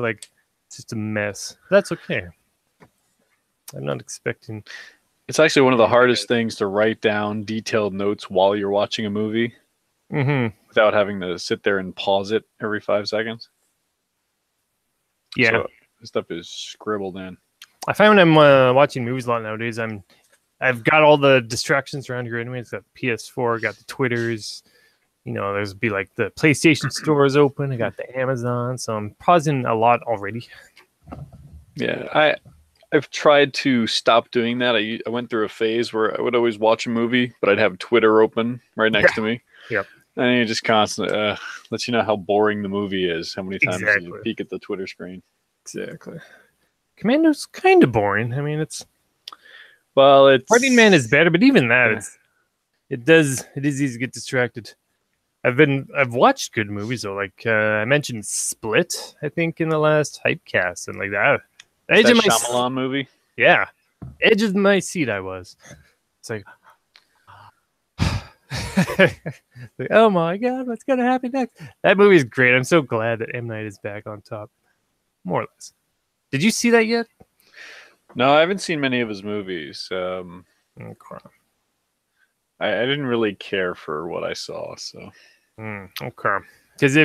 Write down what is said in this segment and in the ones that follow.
it's just a mess. That's okay. I'm not expecting. It's actually one of the hardest things to write down detailed notes while you're watching a movie without having to sit there and pause it every 5 seconds. Yeah. So this stuff is scribbled in. I find when I'm watching movies a lot nowadays, I've got all the distractions around here anyway. It's got PS4, got the Twitters, there's be like the PlayStation store is open. I got the Amazon, so I'm pausing a lot already. Yeah, I've tried to stop doing that. I went through a phase where I would always watch a movie, but I'd have Twitter open right next to me. Yep. And you just constantly lets you know how boring the movie is. How many times you peek at the Twitter screen? Exactly. Commando's kind of boring. I mean, it's Running Man is better, but even that, it is easy to get distracted. I've watched good movies though. Like I mentioned Split, I think in the last Hypecast, and like that. That Shyamalan movie. Yeah, edge of my seat. I was. It's like, oh my god, what's gonna happen next? That movie is great. I'm so glad that M. Night is back on top, more or less. Did you see that yet? No, I haven't seen many of his movies. Okay. I didn't really care for what I saw, so. Okay. Because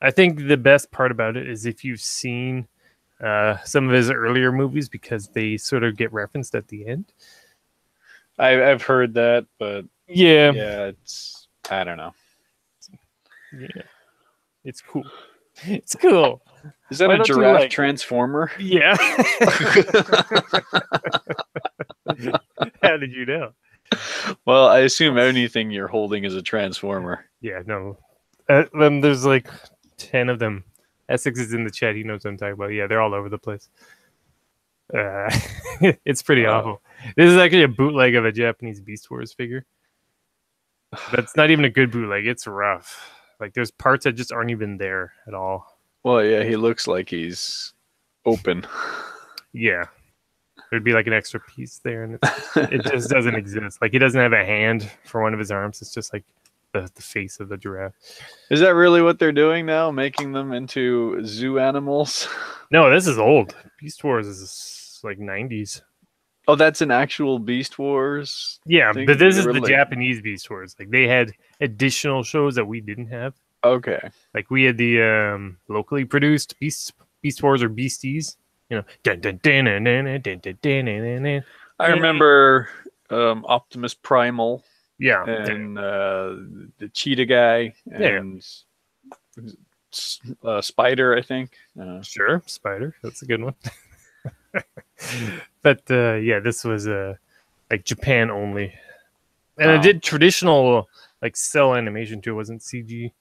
I think the best part about it is if you've seen some of his earlier movies, because they sort of get referenced at the end. I've heard that, but yeah, it's, I don't know. Yeah, it's cool. It's cool. Is that a giraffe transformer? Yeah. How did you know? Well, I assume anything you're holding is a transformer. Yeah, no. There's like 10 of them. Essex is in the chat. He knows what I'm talking about. Yeah, they're all over the place. It's pretty awful. This is actually a bootleg of a Japanese Beast Wars figure. That's not even a good bootleg. It's rough. Like, there's parts that just aren't even there at all. Well, yeah, he looks like he's open. Yeah. There'd be like an extra piece there, and it just doesn't exist. Like, he doesn't have a hand for one of his arms. It's just like the face of the giraffe. Is that really what they're doing now? Making them into zoo animals? No, this is old. Beast Wars is like 90s. Oh, that's an actual Beast Wars? Yeah, but this is the Japanese Beast Wars. Like, they had additional shows that we didn't have. Okay. Like, we had the locally produced Beast Wars or Beasties. You know, I remember Optimus Primal. Yeah. And the cheetah guy. And Spider, I think. Sure, Spider. That's a good one. But yeah, this was like Japan only. And it did traditional like cell animation too. It wasn't CG.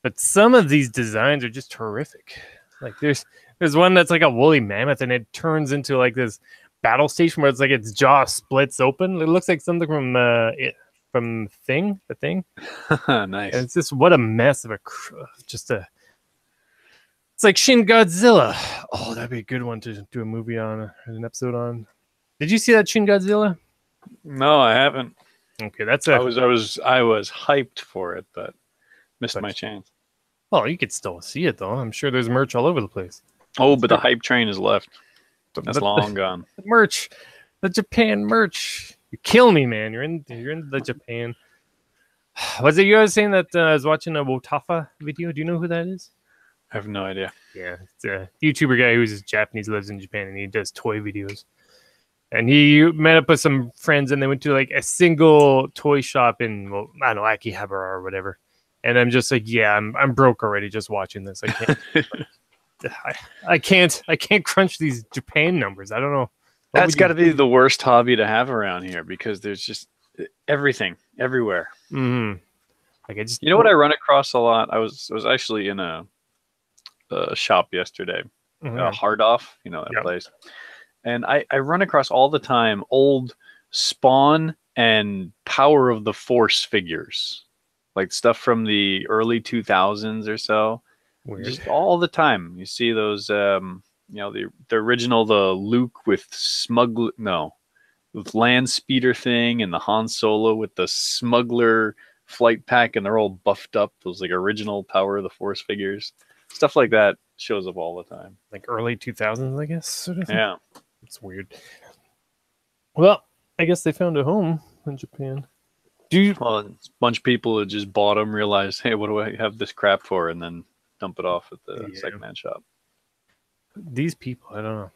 But some of these designs are just horrific. Like there's one that's like a woolly mammoth, and it turns into like this battle station where it's like its jaw splits open. It looks like something from the Thing. Nice. And it's just what a mess of it's like Shin Godzilla. Oh, that'd be a good one to do a movie on, an episode on. Did you see that Shin Godzilla? No, I haven't. Okay, that's I was hyped for it, but missed my chance. Well, you could still see it though. I'm sure there's merch all over the place. Oh, but the hype train is left. That's long gone. The merch, the Japan merch. You kill me, man. You're in the Japan. Was it you guys saying that I was watching a Wotafa video? Do you know who that is? I have no idea. Yeah, it's a YouTuber guy who's Japanese, lives in Japan, and he does toy videos. And he met up with some friends, and they went to like a single toy shop in, well, I don't know, Akihabara or whatever. And I'm just like, yeah, I'm broke already just watching this. I can't. I can't crunch these Japan numbers. I don't know. That's got to be the worst hobby to have around here because there's just everything everywhere. Mm-hmm. Like you know what I run across a lot? I was actually in a shop yesterday, Hard Off, you know that place, and I run across all the time old Spawn and Power of the Force figures, like stuff from the early 2000s or so. Weird. Just all the time you see those. You know, the original, the Luke with with land speeder thing, and the Han Solo with the smuggler flight pack, and they're all buffed up. Those like original Power of the Force figures, stuff like that shows up all the time. Like early 2000s, I guess. Sort of. Yeah. It's weird. Well, I guess they found a home in Japan. Well, a bunch of people who just bought them, realized, hey, what do I have this crap for? And then dump it off at the secondhand shop. These people, I don't know.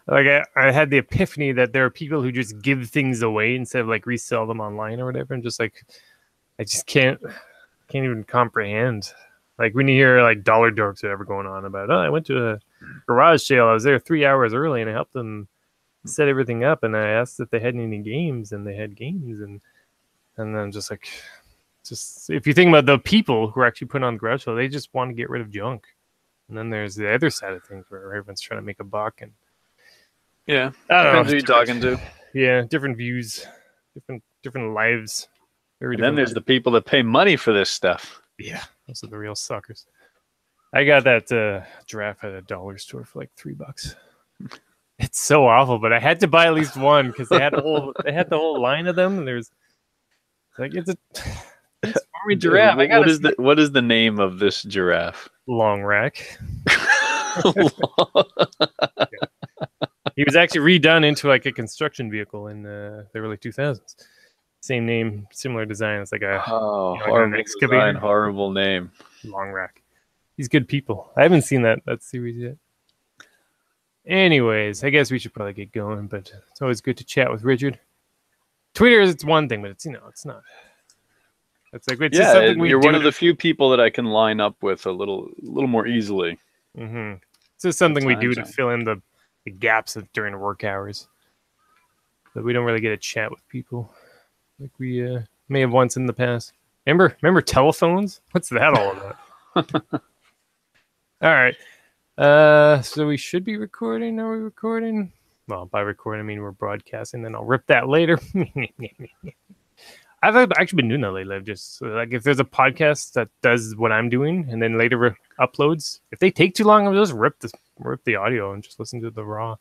Like I had the epiphany that there are people who just give things away instead of like resell them online or whatever, and just like I just can't even comprehend. Like when you hear like dollar dorks or whatever going on about, I went to a garage sale, I was there 3 hours early and I helped them set everything up, and I asked if they had any games, and they had games, and then just like if you think about the people who are actually putting on the garage sale, they just want to get rid of junk. And then there's the other side of things where everyone's trying to make a buck, and yeah, I don't know who you're talking to. Yeah, different views, different lives. And then there's the people that pay money for this stuff. Yeah, those are the real suckers. I got that giraffe at a dollar store for like $3. It's so awful, but I had to buy at least one because they had the whole line of them, and there's like it's a giraffe. What is the name of this giraffe? Long Rack. Yeah. He was actually redone into like a construction vehicle in the early 2000s. Same name, similar design. It's like a horrible design, horrible name. Long Rack. These good people. I haven't seen that series yet. Anyways, I guess we should probably get going, but it's always good to chat with Richard. Twitter is one thing, but it's not. It's like it's just something you're one of the few people that I can line up with a little more easily. Mm-hmm. It's just something we do to fill in the gaps during work hours. But we don't really get a chat with people like we may have once in the past. Remember telephones? What's that all about? All right. So we should be recording. Are we recording? Well, by recording I mean we're broadcasting. Then I'll rip that later. I've actually been doing that lately. I've just like if there's a podcast that does what I'm doing and then later uploads, if they take too long, I'll just rip the audio and just listen to the raw.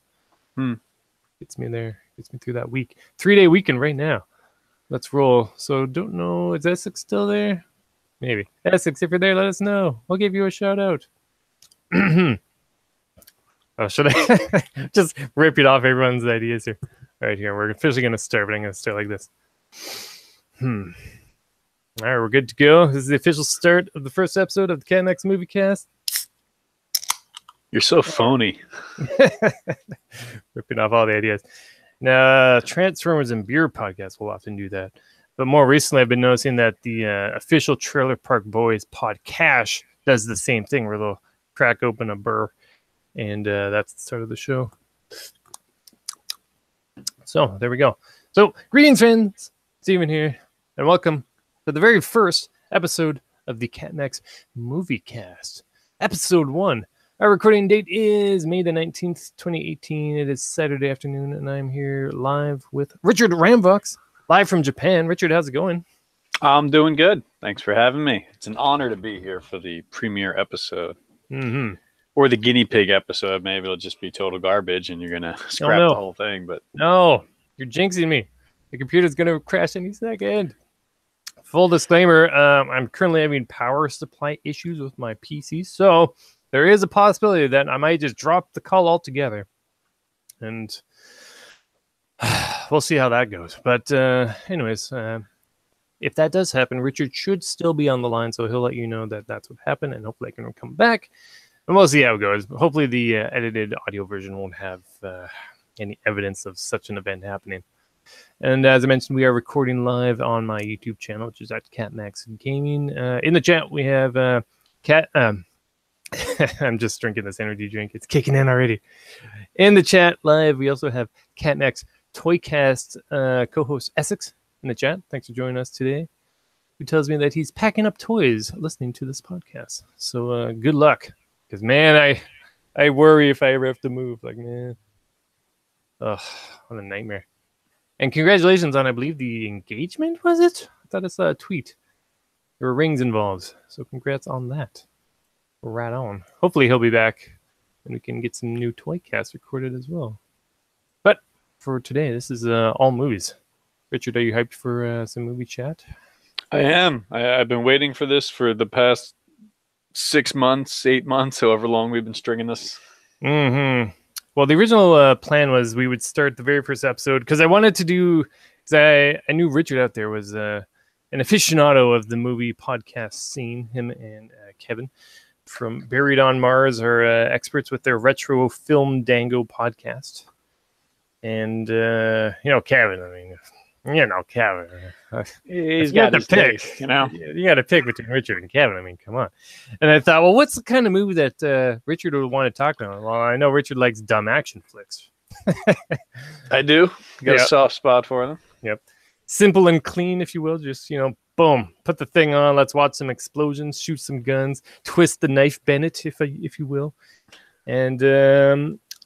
Gets me there. Gets me through that week. 3-day weekend right now. Let's roll. So don't know. Is Essex still there? Maybe. Essex, if you're there, let us know. I'll give you a shout out. Oh, should I just rip it off everyone's ideas here? All right, here. We're officially going to start, but I'm going to start like this. All right, we're good to go. This is the official start of the first episode of the CAPMAX MOVIECAST. You're so phony. Ripping off all the ideas. Now, Transformers and Beer podcast will often do that. But more recently, I've been noticing that the official Trailer Park Boys podcast does the same thing, where they'll crack open a burr. And that's the start of the show. So, there we go. So, greetings, friends. Steven here. And welcome to the very first episode of the CAPMAX MOVIECAST. Episode 1. Our recording date is May the 19th, 2018. It is Saturday afternoon, and I'm here live with Richard Ramvox, live from Japan. Richard, how's it going? I'm doing good. Thanks for having me. It's an honor to be here for the premiere episode. Mm-hmm. Or the guinea pig episode. Maybe it'll just be total garbage, and you're going to scrap the whole thing. But no, you're jinxing me. The computer's going to crash any second. Full disclaimer, I'm currently having power supply issues with my PC, so there is a possibility that I might just drop the call altogether. And we'll see how that goes. But anyways, if that does happen, Richard should still be on the line, so he'll let you know that that's what happened, and hopefully I can come back. And we'll see how it goes. Hopefully the edited audio version won't have any evidence of such an event happening. And as I mentioned, we are recording live on my YouTube channel, which is at CAPMAX Gaming. In the chat, we have Cat. I'm just drinking this energy drink. It's kicking in already. In the chat live, we also have CAPMAX Toycast co-host Essex in the chat. Thanks for joining us today. Who tells me that he's packing up toys listening to this podcast. So good luck, because man, I worry if I ever have to move. Like man, ugh, what a nightmare. And congratulations on, I believe, the engagement, was it? I thought I saw a tweet. There were rings involved. So congrats on that. Right on. Hopefully he'll be back and we can get some new Toycast recorded as well. But for today, this is all movies. Richard, are you hyped for some movie chat? I am. I've been waiting for this for the past 6 months, 8 months, however long we've been stringing this. Mm-hmm. Well, the original plan was we would start the very first episode because I wanted to do, because I knew Richard out there was an aficionado of the movie podcast scene. Him and Kevin from Buried on Mars are experts with their Retro Film Dango podcast. And, Kevin, Kevin. He's got to pick, You got to pick between Richard and Kevin. I mean, come on. And I thought, well, what's the kind of movie that Richard would want to talk about? Well, I know Richard likes dumb action flicks. I do. Got a soft spot for them. Yep. Simple and clean, if you will. Just, boom, put the thing on. Let's watch some explosions, shoot some guns, twist the knife Bennett, if you will. And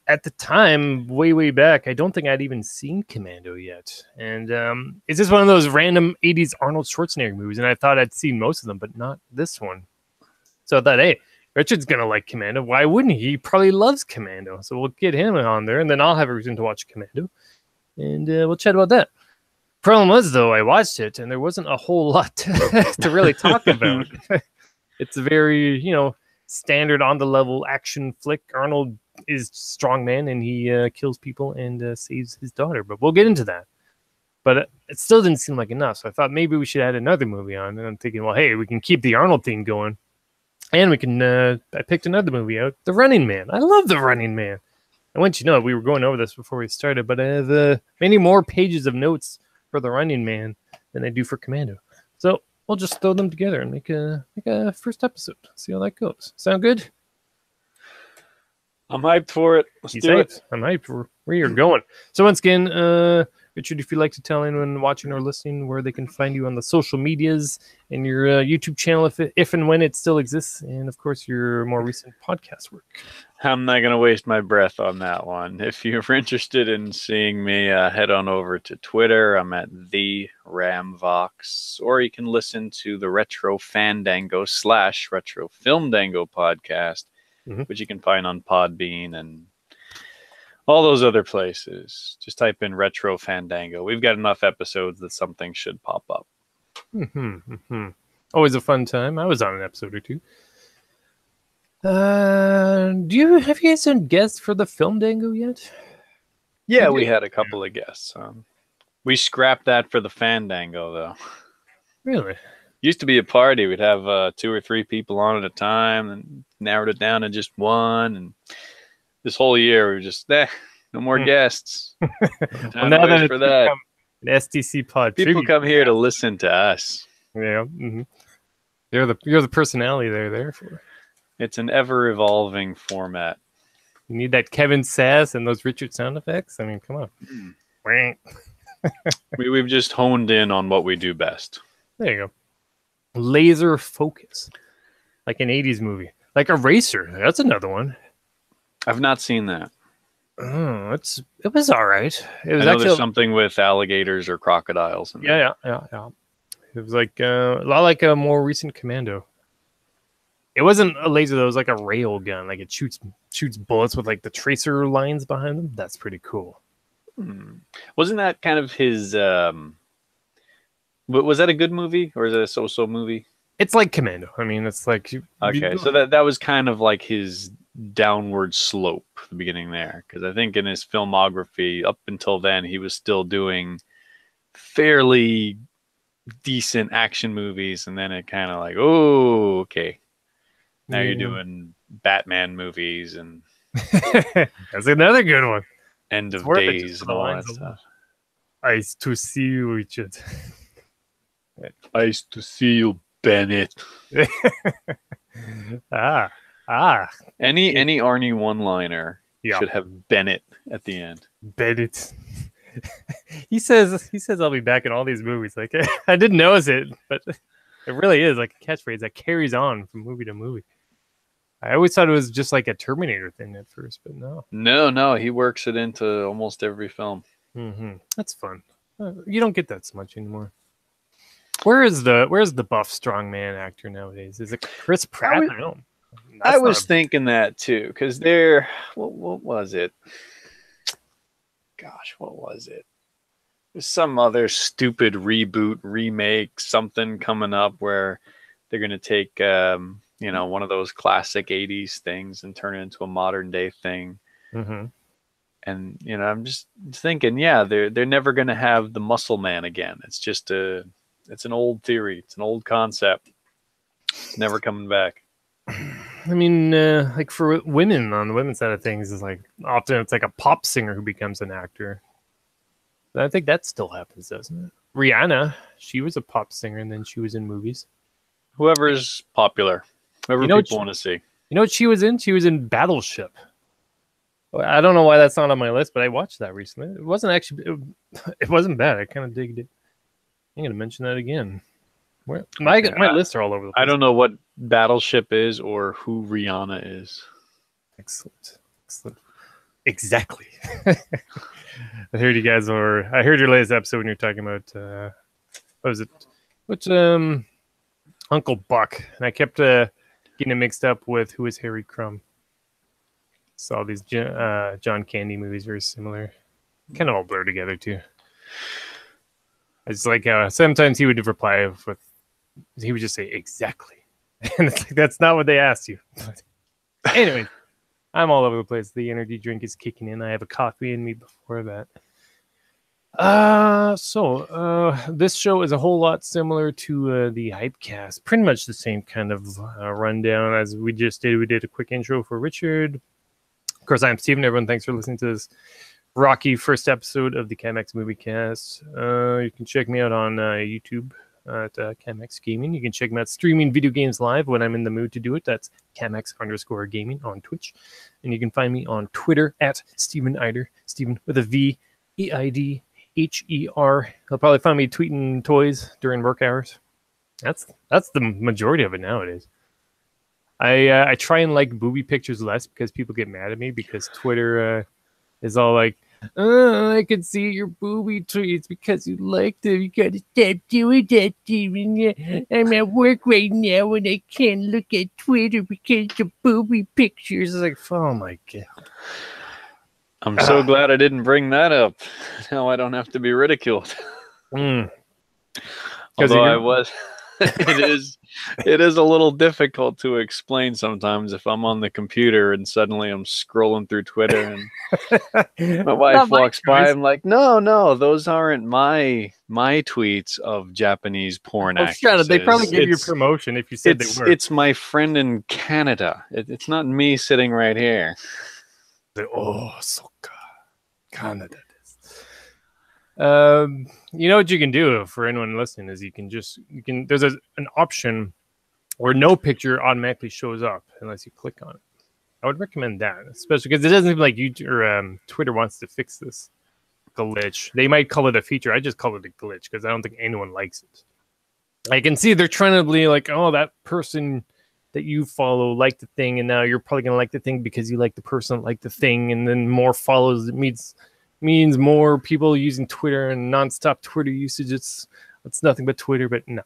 at the time, way back, I don't think I'd even seen Commando yet. And it's just one of those random 80s Arnold Schwarzenegger movies. And I thought I'd seen most of them, but not this one. So I thought, hey, Richard's going to like Commando. Why wouldn't he? He probably loves Commando. So we'll get him on there, and then I'll have a reason to watch Commando. And we'll chat about that. Problem was, though, I watched it, and there wasn't a whole lot to really talk about. It's a very, standard on-the-level action flick. Arnold is strongman, and he kills people and saves his daughter. But we'll get into that. But it still didn't seem like enough, so I thought maybe we should add another movie on. And I'm thinking, well, hey, we can keep the Arnold theme going. And we can, I picked another movie out, The Running Man. I love The Running Man. And once you know, we were going over this before we started, but I have many more pages of notes for The Running Man than I do for Commando. So we'll just throw them together and make a first episode. See how that goes. Sound good? I'm hyped for it. Let's do it. I'm hyped for where you're going. So once again, Richard, if you'd like to tell anyone watching or listening where they can find you on the social medias and your YouTube channel, if and when it still exists, and of course your more recent podcast work. I'm not going to waste my breath on that one. If you're interested in seeing me, head on over to Twitter. I'm at the Ramvox, or you can listen to the Retro Fandango / Retro Film Dango podcast, which you can find on Podbean and all those other places. Just type in Retro Fandango. We've got enough episodes that something should pop up. Always a fun time. I was on an episode or two. Have you guys done guests for the Film Dango yet? Yeah, we had a couple of guests. We scrapped that for the Fandango, though. Really? Used to be a party. We'd have 2 or 3 people on at a time, and narrowed it down to just one. And this whole year, we were just no more guests. Well, now that for that, an STC pod. People come here to listen to us. Yeah, you're the personality they're there for. It's an ever-evolving format. You need that Kevin sass and those Richard sound effects. I mean, come on. We've just honed in on what we do best. There you go. Laser focus, like an 80s movie, like Eraser. That's another one. I've not seen that. Oh, it was all right. It was actually something with alligators or crocodiles. Yeah. It was like a lot like a more recent Commando. It wasn't a laser though. It was like a rail gun. Like it shoots bullets with like the tracer lines behind them. That's pretty cool. Wasn't that kind of his? Was that a good movie or is it a so-so movie? It's like Commando. I mean, it's like so that was kind of like his downward slope at the beginning there, because I think in his filmography up until then he was still doing fairly decent action movies, and then it kind of like, oh, okay, now you're doing Batman movies, and that's another good one. End of Days and all that stuff. Nice to see you, Richard. Nice to see you, Bennett. Any Arnie one-liner should have Bennett at the end. Bennett. he says I'll be back in all these movies. Like I didn't notice it, but it really is like a catchphrase that carries on from movie to movie. I always thought it was just like a Terminator thing at first, but no. No, he works it into almost every film. That's fun. You don't get that so much anymore. Where's the buff strongman actor nowadays? Is it Chris Pratt? I was thinking that too, because what was it? Gosh, what was it? There's some other stupid reboot, remake, something coming up where they're going to take you know, one of those classic 80s things and turn it into a modern day thing. Mm-hmm. And, you know, I'm just thinking, yeah, they're never going to have the muscle man again. It's just it's an old theory. It's an old concept. It's never coming back. I mean, like for women on the women's side of things, is like often it's like a pop singer who becomes an actor. I think that still happens, doesn't it? Rihanna, she was a pop singer and then she was in movies. Whoever's popular, whoever people want to see. You know what she was in? She was in Battleship. I don't know why that's not on my list, but I watched that recently. It wasn't actually, it wasn't bad. I kind of digged it. I'm going to mention that again. My lists are all over the place. I don't know what Battleship is or who Rihanna is. Excellent. Exactly. I heard you guys I heard your latest episode when you're talking about, what was it? Which, Uncle Buck. And I kept getting it mixed up with Who is Harry Crumb. Saw these John Candy movies, very similar. Kind of all blur together, too. I just like how sometimes he would reply with, he would just say, exactly. And it's like, that's not what they asked you. Anyway, I'm all over the place. The energy drink is kicking in. I have a coffee in me before that. This show is a whole lot similar to the Hypecast. Pretty much the same kind of rundown as we just did. We did a quick intro for Richard. Of course, I'm Steven. Everyone, thanks for listening to this rocky first episode of the CAPMAX MOVIECAST. You can check me out on YouTube at CAPMAX Gaming. You can check me out streaming video games live when I'm in the mood to do it. That's CAPMAX_gaming on Twitch. And you can find me on Twitter at Steven Eider. Steven with a V, EIDHER. You'll probably find me tweeting toys during work hours. That's the majority of it nowadays. I try and like booby pictures less because people get mad at me because Twitter is all like, oh, I can see your booby tweets because you like them. You gotta stop doing that, Steven. I'm at work right now and I can't look at Twitter because the booby pictures. It's like, oh my God. I'm so glad I didn't bring that up. Now I don't have to be ridiculed. Although I was, it is a little difficult to explain sometimes if I'm on the computer and suddenly I'm scrolling through Twitter and my wife walks by. I'm like, no, those aren't my tweets of Japanese porn actresses. They probably give you promotion if you said they were. It's my friend in Canada. It's not me sitting right here. Oh, so Canada. You know what you can do for anyone listening is you can there's an option where no picture automatically shows up unless you click on it. I would recommend that, especially because it doesn't seem like YouTube or Twitter wants to fix this glitch. They might call it a feature. I just call it a glitch because I don't think anyone likes it. I can see they're trying to be like, oh, that person that you follow liked the thing, and now you're probably gonna like the thing because you like the person that liked the thing, and then more follows. It means more people using Twitter and nonstop Twitter usage. It's nothing but Twitter, but no,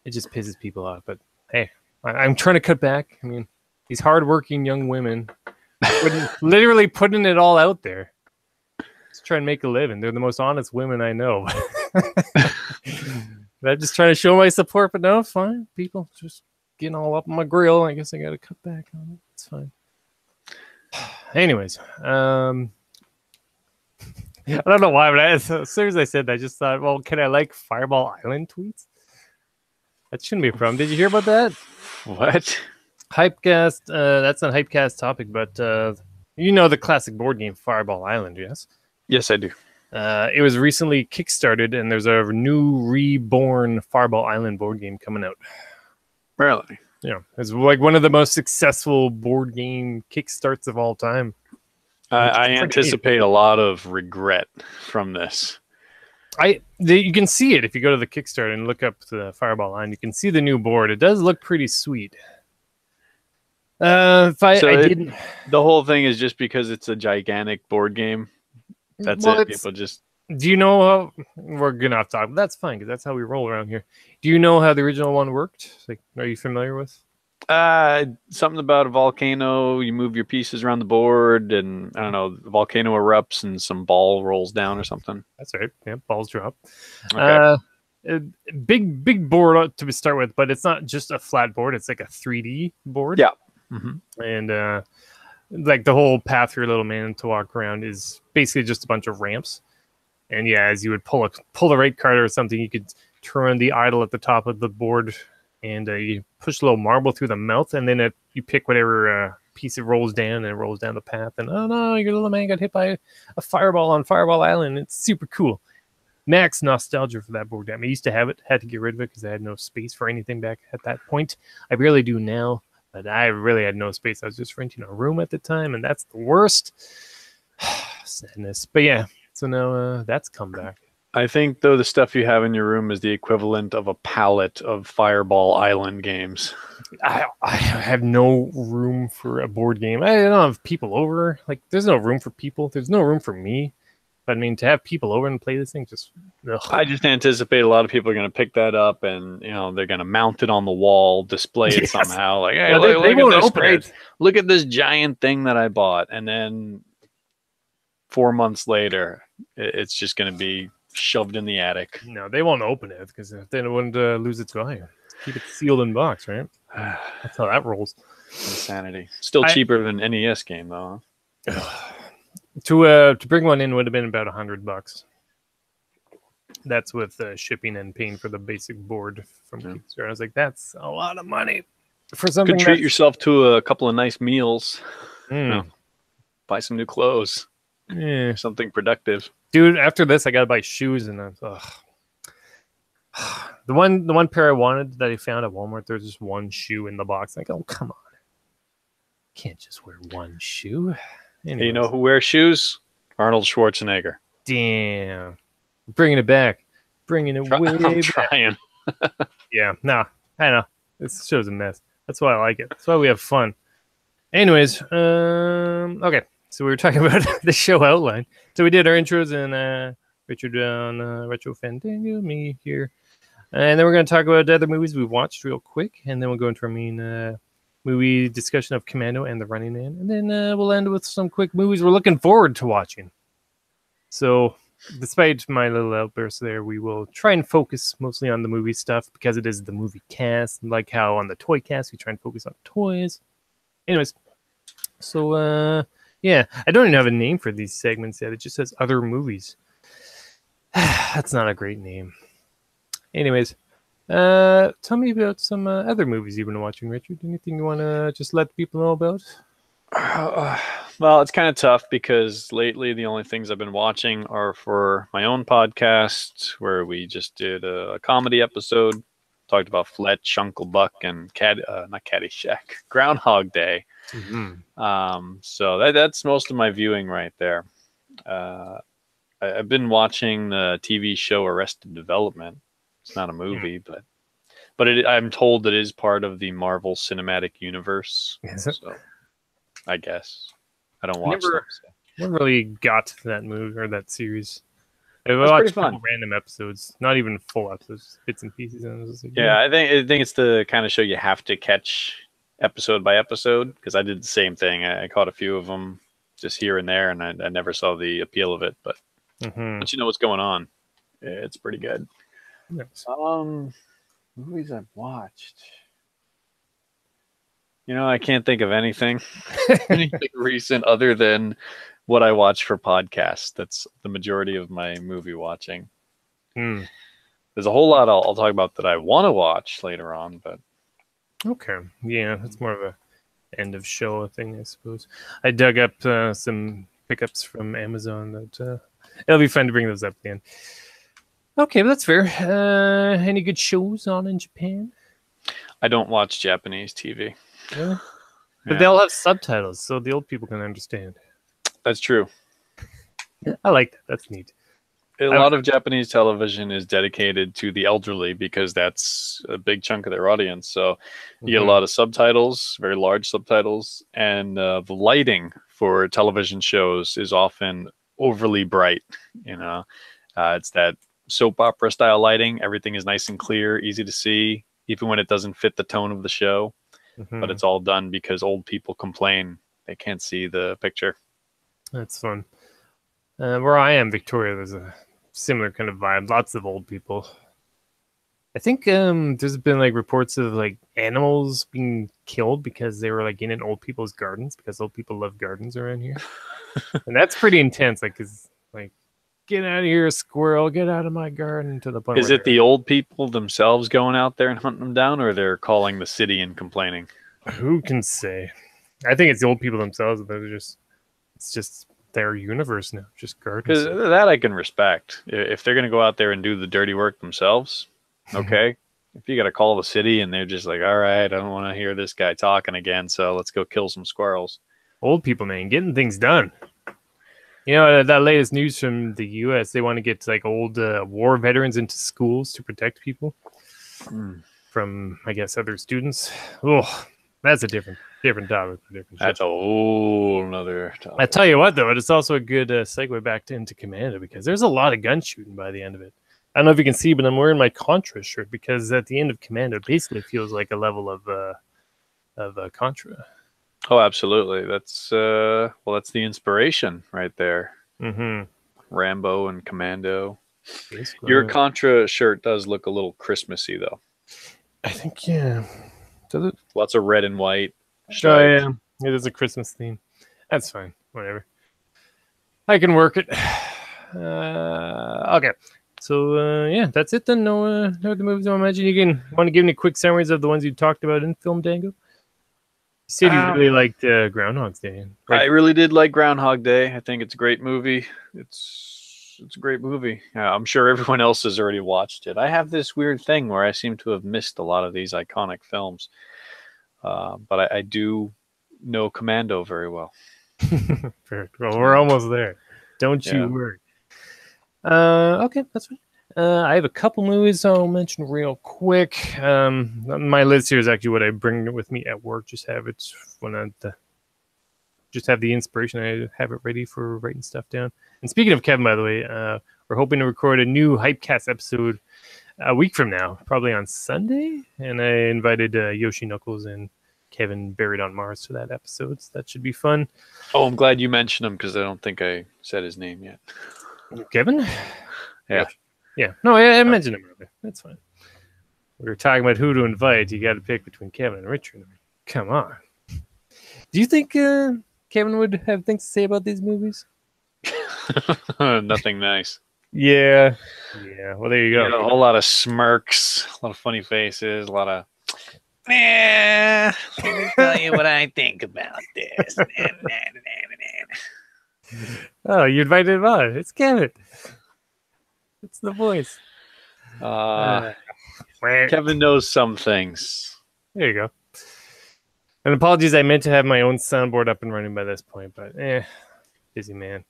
it just pisses people off. But hey, I'm trying to cut back. I mean, these hardworking young women literally putting it all out there. Just trying to make a living. They're the most honest women I know. I'm just trying to show my support, but no, fine. People just getting all up on my grill. I guess I got to cut back on it. It's fine. Anyways, I don't know why, but as soon as I said that, I just thought, well, can I like Fireball Island tweets? That shouldn't be a problem. Did you hear about that? What? Hypecast. That's not Hypecast topic, but you know the classic board game Fireball Island, yes? Yes, I do. It was recently kickstarted, and there's a new reborn Fireball Island board game coming out. Really? Yeah, it's like one of the most successful board game kickstarts of all time. I anticipate a lot of regret from this. You can see it if you go to the Kickstarter and look up the Fireball Line. You can see the new board. It does look pretty sweet. The whole thing is just because it's a gigantic board game. That's it. People just. Do you know how we're gonna have to talk? That's fine because that's how we roll around here. Do you know how the original one worked? Like, are you familiar with? Something about a volcano. You move your pieces around the board, and I don't know, the volcano erupts and some ball rolls down or something. That's right. Yeah, balls drop. Okay. big board to start with, but it's not just a flat board. It's like a 3D board. Yeah. And like the whole path for your little man to walk around is basically just a bunch of ramps. And yeah, as you would pull the right card or something, you could turn the idle at the top of the board, and you push a little marble through the mouth, and then you pick whatever piece it rolls down, and it rolls down the path. And oh no, your little man got hit by a fireball on Fireball Island. It's super cool. Max nostalgia for that board game. I used to have it, had to get rid of it because I had no space for anything back at that point. I barely do now, but I really had no space. I was just renting a room at the time, and that's the worst. Sadness. But yeah. So now that's come back. I think, though, the stuff you have in your room is the equivalent of a pallet of Fireball Island games. I have no room for a board game. I don't have people over. Like, there's no room for people. There's no room for me. But I mean, to have people over and play this thing, just... Ugh. I just anticipate a lot of people are going to pick that up, and they're going to mount it on the wall, display it somehow. Like, hey, look at this giant thing that I bought, and then 4 months later, it's just going to be shoved in the attic. No, they won't open it because then it wouldn't lose its value. Keep it sealed in box, right? That's how that rolls. Insanity. Still cheaper than an NES game, though. Huh? To bring one in would have been about $100. That's with shipping and paying for the basic board from Kickstarter. I was like, that's a lot of money for something. Could treat yourself to a couple of nice meals. Buy some new clothes. Yeah, something productive, dude. After this, I gotta buy shoes, and the one pair I wanted that I found at Walmart, there's just one shoe in the box. Like, oh come on, can't just wear one shoe. Anyways. You know who wears shoes? Arnold Schwarzenegger. Damn, bringing it back, bringing it way I'm trying. Yeah, nah, I know this show's a mess. That's why I like it. That's why we have fun. Anyways, okay. So we were talking about the show outline. So we did our intros, and Richard on Retro Fandango, me here. And then we're going to talk about other movies we've watched real quick. And then we'll go into our main movie discussion of Commando and The Running Man. And then we'll end with some quick movies we're looking forward to watching. So despite my little outburst there, we will try and focus mostly on the movie stuff because it is the movie cast. Like how on the toy cast, we try and focus on toys. Anyways, so... yeah, I don't even have a name for these segments yet. It just says other movies. That's not a great name. Anyways, tell me about some other movies you've been watching, Richard. Anything you want to just let people know about? Well, it's kind of tough because lately the only things I've been watching are for my own podcast, where we just did a comedy episode. Talked about Fletch, Uncle Buck, and not Caddyshack, Groundhog Day. So that's most of my viewing right there. I've been watching the TV show Arrested Development. It's not a movie, but I'm told it is part of the Marvel Cinematic Universe. Is it? So I guess I don't watch them. So. Never really got that movie or that series. I watched random episodes, not even full episodes, bits and pieces. And like, I think it's the kind of show you have to catch episode by episode, because I did the same thing. I caught a few of them just here and there, and I never saw the appeal of it. But once you know what's going on, it's pretty good. Yes. Movies I've watched. I can't think of anything recent other than what I watch for podcasts. That's the majority of my movie watching. There's a whole lot I'll talk about that I want to watch later on, but okay, yeah, that's more of a end of show thing, I suppose. I dug up some pickups from Amazon that it'll be fun to bring those up at the end. Okay, that's fair. Any good shows on in Japan? I don't watch Japanese TV. Really? But they'll have subtitles, so the old people can understand. That's true. I like that. That's neat. A lot of Japanese television is dedicated to the elderly because that's a big chunk of their audience. So you get a lot of subtitles, very large subtitles, and the lighting for television shows is often overly bright. It's that soap opera style lighting. Everything is nice and clear, easy to see, even when it doesn't fit the tone of the show. But it's all done because old people complain they can't see the picture. That's fun. Where I am, Victoria, there's a similar kind of vibe. Lots of old people. I think there's been like reports of like animals being killed because they were like in old people's gardens because old people love gardens around here, and that's pretty intense. Like, cause like get out of here, squirrel! Get out of my garden! To the point Is where it the old people themselves going out there and hunting them down, or they're calling the city and complaining? who can say? I think it's the old people themselves. They're just it's just their universe now, just gardens. Because that I can respect. If they're going to go out there and do the dirty work themselves, okay. If you got to call the city and they're just like, all right, I don't want to hear this guy talking again, so let's go kill some squirrels. Old people, man, getting things done. You know, that latest news from the U.S., they want to get like old war veterans into schools to protect people from, I guess, other students. Oh, that's a different topic. That's a whole nother topic. I tell you what, though, it's also a good segue back into Commando because there's a lot of gun shooting by the end of it. I don't know if you can see, but I'm wearing my Contra shirt because at the end of Commando, it basically feels like a level of Contra. Oh, absolutely. That's that's the inspiration right there. Mm-hmm. Rambo and Commando. Basically. Your Contra shirt does look a little Christmassy, though. I think, yeah. Does it? Lots of red and white. Stripes. Oh, yeah. It is a Christmas theme. That's fine. Whatever. I can work it. Okay. So, yeah, that's it then. No the movies. I imagine you want to give me quick summaries of the ones you talked about in Film Dango? You said you really liked Groundhog Day. I really did like Groundhog Day. I think it's a great movie. It's a great movie. I'm sure everyone else has already watched it. I have this weird thing where I seem to have missed a lot of these iconic films. But I do know Commando very well. Perfect. Well, we're almost there. Don't you worry. Okay, that's fine. I have a couple movies I'll mention real quick. My list here is actually what I bring with me at work. Just have it when just have the inspiration. I have it ready for writing stuff down. And speaking of Kevin, by the way, we're hoping to record a new Hypecast episode a week from now, probably on Sunday. And I invited Yoshi Knuckles and Kevin Buried on Mars to that episode. So that should be fun. Oh, I'm glad you mentioned him because I don't think I said his name yet. Kevin? Yeah. Yeah. No, I mentioned him earlier. That's fine. We were talking about who to invite. You got to pick between Kevin and Richard. Come on. Do you think Kevin would have things to say about these movies? Nothing nice. Yeah. Yeah. Well, there you go. A whole lot of smirks, a lot of funny faces, a lot of, let me tell you what I think about this. Oh, you invited him on. It's Kevin. It's the voice. Kevin knows some things. There you go. And apologies, I meant to have my own soundboard up and running by this point, but busy man.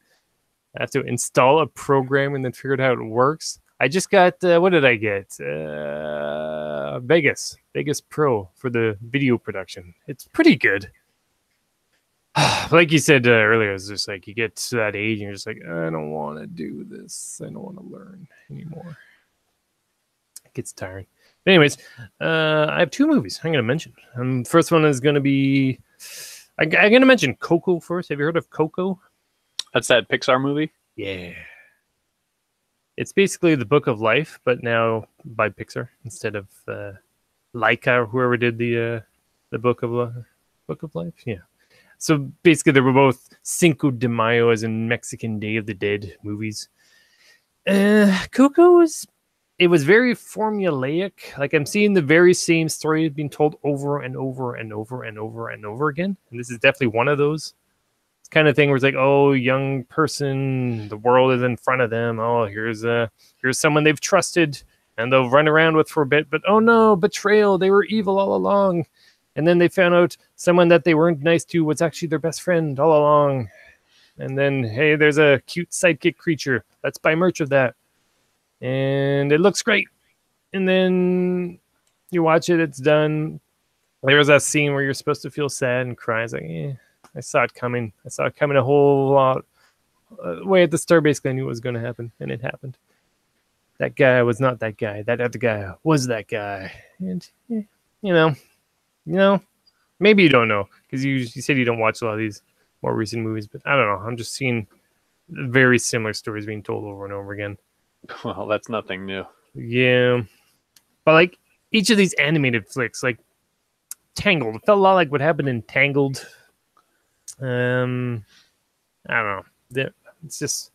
I have to install a program and then figure out how it works. I just got, what did I get? Vegas Pro for the video production. It's pretty good. Like you said earlier, it's just like you get to that age and you're just like, I don't want to do this. I don't want to learn anymore. It gets tiring. But anyways, I have two movies I'm going to mention. First one is going to be, I'm going to mention Coco first. Have you heard of Coco? That's that Pixar movie? Yeah. It's basically the Book of Life, but now by Pixar instead of Laika or whoever did the Book of Life. Yeah. So basically, they were both Cinco de Mayo, as in Mexican Day of the Dead movies. Coco was very formulaic. Like I'm seeing the very same story being told over and over and over and over and over again. And this is definitely one of those. It's kind of thing where it's like, oh, young person, the world is in front of them. Oh, here's someone they've trusted, and they'll run around with for a bit. But oh no, betrayal! They were evil all along. And then they found out someone that they weren't nice to was actually their best friend all along. And then, hey, there's a cute sidekick creature. Let's buy merch of that. And it looks great. And then you watch it, it's done. There's that scene where you're supposed to feel sad and cry. It's like, I saw it coming. I saw it coming a whole lot. Way at the start, basically, I knew it was going to happen. And it happened. That guy was not that guy. That other guy was that guy. And, maybe you don't know because you said you don't watch a lot of these more recent movies, but I don't know. I'm just seeing very similar stories being told over and over again. Well, that's nothing new. Yeah. But like each of these animated flicks, like Tangled, it felt a lot like what happened in Tangled. I don't know. It's just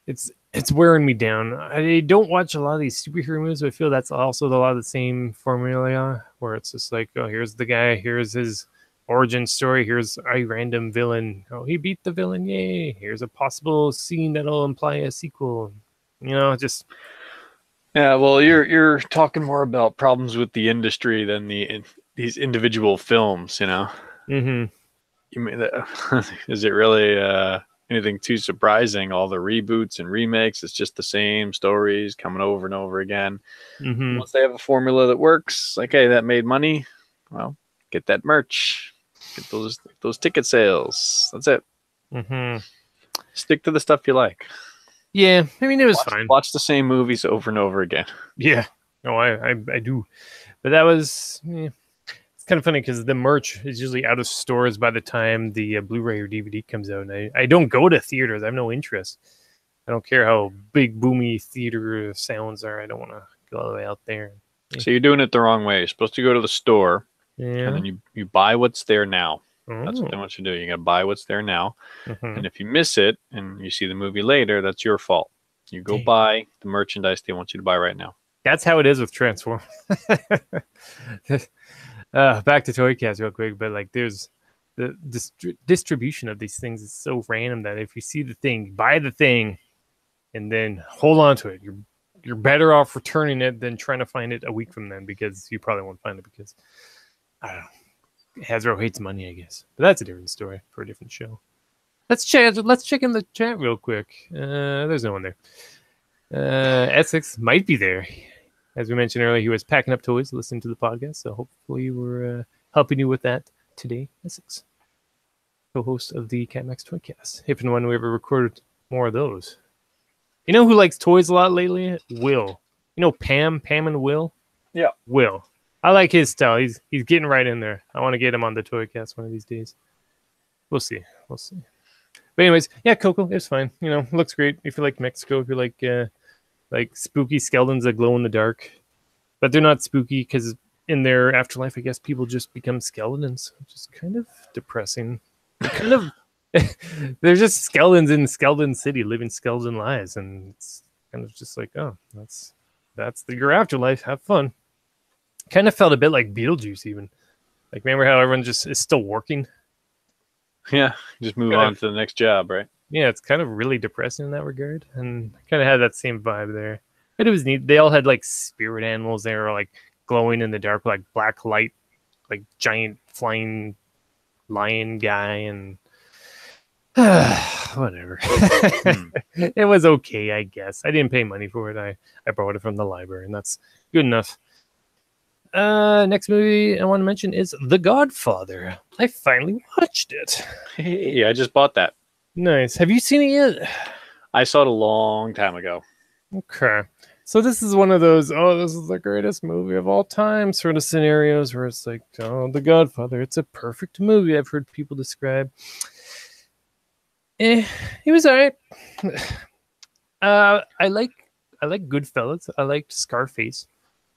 it's wearing me down. I don't watch a lot of these superhero movies, but I feel that's also a lot of the same formula where it's just like, oh, here's the guy, here's his origin story, here's a random villain. Oh, he beat the villain, yay! Here's a possible scene that'll imply a sequel. Just yeah. Well, you're talking more about problems with the industry than these individual films. mm-hmm. You mean that? Is it really anything too surprising? All the reboots and remakes, it's just the same stories coming over and over again. Mm-hmm. Once they have a formula that works, like, hey, that made money. Well, get that merch, get those ticket sales. That's it. Mm-hmm. Stick to the stuff you like. Yeah, I mean, it was fine. Watch the same movies over and over again. Yeah, no, I do, but that was. It's kind of funny because the merch is usually out of stores by the time the Blu-ray or DVD comes out. And I don't go to theaters. I have no interest. I don't care how big, boomy theater sounds are. I don't want to go all the way out there. So you're doing it the wrong way. You're supposed to go to the store, yeah. and then you buy what's there now. That's what they want you to do. You got to buy what's there now. Mm-hmm. And if you miss it and you see the movie later, that's your fault. You go buy the merchandise they want you to buy right now. That's how it is with Transformers. Back to Toycast real quick, but like there's the distribution of these things is so random that if you see the thing, buy the thing, and then hold on to it. You're better off returning it than trying to find it a week from then because you probably won't find it because I don't know. Hasbro hates money, I guess. But that's a different story for a different show. Let's check in the chat real quick. There's no one there. Essex might be there. As we mentioned earlier, he was packing up toys, listening to the podcast. So hopefully we're helping you with that today, Essex, co-host of the CAPMAX Toycast. If and when we ever record more of those. You know who likes toys a lot lately? Will. You know Pam and Will? Yeah. Will. I like his style. He's getting right in there. I want to get him on the Toycast one of these days. We'll see. But anyways, yeah, Coco, it's fine. Looks great. If you like Mexico, if you like spooky skeletons that glow in the dark. But they're not spooky because in their afterlife, I guess people just become skeletons, which is kind of depressing. They're just skeletons in Skeleton City living skeleton lives. And it's kind of just like, oh, that's your afterlife. Have fun. Kind of felt a bit like Beetlejuice even. Like, remember how everyone just is still working? Yeah, just move on to the next job, right? Yeah, it's kind of really depressing in that regard, and I kind of had that same vibe there. But it was neat. They all had like spirit animals there, like glowing in the dark, like black light, like giant flying lion guy, and whatever. It was okay, I guess. I didn't pay money for it. I borrowed it from the library, and that's good enough. Next movie I want to mention is The Godfather. I finally watched it. Hey, I just bought that. Nice. Have you seen it yet? I saw it a long time ago. Okay. So this is one of those, this is the greatest movie of all time sort of scenarios where it's like, oh, The Godfather. It's a perfect movie I've heard people describe. It was all right. I like Goodfellas. I liked Scarface.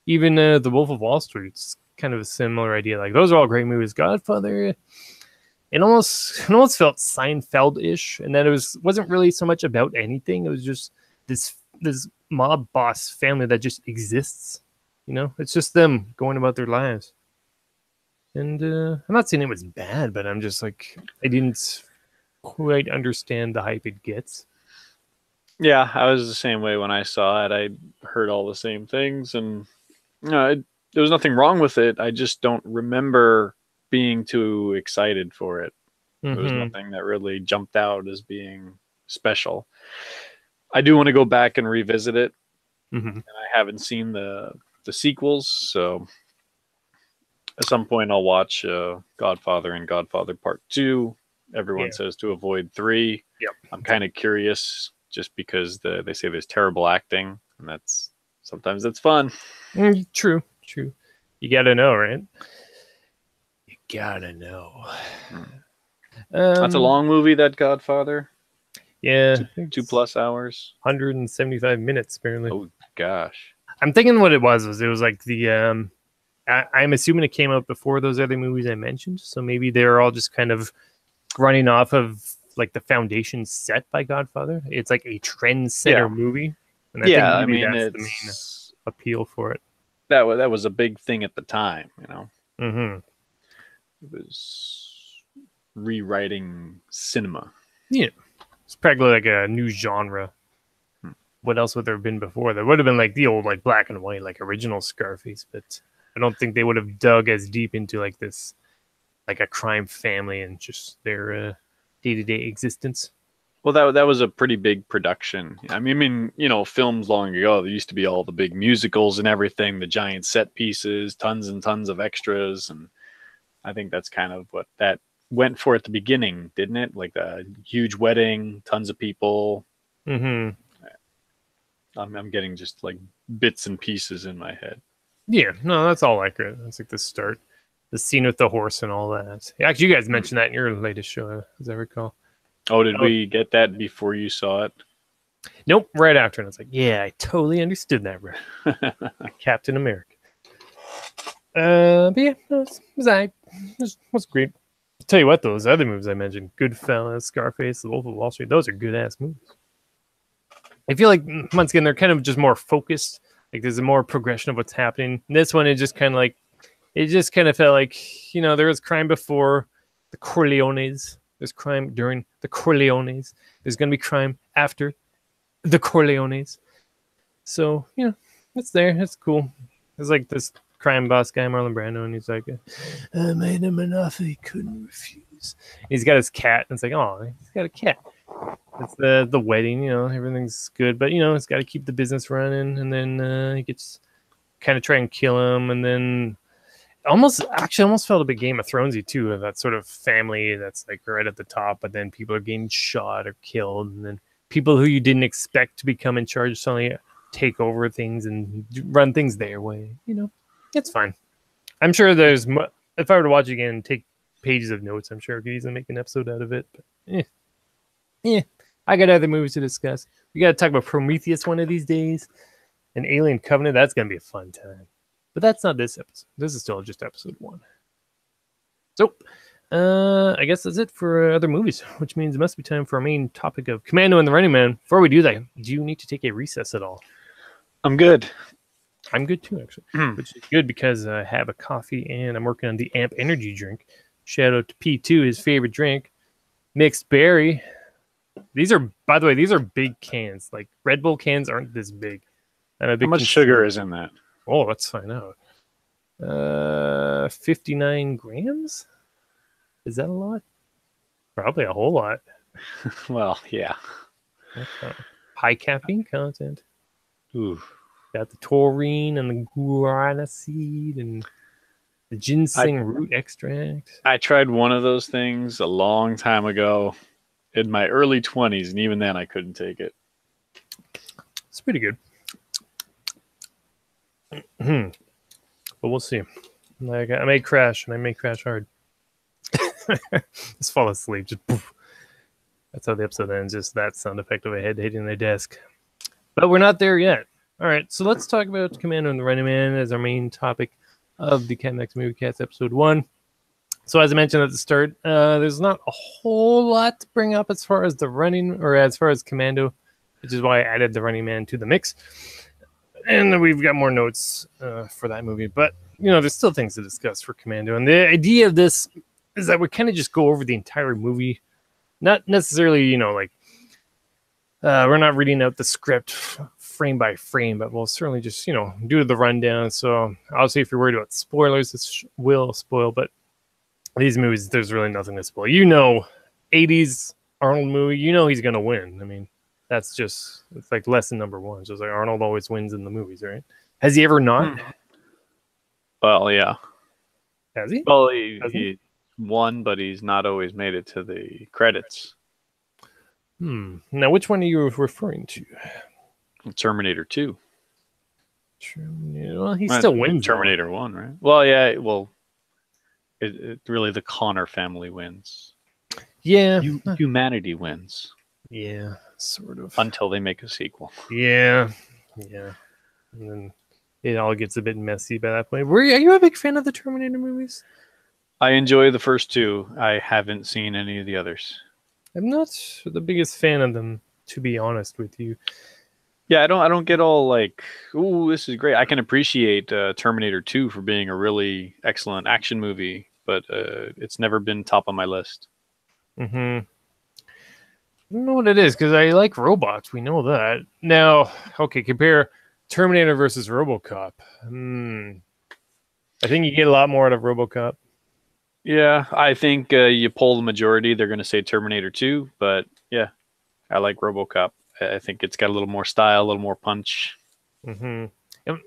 Even The Wolf of Wall Street. It's kind of a similar idea. Like, those are all great movies. Godfather... It almost felt Seinfeld-ish, and that it wasn't really so much about anything. It was just this mob boss family that just exists. It's just them going about their lives. And I'm not saying it was bad, but I'm just like, I didn't quite understand the hype it gets. Yeah, I was the same way when I saw it. I heard all the same things, and there was nothing wrong with it. I just don't remember being too excited for it. There was nothing that really jumped out as being special. I do want to go back and revisit it. And I haven't seen the sequels, so at some point I'll watch Godfather and Godfather Part 2. Everyone says to avoid 3. Yep. I'm kind of curious just because they say there's terrible acting, and sometimes that's fun. True. You gotta know, right? Gotta know. That's a long movie, that Godfather. Yeah, 2+ hours. 175 minutes apparently. Oh gosh. I'm thinking what it was like the I'm assuming it came out before those other movies I mentioned, so maybe they're all just kind of running off of like the foundation set by Godfather. It's like a trendsetter movie, and I think maybe that's the main appeal for it. That was a big thing at the time, you know. Mm-hmm. It was rewriting cinema. Yeah, it's practically like a new genre. What else would there have been before? There would have been like the old like black and white like original Scarface, but I don't think they would have dug as deep into like this, like a crime family and just their day-to-day existence. Well, that was a pretty big production. I mean, you know, films long ago, there used to be all the big musicals and everything, the giant set pieces, tons and tons of extras, and I think that's kind of what that went for at the beginning, didn't it? Like a huge wedding, tons of people. Mm-hmm. I'm getting just like bits and pieces in my head. Yeah, no, that's all accurate. That's like the start, the scene with the horse and all that. Actually, you guys mentioned that in your latest show, as I recall. Oh, did we get that before you saw it? Nope, right after. And I was like, yeah, I totally understood that, bro. Captain America. But yeah, it was great. I'll tell you what, those other movies I mentioned, Goodfellas, Scarface, The Wolf of Wall Street, those are good-ass movies. I feel like, once again, they're kind of just more focused. Like, there's a more progression of what's happening. This one, it just kind of felt like, you know, there was crime before the Corleones. There's crime during the Corleones. There's going to be crime after the Corleones. So, you know, it's there. It's cool. There's like this crime boss guy, Marlon Brando, and he's like, I made him an offer he couldn't refuse. And he's got his cat, and it's like, oh, he's got a cat. It's the wedding, you know, everything's good, but you know, it's got to keep the business running, and then he gets kind of try and kill him, and then almost felt a bit Game of Thronesy too, that sort of family that's like right at the top, but then people are getting shot or killed, and then people who you didn't expect to become in charge suddenly take over things and run things their way. You know, it's fine. I'm sure there's if I were to watch it again and take pages of notes, I'm sure I could easily make an episode out of it. But I got other movies to discuss. We got to talk about Prometheus one of these days, and Alien Covenant. That's gonna be a fun time. But that's not this episode. This is still just episode 1. So, I guess that's it for other movies, which means it must be time for our main topic of Commando and the Running Man. Before we do that, do you need to take a recess at all? I'm good. I'm good too, actually, which is good because I have a coffee and I'm working on the Amp Energy drink. Shout out to P2, his favorite drink, mixed berry. These are, by the way, these are big cans. Like Red Bull cans aren't this big. How much sugar is in that? Oh, let's find out. 59 grams? Is that a lot? Probably a whole lot. Well, yeah. Okay. High caffeine content. Ooh. Got the taurine and the guarana seed and the ginseng root extract. I tried one of those things a long time ago in my early 20s, and even then I couldn't take it. It's pretty good. But we'll see. Like, I may crash, and I may crash hard. Just fall asleep. Just poof. That's how the episode ends. Just that sound effect of a head hitting the desk. But we're not there yet. All right, so let's talk about Commando and the Running Man as our main topic of the CAPMAX MovieCast episode 1. So as I mentioned at the start, there's not a whole lot to bring up as far as the running, or as far as Commando, which is why I added the Running Man to the mix. And we've got more notes for that movie. But, you know, there's still things to discuss for Commando. And the idea of this is that we kind of just go over the entire movie. Not necessarily, you know, like, we're not reading out the script frame by frame, but we'll certainly just, you know, do the rundown. So, obviously, if you're worried about spoilers, this will spoil. But these movies, there's really nothing to spoil. You know, 80s Arnold movie, you know he's going to win. I mean, that's just, it's like lesson number 1. It's just like Arnold always wins in the movies, right? Has he ever not? Well, yeah. Has he? Well, he won, but he's not always made it to the credits. Now, which one are you referring to? Terminator 2. Well, he still wins. Terminator 1, right? Well, yeah, well, it really, the Connor family wins. Yeah. Humanity wins. Yeah, sort of. Until they make a sequel. Yeah. And then it all gets a bit messy by that point. Are you a big fan of the Terminator movies? I enjoy the first two. I haven't seen any of the others. I'm not the biggest fan of them, to be honest with you. Yeah, I don't get all like, ooh, this is great. I can appreciate Terminator 2 for being a really excellent action movie, but it's never been top on my list. I don't know what it is, because I like robots. We know that. Now, okay, compare Terminator versus RoboCop. I think you get a lot more out of RoboCop. Yeah, I think you poll the majority, they're going to say Terminator 2, but yeah, I like RoboCop. I think it's got a little more style, a little more punch. And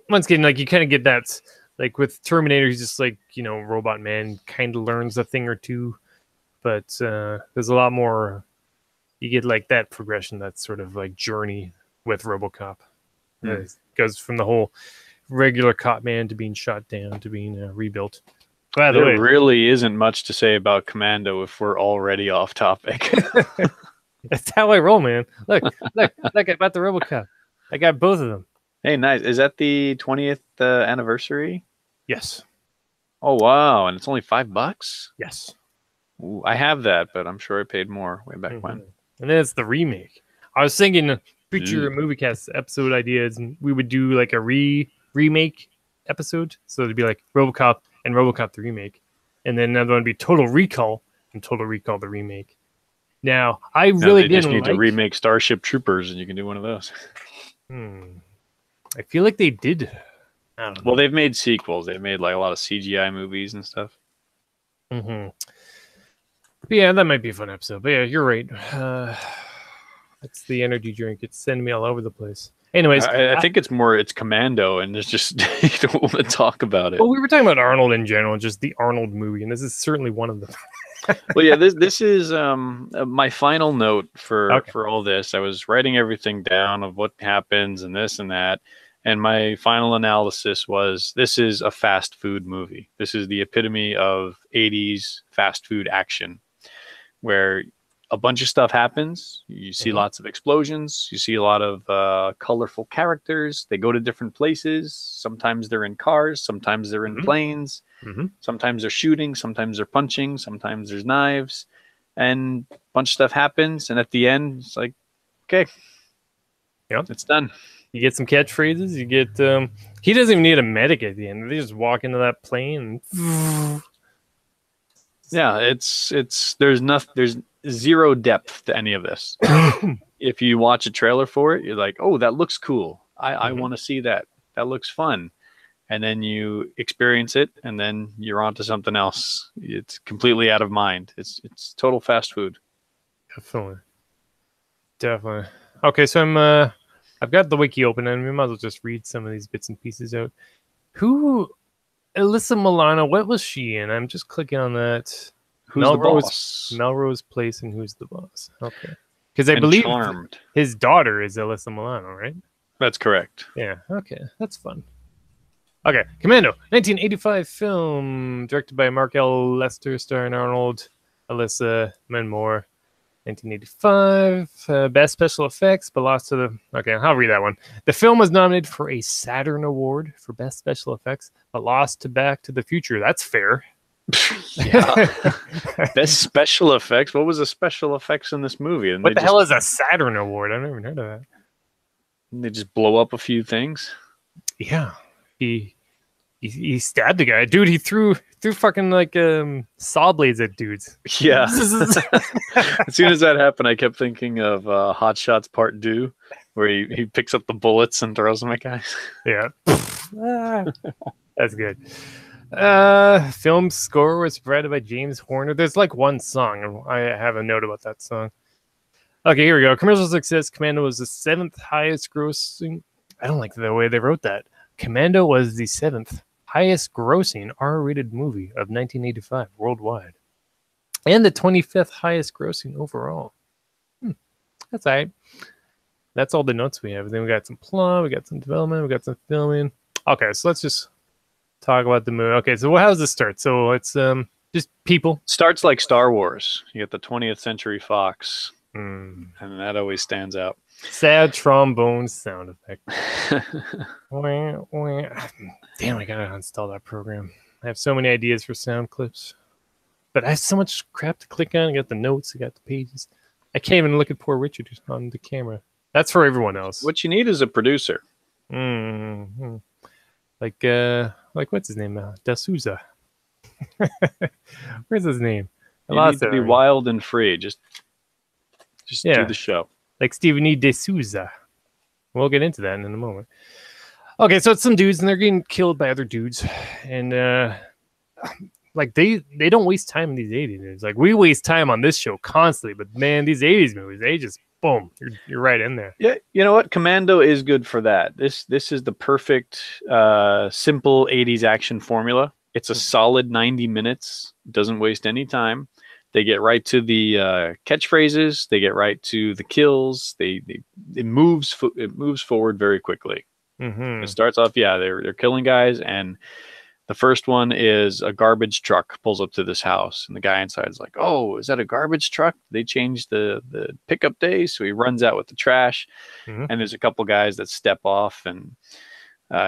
once again, like, you kind of get that, like, with Terminator, he's just like, Robot Man kind of learns a thing or two, but there's a lot more. You get like that progression, that sort of like journey with RoboCop. It goes from the whole regular cop man to being shot down to being rebuilt. By the way, there really isn't much to say about Commando if we're already off topic. That's how I roll, man. Look, I got the RoboCop. I got both of them. Hey, nice. Is that the 20th anniversary? Yes. Oh, wow. And it's only $5? Yes. Ooh, I have that, but I'm sure I paid more way back when. And then it's the remake. I was thinking future MovieCast episode ideas, and we would do like a remake episode. So it'd be like RoboCop and RoboCop the remake. And then another one would be Total Recall and Total Recall the remake. Now, I really just need to remake Starship Troopers, and you can do one of those. I feel like they did. I don't know. Well, they've made sequels. They've made like a lot of CGI movies and stuff. But yeah, that might be a fun episode. But yeah, you're right. It's the energy drink. It's sending me all over the place. Anyways, I think it's Commando, and there's just you don't want to talk about it. Well, we were talking about Arnold in general, just the Arnold movie, and this is certainly one of them. Well, yeah, this is my final note for all this. I was writing everything down of what happens and this and that, and my final analysis was this is a fast food movie. This is the epitome of 80s fast food action, where a bunch of stuff happens. You see lots of explosions. You see a lot of colorful characters. They go to different places. Sometimes they're in cars. Sometimes they're in planes. Sometimes they're shooting. Sometimes they're punching. Sometimes there's knives. And a bunch of stuff happens. And at the end, it's like, okay, it's done. You get some catchphrases. You get he doesn't even need a medic at the end. They just walk into that plane. And yeah, there's zero depth to any of this. If you watch a trailer for it, you're like, oh, that looks cool. I want to see that. That looks fun. And then you experience it, and then you're on to something else. It's completely out of mind. It's total fast food. Definitely. Okay, so I've got the wiki open, and we might as well just read some of these bits and pieces out. Alyssa Milano, what was she in? I'm just clicking on that. Who's the boss? Melrose Place and Who's the Boss. Okay. Because I believe his daughter is Alyssa Milano, right? That's correct. Yeah, okay. That's fun. Okay, Commando, 1985 film, directed by Mark L. Lester, starring Arnold, Alyssa, and more. 1985, best special effects, but lost to the... Okay, I'll read that one. The film was nominated for a Saturn Award for best special effects, but lost to Back to the Future. That's fair. Yeah. Best special effects? What was the special effects in this movie? And what the hell is a Saturn Award? I've never heard of that. They just blow up a few things? Yeah. He stabbed the guy. Dude, he threw fucking like saw blades at dudes. Yeah. As soon as that happened, I kept thinking of Hot Shots Part 2, where he picks up the bullets and throws them at guys. Yeah. That's good. Film score was provided by James Horner. There's like one song. I have a note about that song. Okay, here we go. Commercial success. Commando was the 7th highest grossing. I don't like the way they wrote that. Commando was the 7th highest grossing R-rated movie of 1985 worldwide, and the 25th highest grossing overall. That's all right. That's all the notes we have. Then we got some plot, we got some development, we got some filming. Okay, so let's just talk about the movie. Okay, so how does this start? So it's just people. Starts like Star Wars. You get the 20th Century Fox, and that always stands out. Sad trombone sound effect. Damn, I gotta uninstall that program. I have so many ideas for sound clips, but I have so much crap to click on. I got the notes, I got the pages. I can't even look at poor Richard on the camera. That's for everyone else. What you need is a producer. Mm-hmm. Like what's his name now? D'Souza. Where's his name? You need to be wild and free. Just do the show. Like Stephen E. D'Souza. We'll get into that in a moment. Okay, so it's some dudes and they're getting killed by other dudes, and like they don't waste time in these 80s movies. Like we waste time on this show constantly, but man, these 80s movies, they just boom, you're right in there. Yeah, you know what? Commando is good for that. This is the perfect simple 80s action formula. It's a solid 90 minutes. Doesn't waste any time. They get right to the catchphrases. They get right to the kills. It moves forward very quickly. Mm-hmm. It starts off, they're killing guys, and the first one is a garbage truck pulls up to this house, and the guy inside is like, "Oh, is that a garbage truck? They changed the pickup day," so he runs out with the trash, and there's a couple guys that step off, and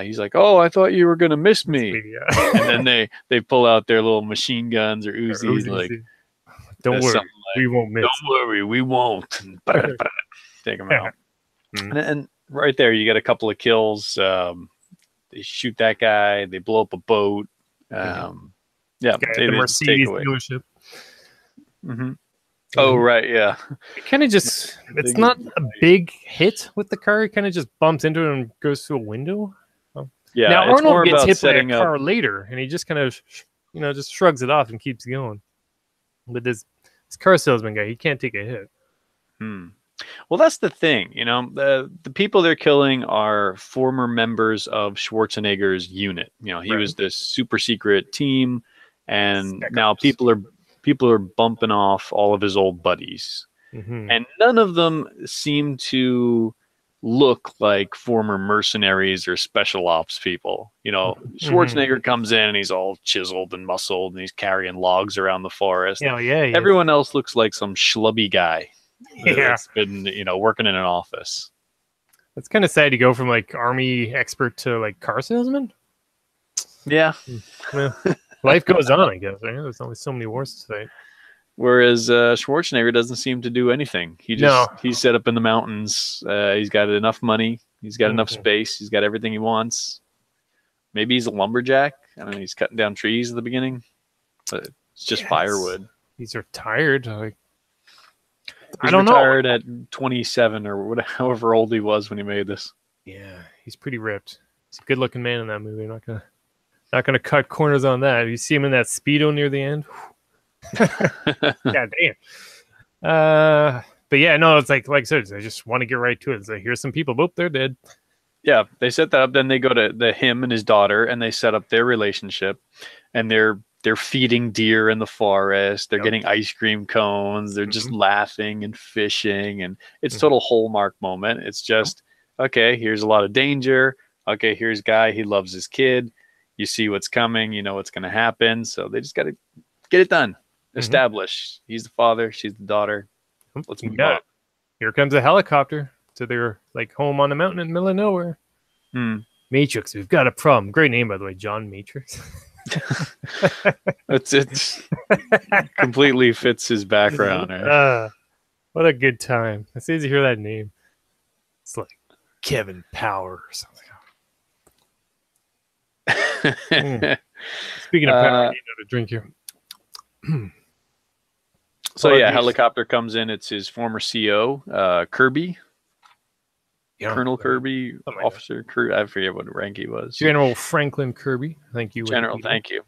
he's like, "Oh, I thought you were gonna miss me," and then they pull out their little machine guns or Uzis, like. Don't worry, we won't miss. Don't worry, we won't. Take them out. And right there, you get a couple of kills. They shoot that guy. They blow up a boat. The Mercedes dealership. Oh, right, yeah. It kind of just, it's not a big hit with the car. It kind of just bumps into it and goes through a window. Yeah, now, Arnold gets hit by a car later, and he just kind of, just shrugs it off and keeps going. But this car salesman guy, he can't take a hit. Well, that's the thing. The people they're killing are former members of Schwarzenegger's unit. He was this super secret team, and now people are bumping off all of his old buddies, and none of them seem to look like former mercenaries or special ops people. Schwarzenegger comes in and he's all chiseled and muscled and he's carrying logs around the forest. Everyone else looks like some schlubby guy that's been, working in an office. It's kind of sad to go from like army expert to like car salesman. Yeah. Well, life goes on, I guess. Right? There's only so many wars to fight. Whereas Schwarzenegger doesn't seem to do anything. He's set up in the mountains. He's got enough money. He's got enough space. He's got everything he wants. Maybe he's a lumberjack. I don't know. He's cutting down trees at the beginning, but it's just firewood. He's retired. I don't know. Retired at 27 or however old he was when he made this. Yeah, he's pretty ripped. He's a good-looking man in that movie. I'm not gonna cut corners on that. You see him in that Speedo near the end. God damn. But yeah, no, it's like I said, I just want to get right to it. It's like, here's some people. Boop, they're dead. Yeah, they set that up. Then they go to him and his daughter, and they set up their relationship, and they're feeding deer in the forest. They're getting ice cream cones. They're just laughing and fishing, and it's total Hallmark moment. It's just, okay, here's a lot of danger. Okay, here's guy. He loves his kid. You see what's coming. You know what's going to happen. So they just got to get it done. Establish. He's the father. She's the daughter. Let's move on. Here comes a helicopter to their home on the mountain in the middle of nowhere. Matrix, we've got a problem. Great name, by the way, John Matrix. It's completely fits his background. Right? What a good time. As soon as you hear that name, it's like Kevin Power or something. Speaking of power, I need another drink here. So yeah, helicopter comes in. It's his former CO, Kirby. Colonel Kirby, Officer Kirby. I forget what rank he was. General Franklin Kirby. Thank you. General, thank you.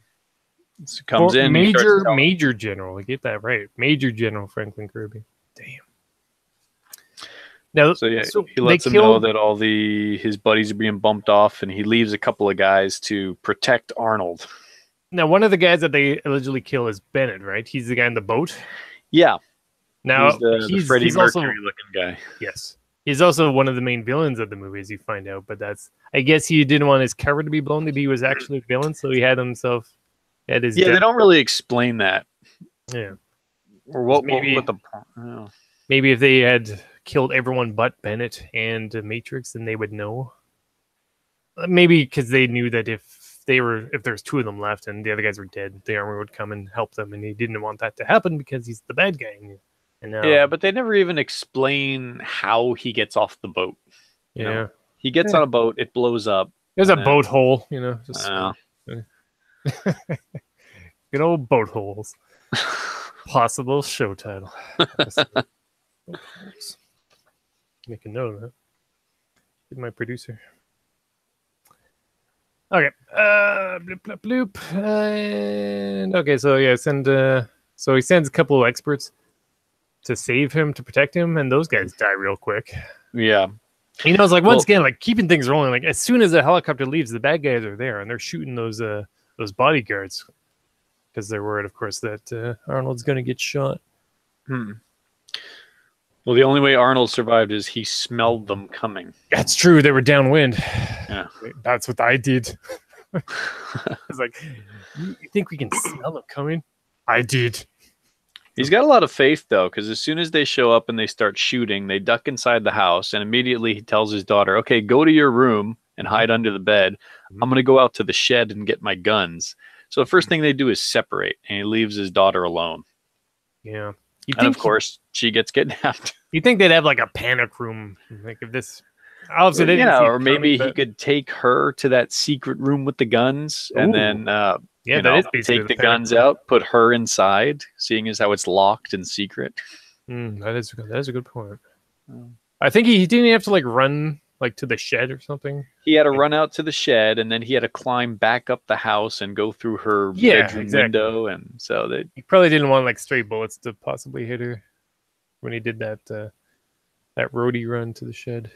So comes in. Major General. I get that right. Major General Franklin Kirby. Damn. Now, so he lets them know that all his buddies are being bumped off, and he leaves a couple of guys to protect Arnold. Now, one of the guys that they allegedly kill is Bennett, right? He's the guy in the boat. Yeah. Now he's the Freddie Mercury-looking guy. Yes. He's also one of the main villains of the movie, as you find out. But I guess he didn't want his cover to be blown. Maybe he was actually a villain, so he had himself at his. Yeah, they don't really explain that. Yeah. Or what? Maybe if they had killed everyone but Bennett and Matrix, then they would know. Maybe because they knew that if there's two of them left and the other guys were dead, the armor would come and help them, and he didn't want that to happen because he's the bad guy. And now, yeah, but they never even explain how he gets off the boat. You know? He gets on a boat, it blows up. There's a boat hole, just good old boat holes. Possible show title. Make a note of that. Get my producer. Okay. Bloop, bloop, bloop. And okay, so yeah, so he sends a couple of experts to save him, to protect him, and those guys die real quick. Yeah. It's like once again, like keeping things rolling. Like as soon as the helicopter leaves, the bad guys are there and they're shooting those bodyguards because they're worried, of course, that Arnold's going to get shot. Well, the only way Arnold survived is he smelled them coming. That's true. They were downwind. Yeah, that's what I did. I was like, you think we can smell them coming? I did. He's got a lot of faith, though, because as soon as they show up and they start shooting, they duck inside the house, and immediately he tells his daughter, okay, go to your room and hide under the bed. I'm going to go out to the shed and get my guns. So the first thing they do is separate, and he leaves his daughter alone. Yeah. And, of course, she gets kidnapped. You think they'd have, like, a panic room? Like, if this... Obviously, they didn't or maybe he could take her to that secret room with the guns, and then... take the guns out, put her inside, seeing as how it's locked and secret. That is a good point. I think he didn't have to like run like to the shed or something. He had to run out to the shed, and then he had to climb back up the house and go through her bedroom window, and so that he probably didn't want like stray bullets to possibly hit her when he did that roadie run to the shed.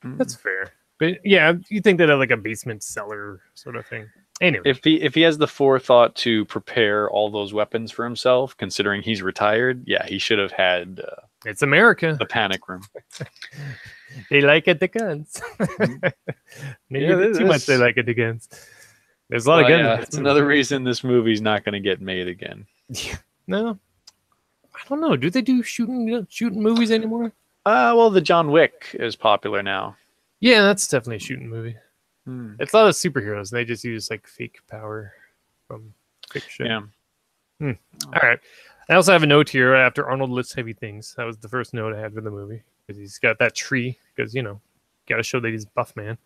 That's fair, but yeah, you think that like a basement cellar sort of thing. Anyway. If he has the forethought to prepare all those weapons for himself, considering he's retired, yeah, he should have had. It's America. The panic room. They like it, the guns. Maybe too much. They like it, the guns. There's a lot of guns. Yeah, it's another reason this movie's not going to get made again. No, I don't know. Do they do shooting movies anymore? Well, the John Wick is popular now. Yeah, that's definitely a shooting movie. It's a lot of superheroes. They just use like fake power from fiction. Yeah. All right. I also have a note here after Arnold lifts heavy things. That was the first note I had for the movie because he's got that tree. Because got to show that he's buff man.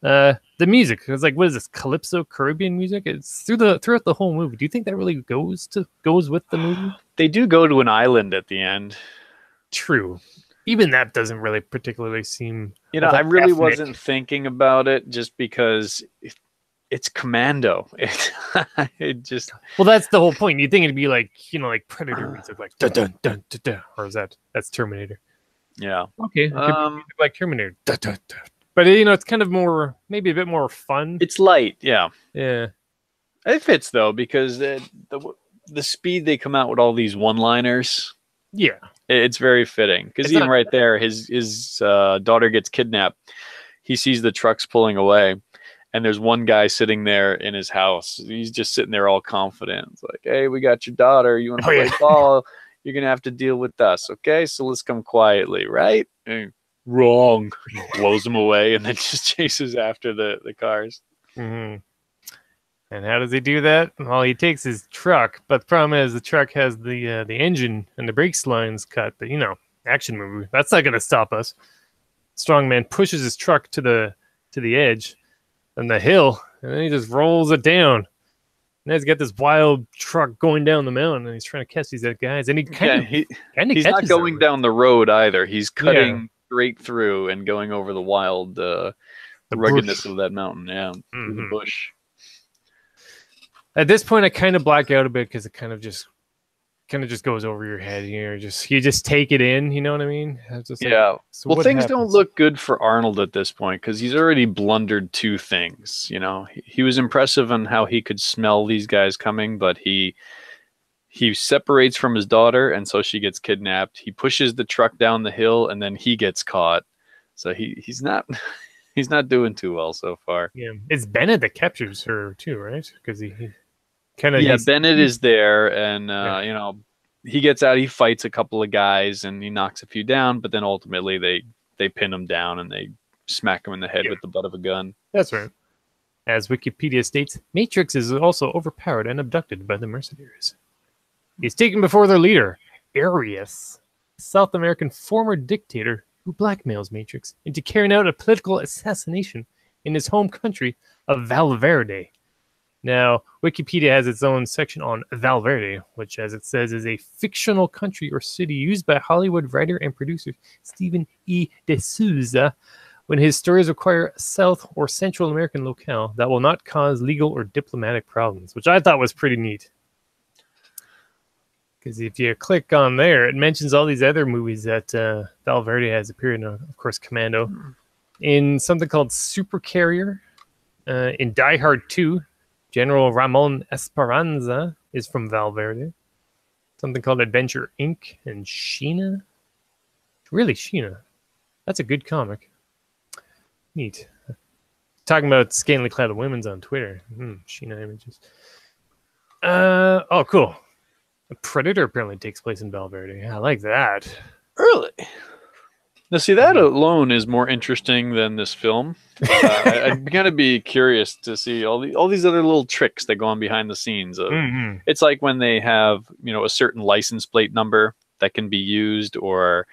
The music. It's like, what is this? Calypso Caribbean music? It's throughout the whole movie. Do you think that really goes with the movie? They do go to an island at the end. True. Even that doesn't really particularly seem... I really wasn't thinking about it just because it's Commando. It just... Well, that's the whole point. You'd think it'd be like, like Predator music, like dun dun dun dun dun. Or is that's Terminator? Yeah. Okay. Like Terminator. Dun, dun, dun. But, it's kind of more, maybe a bit more fun. It's light, yeah. Yeah. It fits, though, because the speed they come out with all these one-liners... Yeah. It's very fitting because even right there, his daughter gets kidnapped. He sees the trucks pulling away, and there's one guy sitting there in his house. He's just sitting there all confident. It's like, hey, we got your daughter. You want to play ball? You're going to have to deal with us. Okay, so let's come quietly, right? And wrong. Blows him away and then just chases after the cars. Mm-hmm. And how does he do that? Well, he takes his truck, but the problem is the truck has the engine and the brakes lines cut. But action movie, that's not going to stop us. Strongman pushes his truck to the edge and the hill, and then he just rolls it down. And he's got this wild truck going down the mountain, and he's trying to catch these guys. And he's not going down the road either. He's cutting straight through and going over the wild the ruggedness of that mountain. Yeah, through the bush. At this point, I kind of black out a bit because it kind of just goes over your head. You just take it in. You know what I mean? Just yeah. So well, things don't look good for Arnold at this point because he's already blundered two things. He was impressive on how he could smell these guys coming, but he separates from his daughter, and so she gets kidnapped. He pushes the truck down the hill, and then he gets caught. So he's not. He's not doing too well so far. Yeah, it's Bennett that captures her too, right? Because he kind of Bennett is there, and he gets out, he fights a couple of guys, and he knocks a few down, but then ultimately they pin him down and they smack him in the head with the butt of a gun. That's right. As Wikipedia states, Matrix is also overpowered and abducted by the mercenaries. He's taken before their leader, Arius, a South American former dictator who blackmails Matrix into carrying out a political assassination in his home country of Valverde. Now, Wikipedia has its own section on Valverde, which, as it says, is a fictional country or city used by Hollywood writer and producer Stephen E. D'Souza when his stories require a South or Central American locale that will not cause legal or diplomatic problems, which I thought was pretty neat. Because if you click on there, it mentions all these other movies that Valverde has appeared in, of course, Commando, in something called Super Carrier, in Die Hard 2. General Ramon Esperanza is from Valverde. Something called Adventure Inc. and Sheena. Really, Sheena. That's a good comic. Neat. Talking about scantily clad women's on Twitter. Sheena images. Oh, cool. A Predator apparently takes place in Valverde. I like that. Really? Now, see, that alone is more interesting than this film. I'd kind of be curious to see all these other little tricks that go on behind the scenes. It's like when they have, a certain license plate number that can be used, or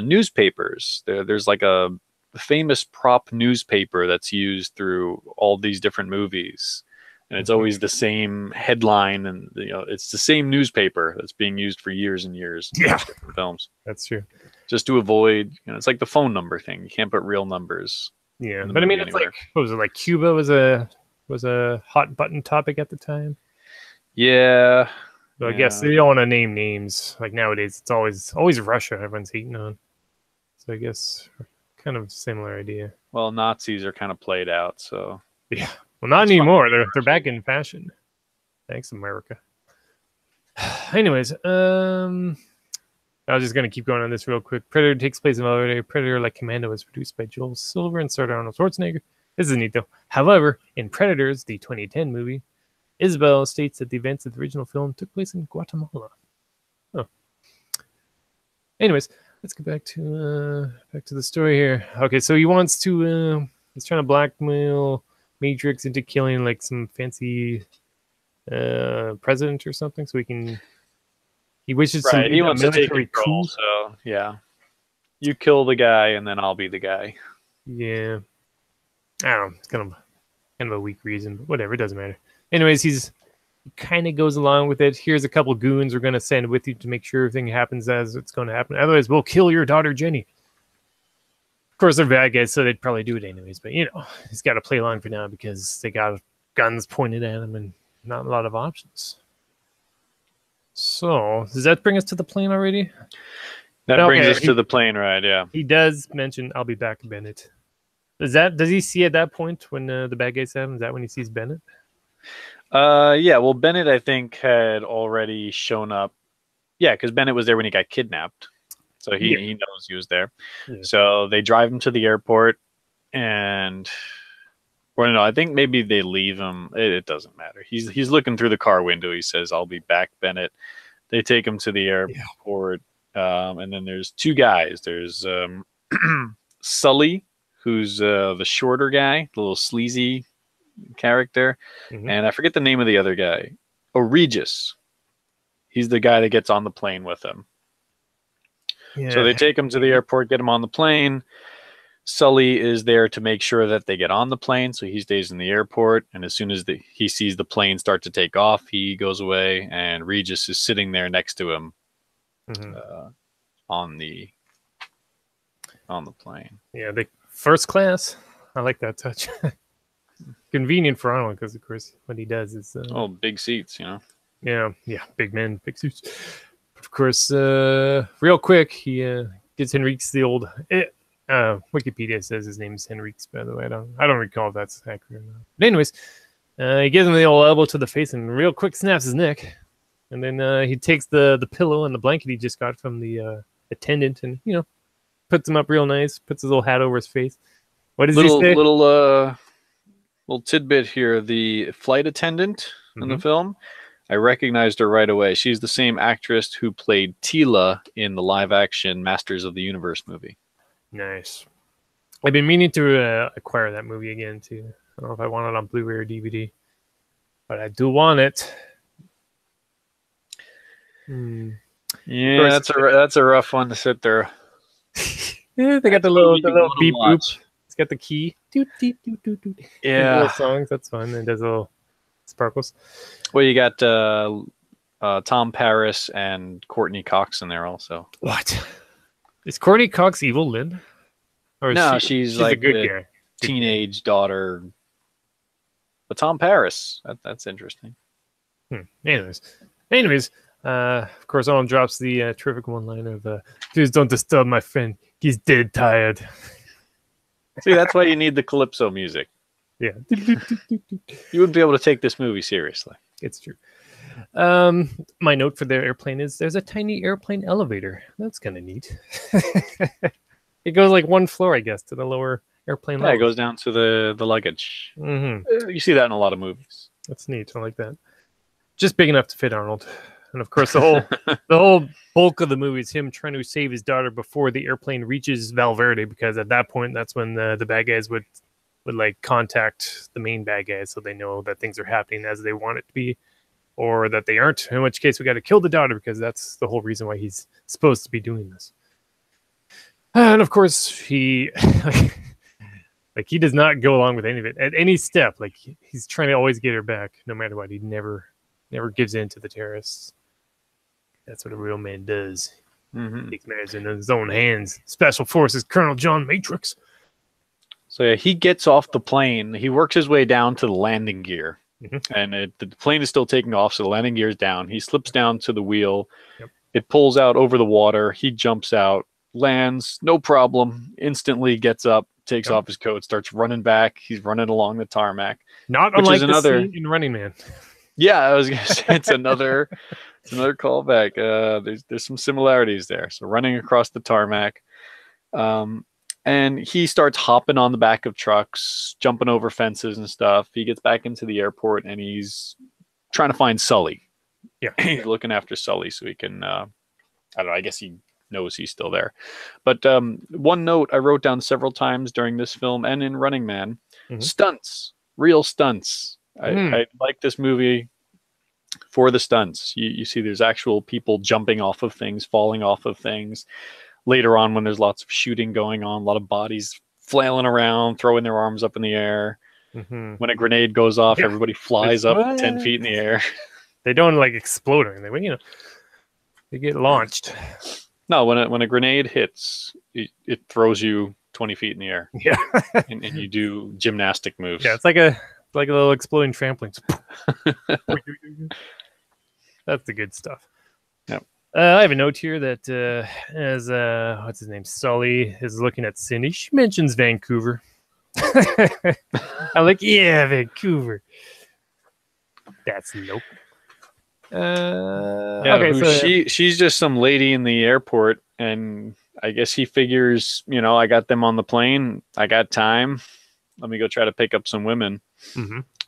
newspapers. There's like a famous prop newspaper that's used through all these different movies. And it's always the same headline, and it's the same newspaper that's being used for years and years in different films. That's true. Just to avoid, it's like the phone number thing. You can't put real numbers. Yeah, but I mean, it's like, what was it, like Cuba was a hot button topic at the time. Yeah. So I guess they don't want to name names. Like nowadays, it's always Russia everyone's hating on. So I guess kind of similar idea. Well, Nazis are kind of played out, so yeah. Well, not anymore. They're back in fashion. Thanks, America. Anyways, I was just gonna keep going on this real quick. Predator takes place in Valverde. Predator, like Commando, was produced by Joel Silver and starred Arnold Schwarzenegger. This is neat though. However, in Predators, the 2010 movie, Isabel states that the events of the original film took place in Guatemala. Oh. Anyways, let's get back to the story here. Okay, so he wants to he's trying to blackmail Matrix into killing like some fancy president or something, so he wishes right. He wants to take control. Cool. So yeah, you kill the guy and then I'll be the guy. Yeah, I don't know. It's kind of a weak reason, but whatever. It doesn't matter. Anyways, he kind of goes along with it. Here's a couple goons we're going to send with you to make sure everything happens as it's going to happen. Otherwise, we'll kill your daughter Jenny. Of course, they're bad guys, so they'd probably do it anyways. But, he's got to play along for now because they got guns pointed at him and not a lot of options. So, does that bring us to the plane already? That brings us to the plane ride, yeah. He does mention, I'll be back, Bennett. Does he see at that point when the bad guys have him? Is that when he sees Bennett? Yeah, well, Bennett, I think, had already shown up. Yeah, because Bennett was there when he got kidnapped. So he knows he was there. Yeah. So they drive him to the airport, and I think maybe they leave him. It doesn't matter. He's looking through the car window. He says, "I'll be back, Bennett." They take him to the airport, and then there's two guys. There's Sully, who's the shorter guy, the little sleazy character, and I forget the name of the other guy. Oh, Regis. He's the guy that gets on the plane with him. Yeah. So they take him to the airport, get him on the plane. Sully is there to make sure that they get on the plane, so he stays in the airport. And as soon as he sees the plane start to take off, he goes away, and Regis is sitting there next to him on the plane. Yeah, the first class. I like that touch. Convenient for Arnold because, of course, what he does is big seats, Yeah, big men, big suits. Of course, real quick, he gives Henriques the old. Wikipedia says his name is Henriques, by the way. I don't recall if that's accurate or not. But anyways, he gives him the old elbow to the face and real quick snaps his neck. And then he takes the pillow and the blanket he just got from the attendant and puts him up real nice. Puts his little hat over his face. What does he say? Little tidbit here: the flight attendant in the film. I recognized her right away. She's the same actress who played Tila in the live-action Masters of the Universe movie. Nice. I've been meaning to acquire that movie again, too. I don't know if I want it on Blu-ray or DVD, but I do want it. Yeah, that's a rough one to sit there. Yeah, they got the little beep boop. It's got the key. Doot, doot, doot, doot, doot. Yeah, little songs. That's fun. And there's little sparkles. Well, you got Tom Paris and Courtney Cox in there also. What? Is Courtney Cox evil, Lynn? Or no, she's like a good guy. Teenage daughter. But Tom Paris, that's interesting. Anyways, of course, Owen drops the terrific one line of, "Please don't disturb my friend. He's dead tired." See, that's why you need the Calypso music. Yeah. You wouldn't be able to take this movie seriously. It's true. My note for their airplane is there's a tiny airplane elevator. That's kind of neat. It goes like one floor, I guess, to the lower airplane level. Yeah, it goes down to the luggage. Mm-hmm. You see that in a lot of movies. That's neat. I like that. Just big enough to fit Arnold. And of course, the whole bulk of the movie is him trying to save his daughter before the airplane reaches Valverde, because at that point, that's when the bad guys would like contact the main bad guys, so they know that things are happening as they want it to be, or that they aren't. In which case, we got to kill the daughter, because that's the whole reason why he's supposed to be doing this. And of course, he like he does not go along with any of it at any step. Like he's trying to always get her back, no matter what. He never gives in to the terrorists. That's what a real man does. Mm-hmm. Takes matters in his own hands. Special Forces Colonel John Matrix. So yeah, he gets off the plane. He works his way down to the landing gear, and the plane is still taking off. So the landing gear is down. He slips down to the wheel. Yep. It pulls out over the water. He jumps out, lands, no problem. Instantly gets up, takes off his coat, starts running back. He's running along the tarmac. Not unlike the scene in Running Man. Yeah, I was gonna say it's another callback. There's some similarities there. So running across the tarmac, and he starts hopping on the back of trucks, jumping over fences and stuff. He gets back into the airport and he's trying to find Sully. Yeah, he's looking after Sully so he can. I don't know. I guess he knows he's still there. But one note I wrote down several times during this film and in Running Man: stunts, real stunts. I like this movie for the stunts. You see there's actual people jumping off of things, falling off of things. Later on, when there's lots of shooting going on, a lot of bodies flailing around, throwing their arms up in the air. When a grenade goes off, everybody flies up 10 feet in the air. They don't like explode or anything, they get launched. No, when a grenade hits, it throws you 20 feet in the air. Yeah. and you do gymnastic moves. Yeah, it's like a little exploding trampoline. That's the good stuff. Yep. I have a note here that as what's his name, Sully is looking at Cindy. She mentions Vancouver. I'm like, yeah, Vancouver. That's nope. Okay, she's just some lady in the airport, and I guess he figures, I got them on the plane. I got time. Let me go try to pick up some women.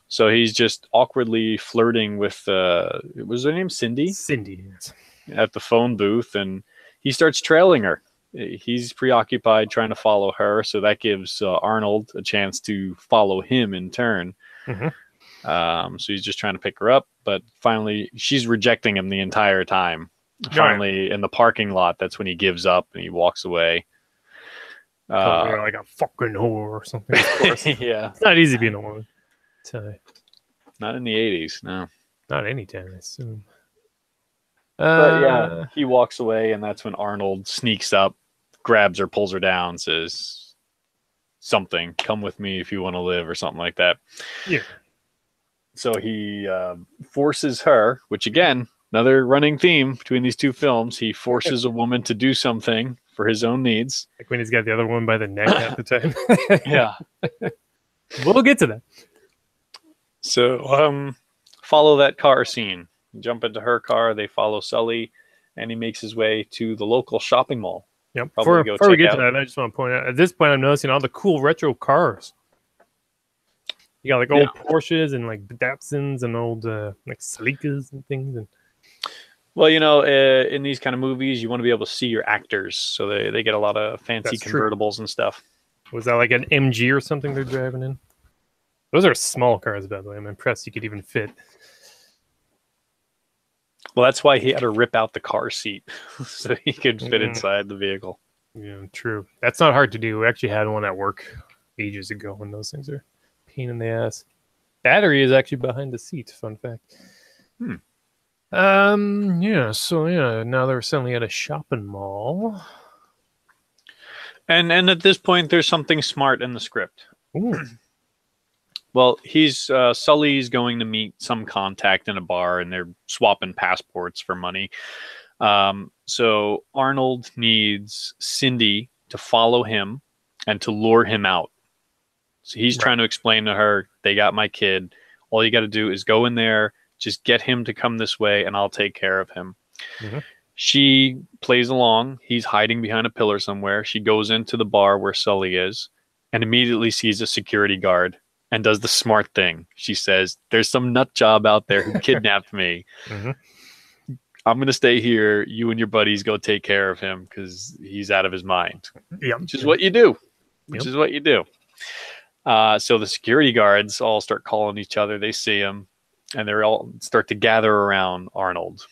So he's just awkwardly flirting with, was her name Cindy? Cindy, yes. At the phone booth, and he starts trailing her. He's preoccupied trying to follow her, so that gives Arnold a chance to follow him in turn. So he's just trying to pick her up, but finally she's rejecting him the entire time. Finally, in the parking lot, that's when he gives up and he walks away. Like a fucking whore or something. Of course. Yeah, it's not easy being a woman. Not in the 80s, no. Not anytime, I assume. But yeah, he walks away, and that's when Arnold sneaks up, grabs her, pulls her down, says something, "Come with me if you want to live," or something like that. Yeah. So he forces her, which again, another running theme between these two films. He forces a woman to do something for his own needs. Like when he's got the other one by the neck at the time. Yeah. We'll get to that. So follow that car scene. Jump into her car. They follow Sully, and he makes his way to the local shopping mall. Yep. Before we get to that, I just want to point out, at this point, I'm noticing all the cool retro cars. You got like old Porsches and like Datsuns and old like Celikas and things. And well, in these kind of movies, you want to be able to see your actors, so they get a lot of fancy convertibles and stuff. Was that like an MG or something they're driving in? Those are small cars, by the way. I'm impressed you could even fit. Well, that's why he had to rip out the car seat so he could fit inside the vehicle. Yeah, true. That's not hard to do. We actually had one at work ages ago when those things are a pain in the ass. Battery is actually behind the seat. Fun fact. Yeah. So yeah, now they're suddenly at a shopping mall. And at this point, there's something smart in the script. Ooh. Well, Sully's going to meet some contact in a bar, and they're swapping passports for money. So Arnold needs Cindy to follow him and to lure him out. So he's trying to explain to her, they got my kid. All you got to do is go in there, just get him to come this way, and I'll take care of him. She plays along. He's hiding behind a pillar somewhere. She goes into the bar where Sully is and immediately sees a security guard and does the smart thing. She says, there's some nut job out there who kidnapped me. I'm going to stay here. You and your buddies go take care of him because he's out of his mind. Which is what you do. So the security guards all start calling each other. They see him, and they all start to gather around Arnold.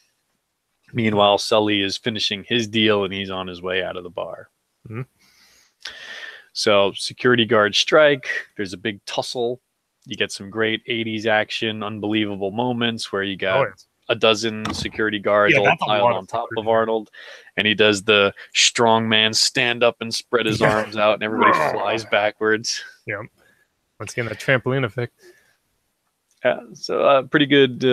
Meanwhile, Sully is finishing his deal, and he's on his way out of the bar. So security guards strike. There's a big tussle. You get some great 80s action, unbelievable moments where you got a dozen security guards all piled on top of Arnold, and he does the strong man stand up and spread his arms out, and everybody flies backwards. Once again, that trampoline effect. So pretty good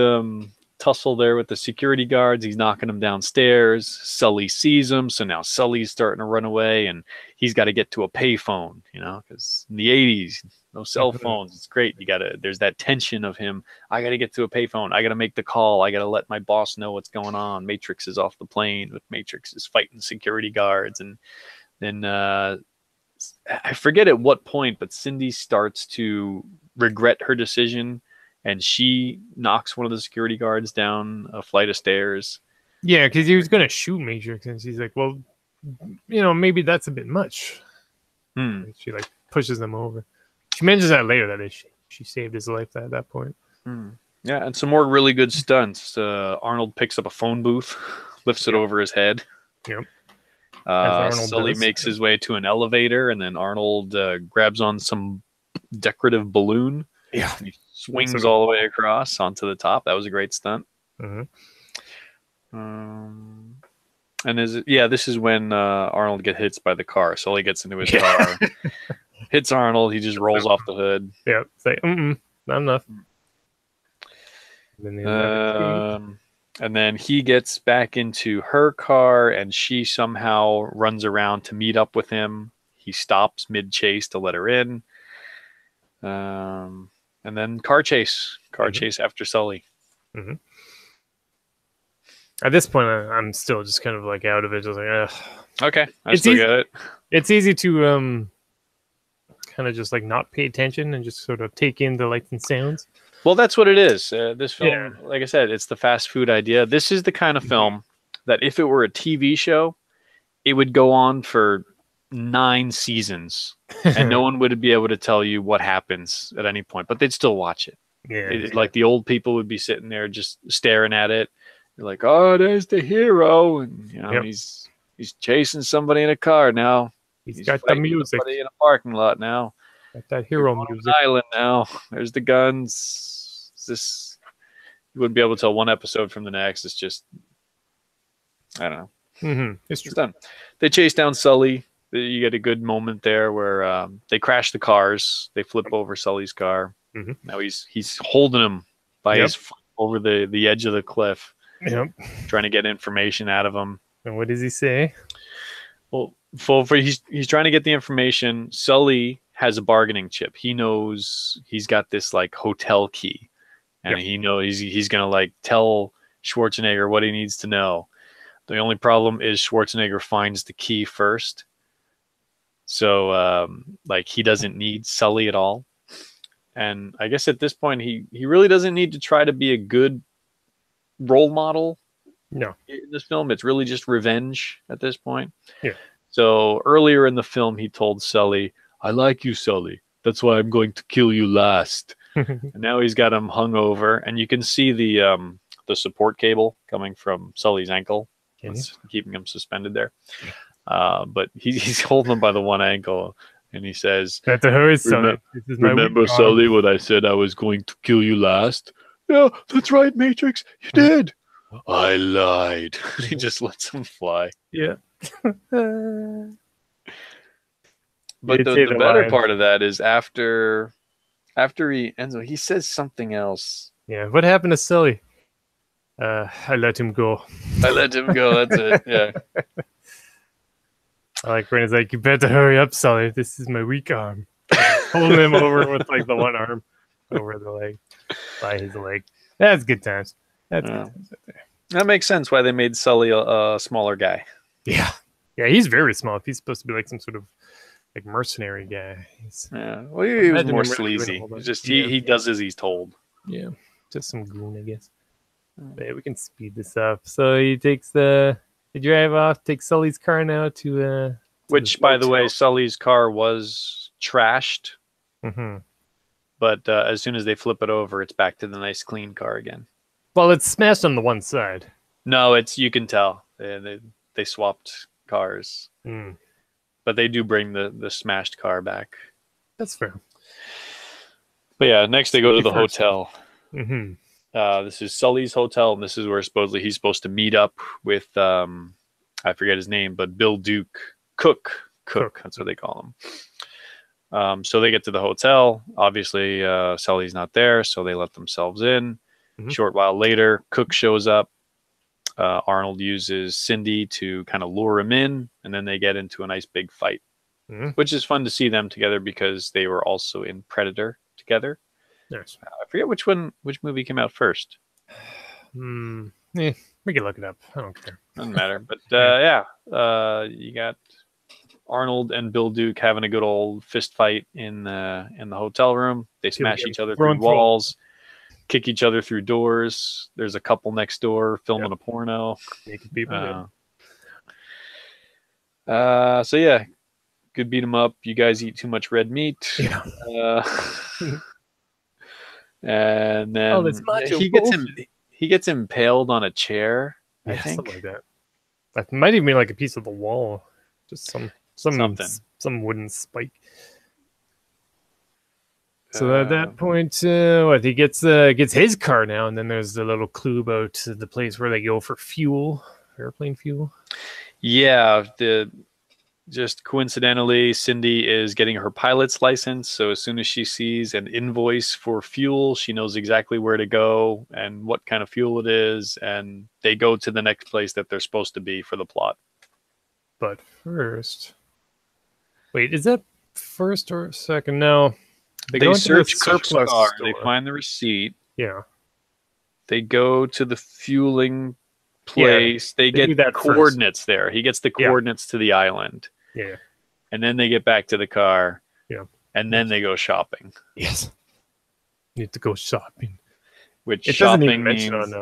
tussle there with the security guards. He's knocking them downstairs. Sully sees him, so now Sully's starting to run away, and he's got to get to a payphone, because in the 80s, no cell phones. It's great. There's that tension of him. I got to get to a payphone. I got to make the call. I got to let my boss know what's going on. Matrix is off the plane, but Matrix is fighting security guards, and then I forget at what point, but Cindy starts to regret her decision, and she knocks one of the security guards down a flight of stairs. Yeah, because he was going to shoot Matrix, and she's like, well, maybe that's a bit much. She like pushes them over. She mentions that later, that she saved his life at that point. Yeah, and some more really good stunts. Arnold picks up a phone booth, lifts it over his head. Sully makes his way to an elevator, and then Arnold grabs on some decorative balloon. He swings all the way across onto the top. That was a great stunt. And this is when Arnold gets hit by the car. Sully gets into his car, hits Arnold. He just rolls off the hood. It's like, not enough. And then he gets back into her car, and she somehow runs around to meet up with him. He stops mid-chase to let her in. And then car chase after Sully. At this point, I'm still just kind of like out of it. Just like, okay, I still get it. It's easy to kind of just like not pay attention and just sort of take in the lights and sounds. Well, that's what it is. This film, like I said, it's the fast food idea. This is the kind of film that if it were a TV show, it would go on for 9 seasons, and no one would be able to tell you what happens at any point, but they'd still watch it. Like the old people would be sitting there just staring at it. You're like, oh, there's the hero, and he's chasing somebody in a car now. He's got the music in a parking lot now. Got that hero music. Island now. There's the guns. You wouldn't be able to tell one episode from the next. It's just, I don't know. It's true. Done. They chase down Sully. You get a good moment there where they crash the cars. They flip over Sully's car. Now he's holding him by his foot over the edge of the cliff. Trying to get information out of him. And what does he say? Well, he's trying to get the information. Sully has a bargaining chip. He knows he's got this like hotel key, and he knows he's gonna like tell Schwarzenegger what he needs to know. The only problem is Schwarzenegger finds the key first, so like he doesn't need Sully at all. And I guess at this point, he really doesn't need to try to be a good role model. No. In this film, it's really just revenge at this point. Yeah. So earlier in the film, he told Sully, "I like you, Sully. That's why I'm going to kill you last." And now he's got him hung over, and you can see the support cable coming from Sully's ankle. It's keeping him suspended there. But he's holding him by the one ankle, and he says, "Have to hurry, Sully. Remember, Sully, when I said I was going to kill you last? Yeah, that's right, Matrix. You did. I lied." He just lets him fly. Yeah. But the better part of that is after he ends, he says something else. Yeah. What happened to Sully? I let him go. I let him go. That's it. Yeah. I like when he's like, "You better hurry up, Sully. This is my weak arm." Holding him over with like the one arm over the leg, by his leg. That's good times. That's good times right there. That makes sense why they made Sully a smaller guy. Yeah. Yeah, he's very small. If he's supposed to be like some sort of like mercenary guy. Well, he was more sleazy. Just he does as he's told. Yeah. Just some goon, I guess. But yeah, we can speed this up. So he takes they drive off, takes Sully's car now to which, by the way, Sully's car was trashed. Mm-hmm. But as soon as they flip it over, it's back to the nice clean car again. Well, it's smashed on the one side. No, you can tell. They swapped cars. But they do bring the smashed car back. That's fair. But yeah, next they go to the hotel. Mm-hmm. This is Sully's hotel, and this is where supposedly he's supposed to meet up with, I forget his name, but Bill Duke. Cook. That's what they call him. So they get to the hotel. Obviously, Sully's not there, so they let themselves in. Mm-hmm. Short while later, Cook shows up. Arnold uses Cindy to kind of lure him in, and then they get into a nice big fight, which is fun to see them together because they were also in Predator together. Yes. I forget which movie came out first. We can look it up. I don't care. Doesn't matter. But you got Arnold and Bill Duke having a good old fist fight in the hotel room. They smash each other through walls. Kick each other through doors. There's a couple next door filming a porno. Naked people. So yeah, good beat 'em up. You guys eat too much red meat. Yeah. And then he gets impaled on a chair. I think something like that. That might even be like a piece of the wall. Just some wooden spike. So at that point, he gets his car now, and then there's a little clue about the place where they go for fuel, airplane fuel. Yeah, just coincidentally, Cindy is getting her pilot's license. So as soon as she sees an invoice for fuel, she knows exactly where to go and what kind of fuel it is, and they go to the next place that they're supposed to be for the plot. But first, wait, is that first or second? No. They search Cook's car. They find the receipt. Yeah. They go to the fueling place. They get coordinates first. There. He gets the coordinates to the island. Yeah. And then they get back to the car. Yeah. And then they go shopping. Yes. Need to go shopping. Which it shopping doesn't even mention means...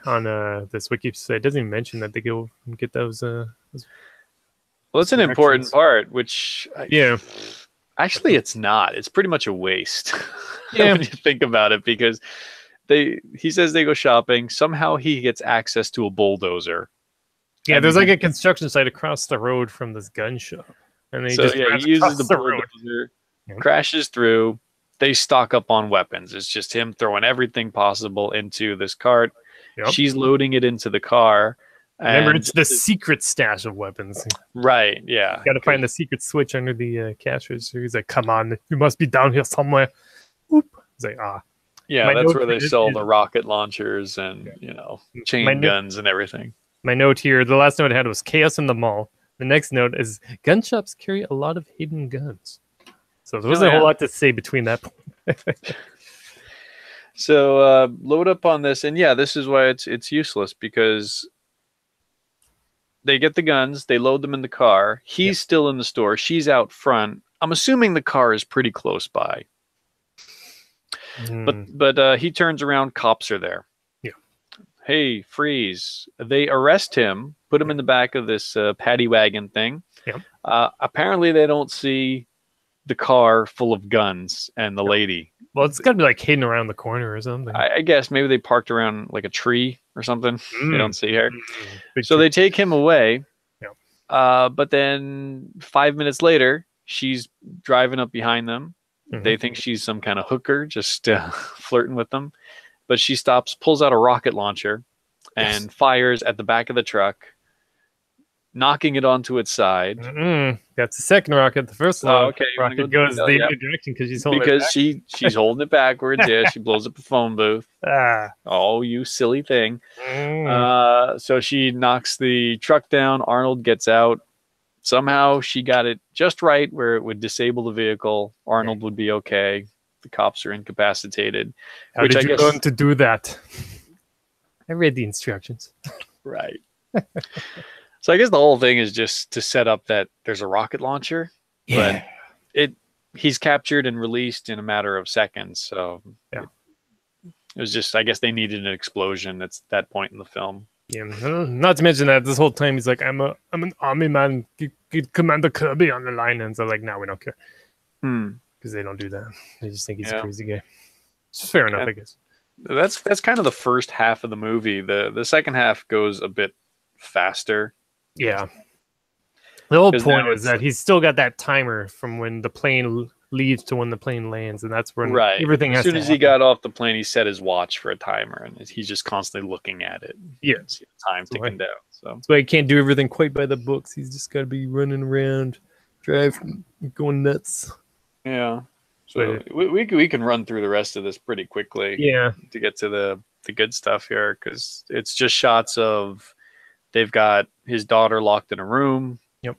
on this wiki site. It doesn't even mention that they go and get those. Well, it's an important part. Which actually, it's not. It's pretty much a waste when you think about it, because he says they go shopping. Somehow he gets access to a bulldozer. Yeah, there's like a construction site across the road from this gun shop, and he uses the bulldozer, crashes through. They stock up on weapons. It's just him throwing everything possible into this cart. Yep. She's loading it into the car. Remember, it's the secret stash of weapons. Right, yeah. Got to find the secret switch under the cash register. He's like, "Come on, you must be down here somewhere." Whoop. He's like, Yeah, that's where they sell the rocket launchers and, chain guns and everything. My note here, the last note I had was chaos in the mall. The next note is gun shops carry a lot of hidden guns. So there wasn't a whole lot to say between that point. So load up on this. And this is why it's useless, because they get the guns, they load them in the car. He's still in the store. She's out front. I'm assuming the car is pretty close by. But he turns around. Cops are there. Yeah. Hey, freeze! They arrest him. Put him in the back of this paddy wagon thing. Yeah. Apparently, they don't see the car full of guns and the lady. Well, it's got to be like hidden around the corner or something. I guess maybe they parked around like a tree or something. They don't see her. So tree. they take him away. Yeah. But then 5 minutes later, she's driving up behind them. They think she's some kind of hooker, just flirting with them. But she stops, pulls out a rocket launcher, and fires at the back of the truck, knocking it onto its side. That's the second rocket. The first rocket goes the other direction because she's holding it back. she's holding it backwards. Yeah, she blows up a phone booth. Oh, you silly thing. So she knocks the truck down. Arnold gets out. Somehow she got it just right where it would disable the vehicle. Arnold would be okay. The cops are incapacitated. How did you learn to do that? I read the instructions. Right. So I guess the whole thing is just to set up that there's a rocket launcher. Yeah. But he's captured and released in a matter of seconds. So it was just, I guess they needed an explosion at that point in the film. Yeah, not to mention that this whole time he's like, I'm an army man. Get Commander Kirby on the line, and so like, no, we don't care, because they don't do that. They just think he's a crazy guy. It's fair enough, I guess. That's kind of the first half of the movie. The second half goes a bit faster. Yeah. The whole point is that he's still got that timer from when the plane leaves to when the plane lands, and that's when everything has to happen. As soon as he got off the plane, he set his watch for a timer, and he's just constantly looking at it. Yeah. See the time ticking down. So that's why he can't do everything quite by the books. He's just got to be running around, driving, going nuts. Yeah. So we can run through the rest of this pretty quickly. Yeah. To get to the good stuff here, because it's just shots of they've got his daughter locked in a room. Yep.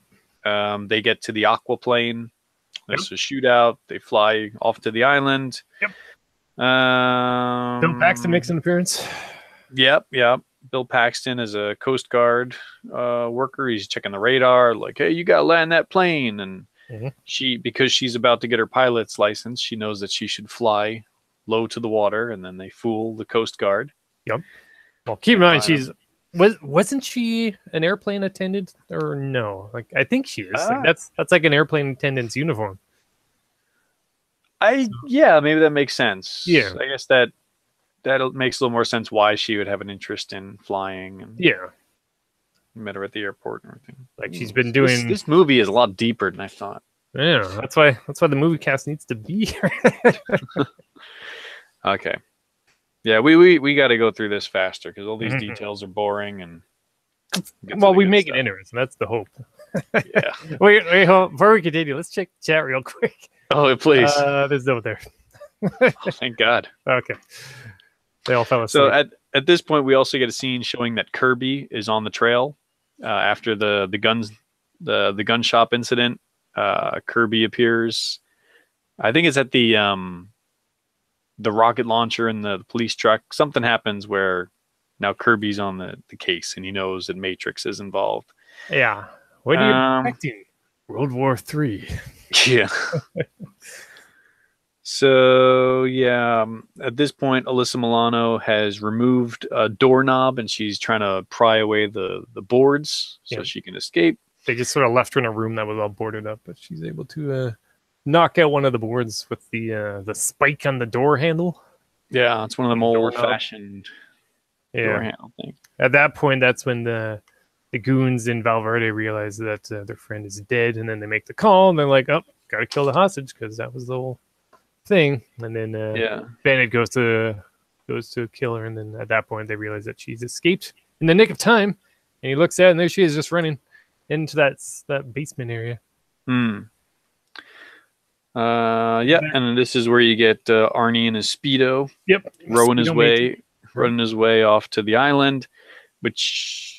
They get to the aquaplane. There's a shootout. They fly off to the island. Yep. Bill Paxton makes an appearance. Yep. Bill Paxton is a Coast Guard worker. He's checking the radar, like, hey, you got to land that plane. And because she's about to get her pilot's license, she knows that she should fly low to the water, and then they fool the Coast Guard. Yep. Well, keep in mind, wasn't she an airplane attendant or no? Like, I think she is. Like, that's like an airplane attendant's uniform. Maybe that makes sense. Yeah, I guess that makes a little more sense why she would have an interest in flying. And met her at the airport and everything. Like, she's been doing this movie is a lot deeper than I thought. Yeah, that's why the movie cast needs to be here. Okay. Yeah, we got to go through this faster because all these details are boring and. Well, we make it interesting. That's the hope. Yeah. Wait, before we continue, let's check chat real quick. Oh, please. There's no there. Oh, thank God. Okay. They all fell asleep. So at this point, we also get a scene showing that Kirby is on the trail after the gun shop incident. Kirby appears. I think it's at the rocket launcher in the police truck. Something happens where now Kirby's on the case and he knows that Matrix is involved. Yeah. What are you expecting? World War III. Yeah. So, at this point, Alyssa Milano has removed a doorknob and she's trying to pry away the boards so she can escape. They just sort of left her in a room that was all boarded up, but she's able to knock out one of the boards with the spike on the door handle. Yeah, it's one of them old-fashioned door handle things. At that point, that's when the goons in Valverde realize that their friend is dead, and then they make the call, and they're like, oh, gotta kill the hostage, because that was the whole thing. And then Bennett goes to kill her, and then at that point, they realize that she's escaped in the nick of time, and he looks at it, and there she is, just running into that basement area. And this is where you get Arnie in his Speedo. Yep. Running his way off to the island, which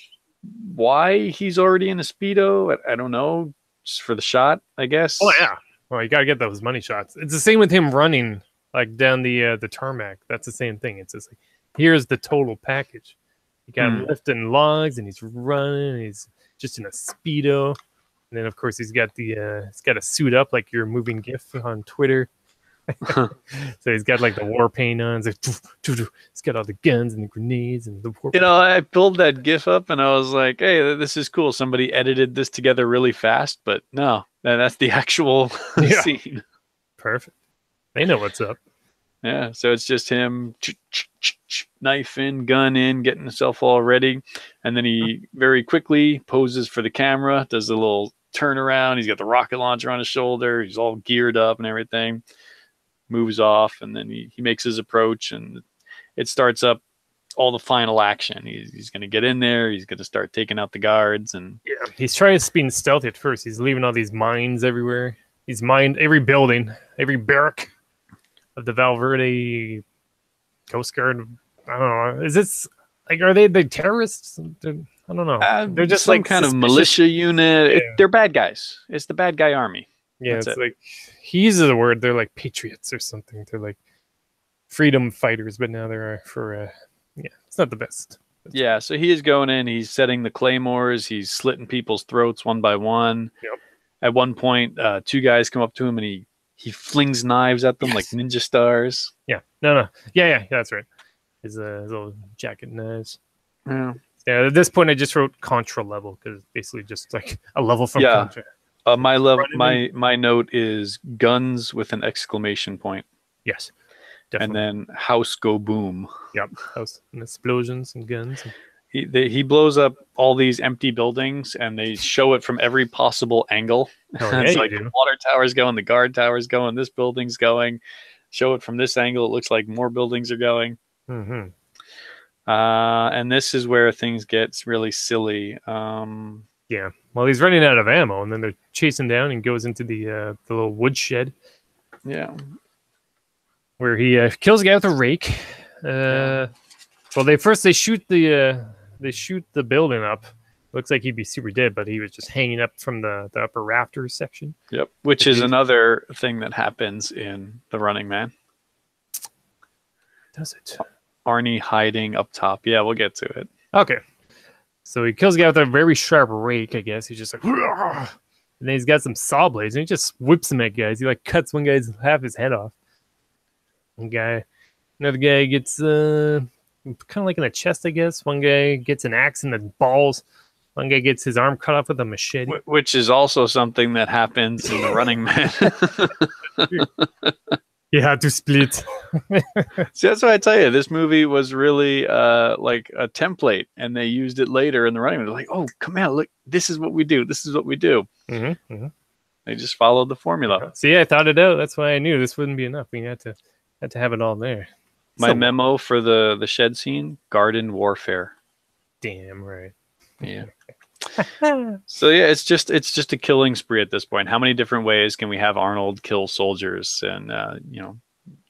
why he's already in a Speedo, I don't know, just for the shot, I guess. Oh yeah. Well, you gotta get those money shots. It's the same with him running like down the tarmac. That's the same thing. It's just like, here's the total package. You got him lifting logs, and he's running, and he's just in a Speedo. And then, of course, he's got a suit up like your moving GIF on Twitter. So he's got like the war paint on. It's like, he's got all the guns and the grenades and the war. You know, I pulled that GIF up and I was like, "Hey, this is cool. Somebody edited this together really fast." But no, that's the actual scene. Perfect. They know what's up. Yeah, so it's just him, knife in, gun in, getting himself all ready, and then he very quickly poses for the camera, does a little turnaround. He's got the rocket launcher on his shoulder. He's all geared up and everything. Moves off, and then he makes his approach, and it starts up all the final action. He's going to get in there. He's going to start taking out the guards, and he's trying to be stealthy at first. He's leaving all these mines everywhere. He's mined every building, every barrack of the Valverde Coast Guard. I don't know. Is this like, are they the terrorists? I don't know. They're just some like kind of militia unit. They're bad guys. It's the bad guy army. Yeah, it's like, he uses the word, they're like patriots or something. They're like freedom fighters, but now they're for it's not the best. Yeah, so he is going in, he's setting the claymores, he's slitting people's throats one by one. Yep. At one point, two guys come up to him and he flings knives at them like ninja stars. Yeah. No. Yeah, that's right. His little jacket knives. Yeah. Yeah, at this point I just wrote Contra level, because it's basically just like a level from Contra. My level, my note is guns with an exclamation point. Yes, definitely. And then house go boom. Yep, house and explosions and guns. He blows up all these empty buildings, and they show it from every possible angle. Oh, yeah, it's like the water tower's going, the guard tower's going, this building's going. Show it from this angle, it looks like more buildings are going. Mm-hmm. And this is where things get really silly. Yeah. Well, he's running out of ammo, and then they're chasing down, and goes into the little woodshed. Yeah. Where he kills a guy with a rake. Well, they shoot the building up. Looks like he'd be super dead, but he was just hanging up from the upper rafters section. Yep. Which is another thing that happens in The Running Man. Does it? Arnie hiding up top. Yeah, we'll get to it. Okay. So he kills a guy with a very sharp rake, I guess. He's just like, and then he's got some saw blades, and he just whips them at guys. He like cuts one guy's half his head off. Another guy gets kind of like in the chest, I guess. One guy gets an axe in the balls. One guy gets his arm cut off with a machete. Which is also something that happens in The Running Man. You had to split. See, that's why I tell you, this movie was really like a template, and they used it later in The Running Man. They're like, oh, come on, look, this is what we do. This is what we do. Mm-hmm, mm-hmm. They just followed the formula. See, I thought it out. That's why I knew this wouldn't be enough. We had to have it all there. My memo for the shed scene: garden warfare. Damn right. Yeah. So yeah, it's just a killing spree at this point. How many different ways can we have Arnold kill soldiers? And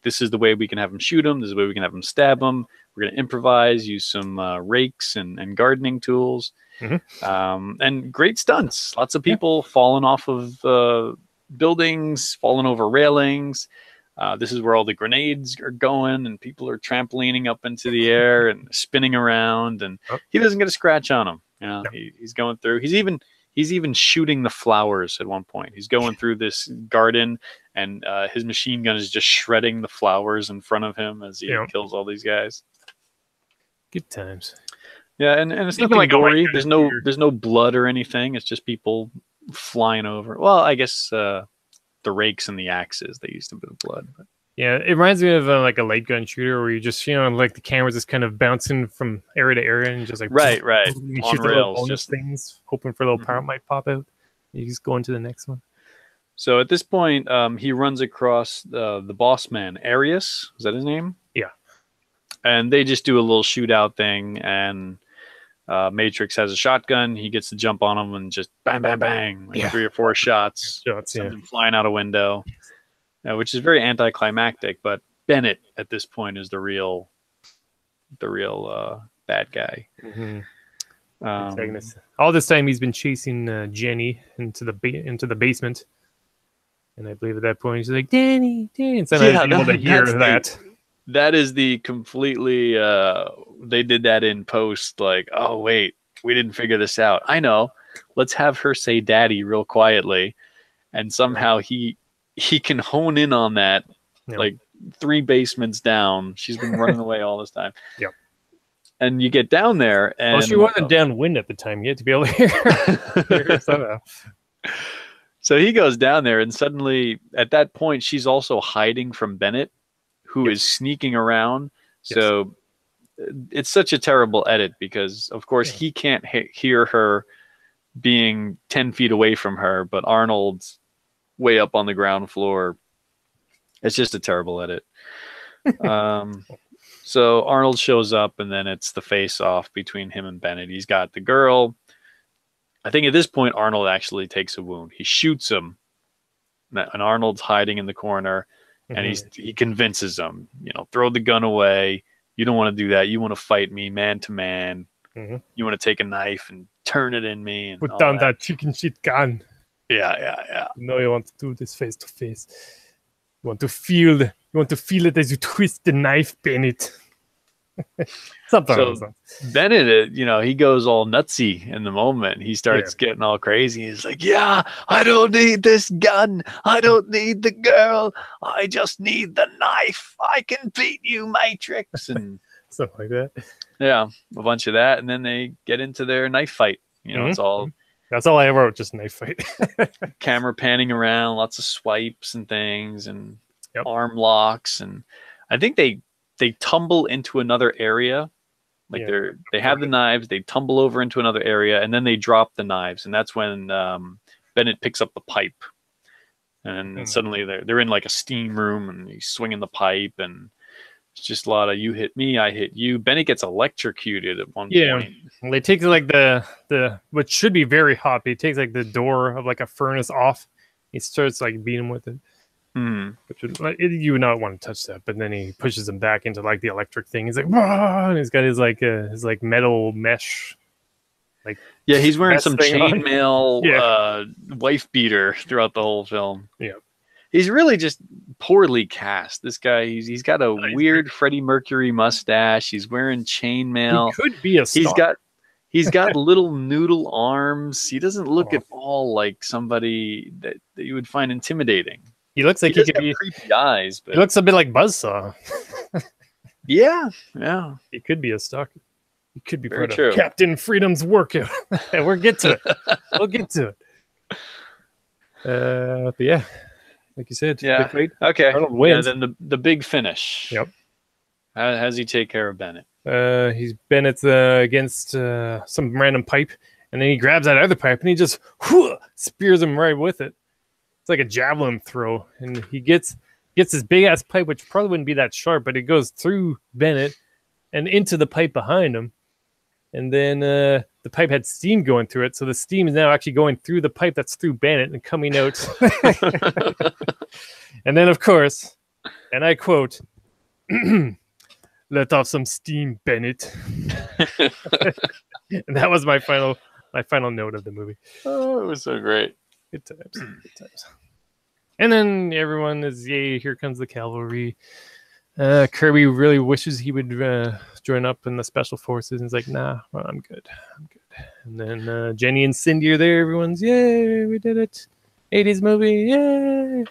this is the way we can have him shoot him. This is the way we can have him stab him. We're gonna improvise, use some rakes and gardening tools, and great stunts. Lots of people falling off of buildings, falling over railings. This is where all the grenades are going, and people are trampolining up into the air and spinning around, and he doesn't get a scratch on him. He's going through. He's even shooting the flowers at one point. He's going through this garden, and his machine gun is just shredding the flowers in front of him as he kills all these guys. Good times. Yeah, and it's nothing like gory. There's no blood or anything. It's just people flying over. Well, I guess the rakes and the axes, they used a bit of blood. But. Yeah, it reminds me of like a light gun shooter where you just, like the camera's just kind of bouncing from area to area and just like right you on shoot rails, just things, hoping for a little power might pop out. You just go into the next one. So at this point, he runs across the boss man, Arius. Is that his name? Yeah. And they just do a little shootout thing, and Matrix has a shotgun. He gets to jump on him and just bang, bang, bang, like 3 or 4 shots. Something flying out a window. Which is very anticlimactic, but Bennett at this point is the real bad guy. All this time he's been chasing Jenny into the basement, and I believe at that point he's like, Danny. And sometimes able to hear that. That is the completely. They did that in post. Like, oh wait, we didn't figure this out. I know. Let's have her say "Daddy" real quietly, and somehow he can hone in on that Yep. like 3 basements down. She's been running away all this time. Yep. And you get down there, and she wasn't downwind at the time. You had to be able to hear her somehow. So he goes down there, and suddenly, at that point, she's also hiding from Bennett, who is sneaking around. So it's such a terrible edit because, of course, he can't hear her being 10 feet away from her, but Arnold's way up on the ground floor. It's just a terrible edit. So Arnold shows up, and then it's the face-off between him and Bennett. He's got the girl. I think at this point, Arnold actually takes a wound. He shoots him, and Arnold's hiding in the corner, and he convinces him, throw the gun away. You don't want to do that. You want to fight me man to man. You want to take a knife and turn it in me. And put down that chicken shit gun. Yeah. No, you want to do this face to face. You want to feel it as you twist the knife, Bennett. Something like that. Bennett, he goes all nutsy in the moment. He starts getting all crazy. He's like, yeah, I don't need this gun. I don't need the girl. I just need the knife. I can beat you, Matrix. And something like that. Yeah, a bunch of that. And then they get into their knife fight. It's all... That's all I ever wrote, just knife fight. Camera panning around, lots of swipes and things, and arm locks. And I think they tumble into another area. Like they have the knives, they tumble over into another area, and then they drop the knives. And that's when Bennett picks up the pipe. And suddenly they're in like a steam room, and he's swinging the pipe, and it's just a lot of you hit me, I hit you. Bennett gets electrocuted at one point. Well, they take like the what should be very hot, but he takes like the door of like a furnace off. He starts like beating him with it. Which would, you would not want to touch that, but then he pushes him back into like the electric thing. He's like, wah! And he's got his like metal mesh. He's wearing some chainmail wife beater throughout the whole film. Yeah. He's really just poorly cast. This guy, he's got a weird Freddie Mercury mustache. He's wearing chainmail. He could be a star. He's got little noodle arms. He doesn't look at all like somebody that you would find intimidating. He looks like he could be creepy eyes. But... He looks a bit like Buzzsaw. Yeah. He could be a stalker. He could be Very part true. of Captain Freedom's workout. We'll get to it. We'll get to it. But yeah, like you said. Yeah. Okay. Arnold wins. Then the big finish. Yep. How does he take care of Bennett? Bennett's against some random pipe, and then he grabs that other pipe and he just spears him right with it. It's like a javelin throw, and he gets this big ass pipe, which probably wouldn't be that sharp, but it goes through Bennett and into the pipe behind him. And then the pipe had steam going through it, so the steam is now actually going through the pipe that's through Bennett and coming out. And then, of course, and I quote, "Let off some steam, Bennett." And that was my final note of the movie. Oh, it was so great. Good times. And then everyone is, yay, here comes the cavalry. Kirby really wishes he would join up in the special forces. And he's like, nah, well, I'm good. And then Jenny and Cindy are there. Everyone's, yay, we did it. 80s movie, yay.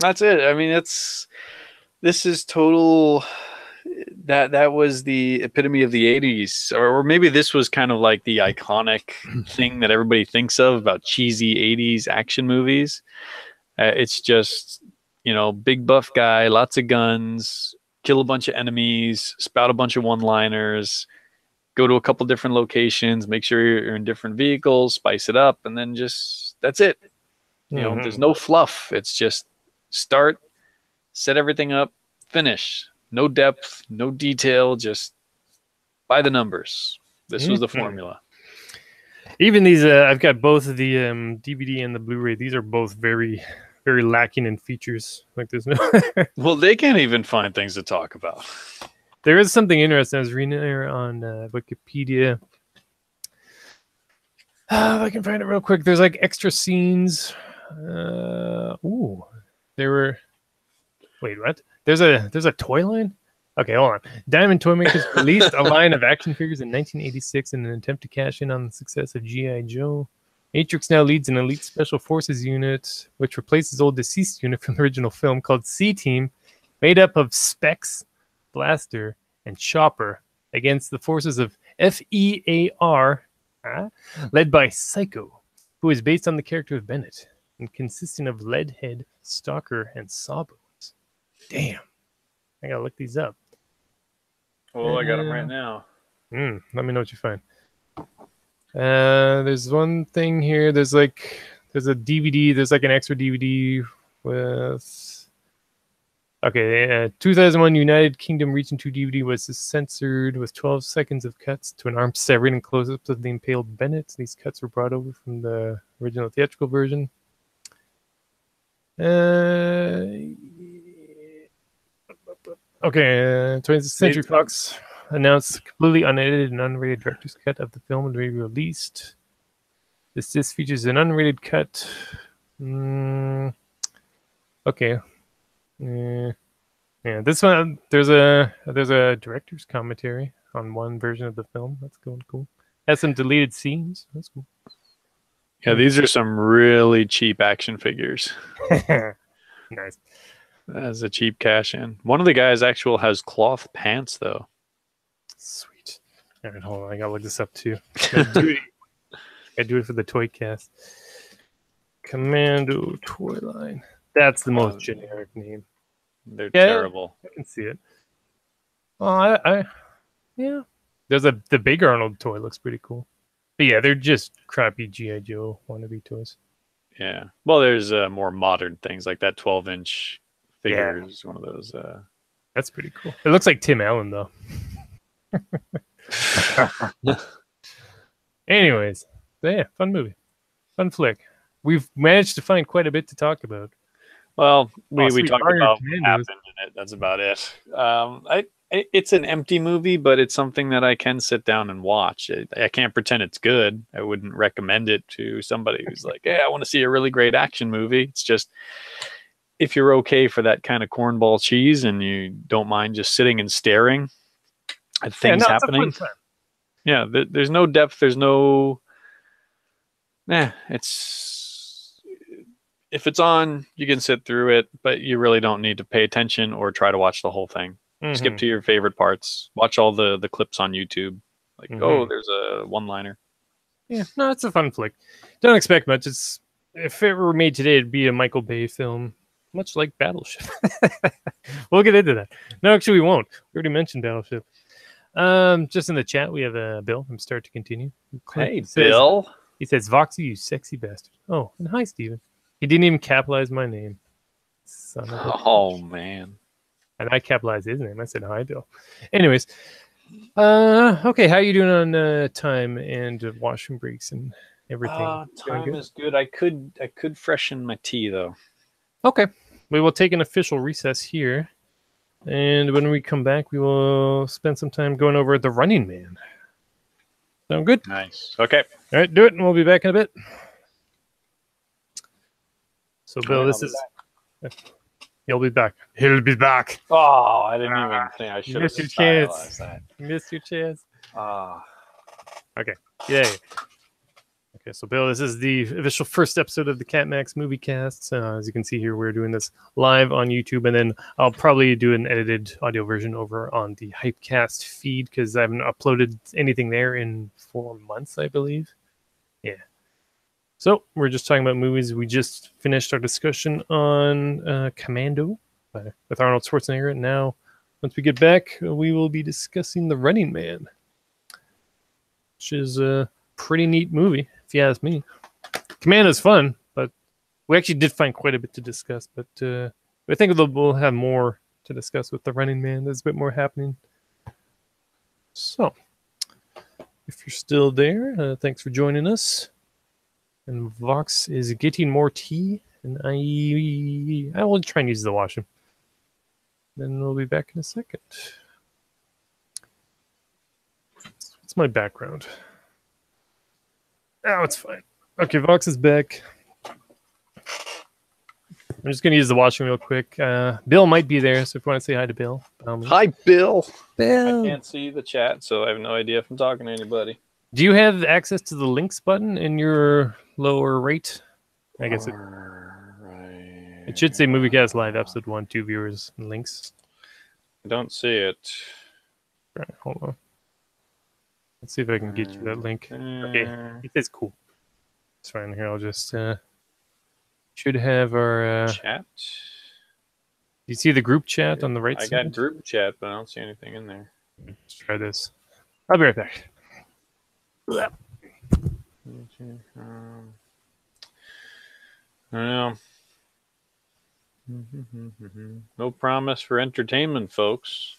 That's it. I mean, this is total... That was the epitome of the 80s, or maybe this was kind of like the iconic thing that everybody thinks of about cheesy 80s action movies. It's just, big buff guy, lots of guns, kill a bunch of enemies, spout a bunch of one-liners, go to a couple different locations, make sure you're in different vehicles, spice it up, and then just, that's it. There's no fluff. It's just start, set everything up, finish. No depth, no detail, just by the numbers. This was the formula. Even these, I've got both of the DVD and the Blu-ray. These are both very, very lacking in features. Like there's no. Well, they can't even find things to talk about. There is something interesting. I was reading there on Wikipedia. If I can find it real quick. There's like extra scenes. There were. Wait, what? There's a toy line? Okay, hold on. Diamond Toy Makers released a line of action figures in 1986 in an attempt to cash in on the success of G.I. Joe. Matrix now leads an elite special forces unit, which replaces old deceased unit from the original film called C-Team, made up of Specs, Blaster, and Chopper, against the forces of FEAR, led by Psycho, who is based on the character of Bennett, and consisting of Leadhead, Stalker, and Sawbones. Damn. I gotta look these up. Oh, I got them right now. Let me know what you find. There's one thing here. There's a DVD. There's like an extra DVD with. Okay, 2001 United Kingdom Region 2 DVD was censored with 12 seconds of cuts to an arm severing and close-ups of the impaled Bennett. These cuts were brought over from the original theatrical version. Okay, 20th Century Fox announced a completely unedited and unrated director's cut of the film to be released. This disc features an unrated cut. Okay. Yeah, this one there's a director's commentary on one version of the film. That's going cool. Has some deleted scenes. That's cool. Yeah, these are some really cheap action figures. Nice. That's a cheap cash in. One of the guys has cloth pants though. Sweet. All right, hold on. I gotta look this up too. I do it for the toy cast. Commando toy line. That's the most generic name. They're terrible. I can see it. Well, yeah. There's the big Arnold toy looks pretty cool. But yeah, they're just crappy G.I. Joe wannabe toys. Yeah. Well, there's more modern things like that 12-inch figure is one of those. That's pretty cool. It looks like Tim Allen though. Anyways, yeah, fun movie, fun flick. We've managed to find quite a bit to talk about. Well, we talked about what happened in it. That's about it. It's an empty movie, but it's something that I can sit down and watch. I can't pretend it's good. I wouldn't recommend it to somebody who's like, "Hey, I want to see a really great action movie." It's just if you're okay for that kind of cornball cheese and you don't mind just sitting and staring at things happening. Yeah, there's no depth. There's no. If it's on, you can sit through it, but you really don't need to pay attention or try to watch the whole thing. Skip to your favorite parts. Watch all the clips on YouTube. Like, oh, there's a one-liner. Yeah, no, it's a fun flick. Don't expect much. If it were made today, it'd be a Michael Bay film, much like Battleship. We'll get into that. No, actually, we won't. We already mentioned Battleship. Just in the chat, we have Bill from Start to Continue. Hey, Bill. He says, "Voxy, you sexy bastard." Oh, and hi, Steven. He didn't even capitalize my name. Son of a bitch. Man. And I capitalized his name. I said, "Hi, Bill." Anyways, okay, how you doing on time and washroom breaks and everything? Time is good. I could freshen my tea though. Okay, we will take an official recess here, and when we come back, we will spend some time going over The Running Man. Sound good? Nice. Okay. All right, do it, and we'll be back in a bit. So, Bill, this is. He'll be back. He'll be back. Oh, I didn't even think I should have missed your chance. You missed your chance. Okay. Yay. Okay, so Bill, this is the official first episode of the CAPMAX MOVIECAST. As you can see here, we're doing this live on YouTube, and then I'll probably do an edited audio version over on the Hypecast feed because I haven't uploaded anything there in 4 months, I believe. Yeah. So we're just talking about movies. We just finished our discussion on Commando with Arnold Schwarzenegger. And now, once we get back, we will be discussing The Running Man, which is a pretty neat movie, if you ask me. Commando's fun, but we actually did find quite a bit to discuss. But I think we'll have more to discuss with The Running Man. There's a bit more happening. So, if you're still there, thanks for joining us. And Vox is getting more tea, and I will try and use the washroom. Then we'll be back in a second. What's my background? Oh, it's fine. Okay, Vox is back. I'm just going to use the washroom real quick. Bill might be there, so if you want to say hi to Bill. Hi, Bill. Bill. I can't see the chat, so I have no idea if I'm talking to anybody. Do you have access to the links button in your lower right. I guess it should say MovieCast Live Episode 1, 2 viewers and links. I don't see it. Right, hold on. Let's see if I can get you that link. Okay, it says cool. It's fine. Here, I'll just should have our chat. You see the group chat on the right side? I got group chat, but I don't see anything in there. Let's try this. I'll be right back. I don't know. No promise for entertainment, folks.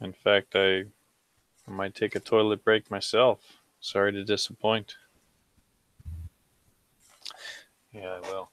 In fact, I might take a toilet break myself. Sorry to disappoint. Yeah, I will.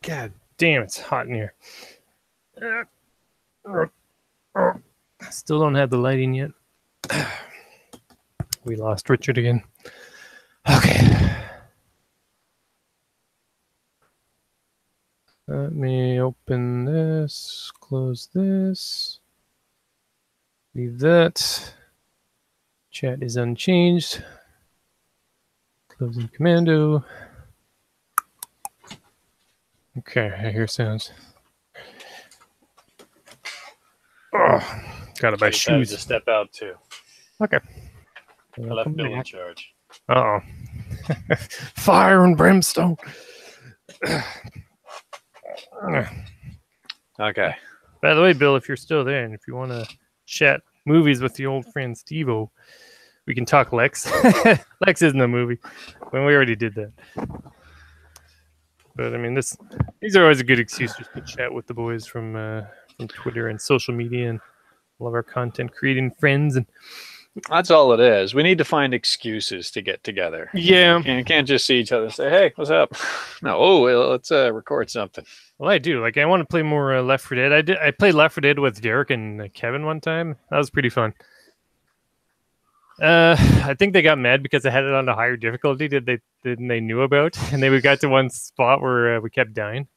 God damn, it's hot in here. Still don't have the lighting yet. We lost Richard again. Okay. Let me open this, close this, leave that. Chat is unchanged. Closing Commando. Okay, I hear sounds. Oh, gotta buy shoes. To step out too. Okay. I left Bill in charge. Uh-oh. Fire and brimstone. Okay. By the way, Bill, if you're still there and if you want to chat movies with the old friend Steve-O, we can talk Lex. Lex isn't a movie. When we already did that. But I mean, these are always a good excuse just to chat with the boys from Twitter and social media and all of our content creating friends. And that's all it is. We need to find excuses to get together. Yeah. You can't just see each other and say, hey, what's up? No, let's record something. Well, I do. Like, I want to play more Left 4 Dead. I played Left 4 Dead with Derek and Kevin one time. That was pretty fun. I think they got mad because I had it on a higher difficulty than they knew about. And then we got to one spot where we kept dying.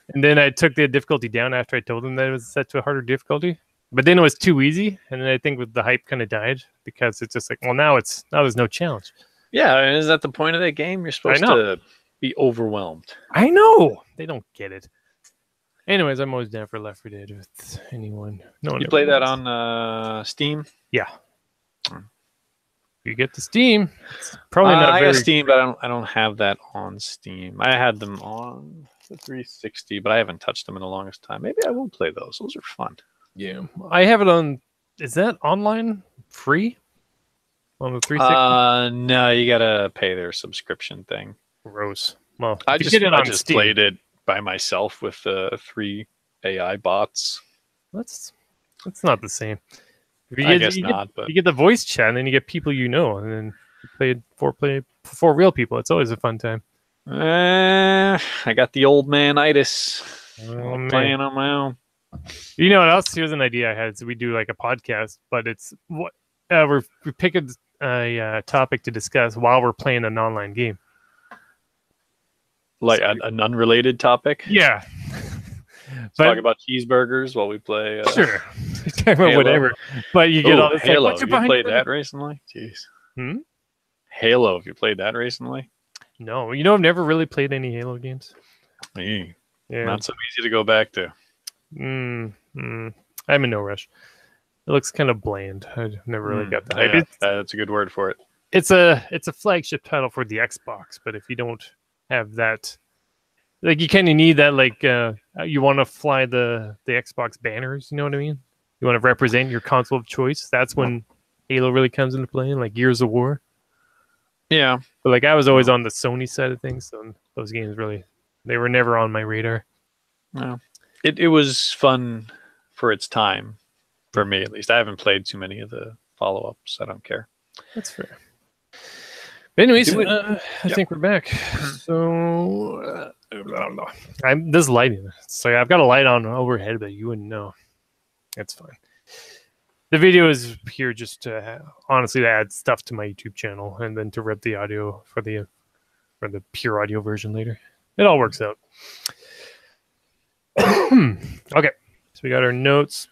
And then I took the difficulty down after I told them that it was set to a harder difficulty. But then it was too easy. And then I think with the hype kind of died because it's just like, well, now there's no challenge. Yeah. And is that the point of that game? You're supposed to be overwhelmed. I know. They don't get it. Anyways, I'm always down for Left 4 Dead with anyone. No, you play that on Steam? Yeah. You get the Steam. It's probably not. I very... got Steam, but I don't have that on Steam. I had them on the 360, but I haven't touched them in the longest time. Maybe I will play those. Those are fun. Yeah, I have it on. Is that online free on the 360? No, you gotta pay their subscription thing. Gross. Well, I just played it by myself with 3 AI bots. That's not the same. I guess not, but you get the voice chat, and then you get people you know, and then you play for real people. It's always a fun time. I got the old man-itis. I'm playing on my own. You know what else? Here's an idea I had. So we do like a podcast, but it's what we pick a topic to discuss while we're playing an online game. Like an unrelated topic? Yeah. Talk about cheeseburgers while we play. Sure. Talk about whatever. But you get all this. Halo. Like, have you played that recently? Jeez. Halo. Have you played that recently? No, you know, I've never really played any Halo games. Yeah. Yeah. Not so easy to go back to. I'm in no rush. It looks kind of bland. I never really got the hype. Yeah, that's a good word for it. It's a flagship title for the Xbox, but if you don't have that, like, you kind of need that, like, you want to fly the Xbox banners, you know what I mean? You want to represent your console of choice. That's when Halo really comes into play, like Gears of War. Yeah. But like, I was always on the Sony side of things, so those games they were never on my radar. No. It was fun for its time, for me at least. I haven't played too many of the follow-ups. I don't care. That's fair. But anyways, I think we're back. So, this lighting. So I've got a light on overhead, but you wouldn't know. That's fine. The video is here just to honestly to add stuff to my YouTube channel, and then to rip the audio for the pure audio version later. It all works out. Okay, so we got our notes.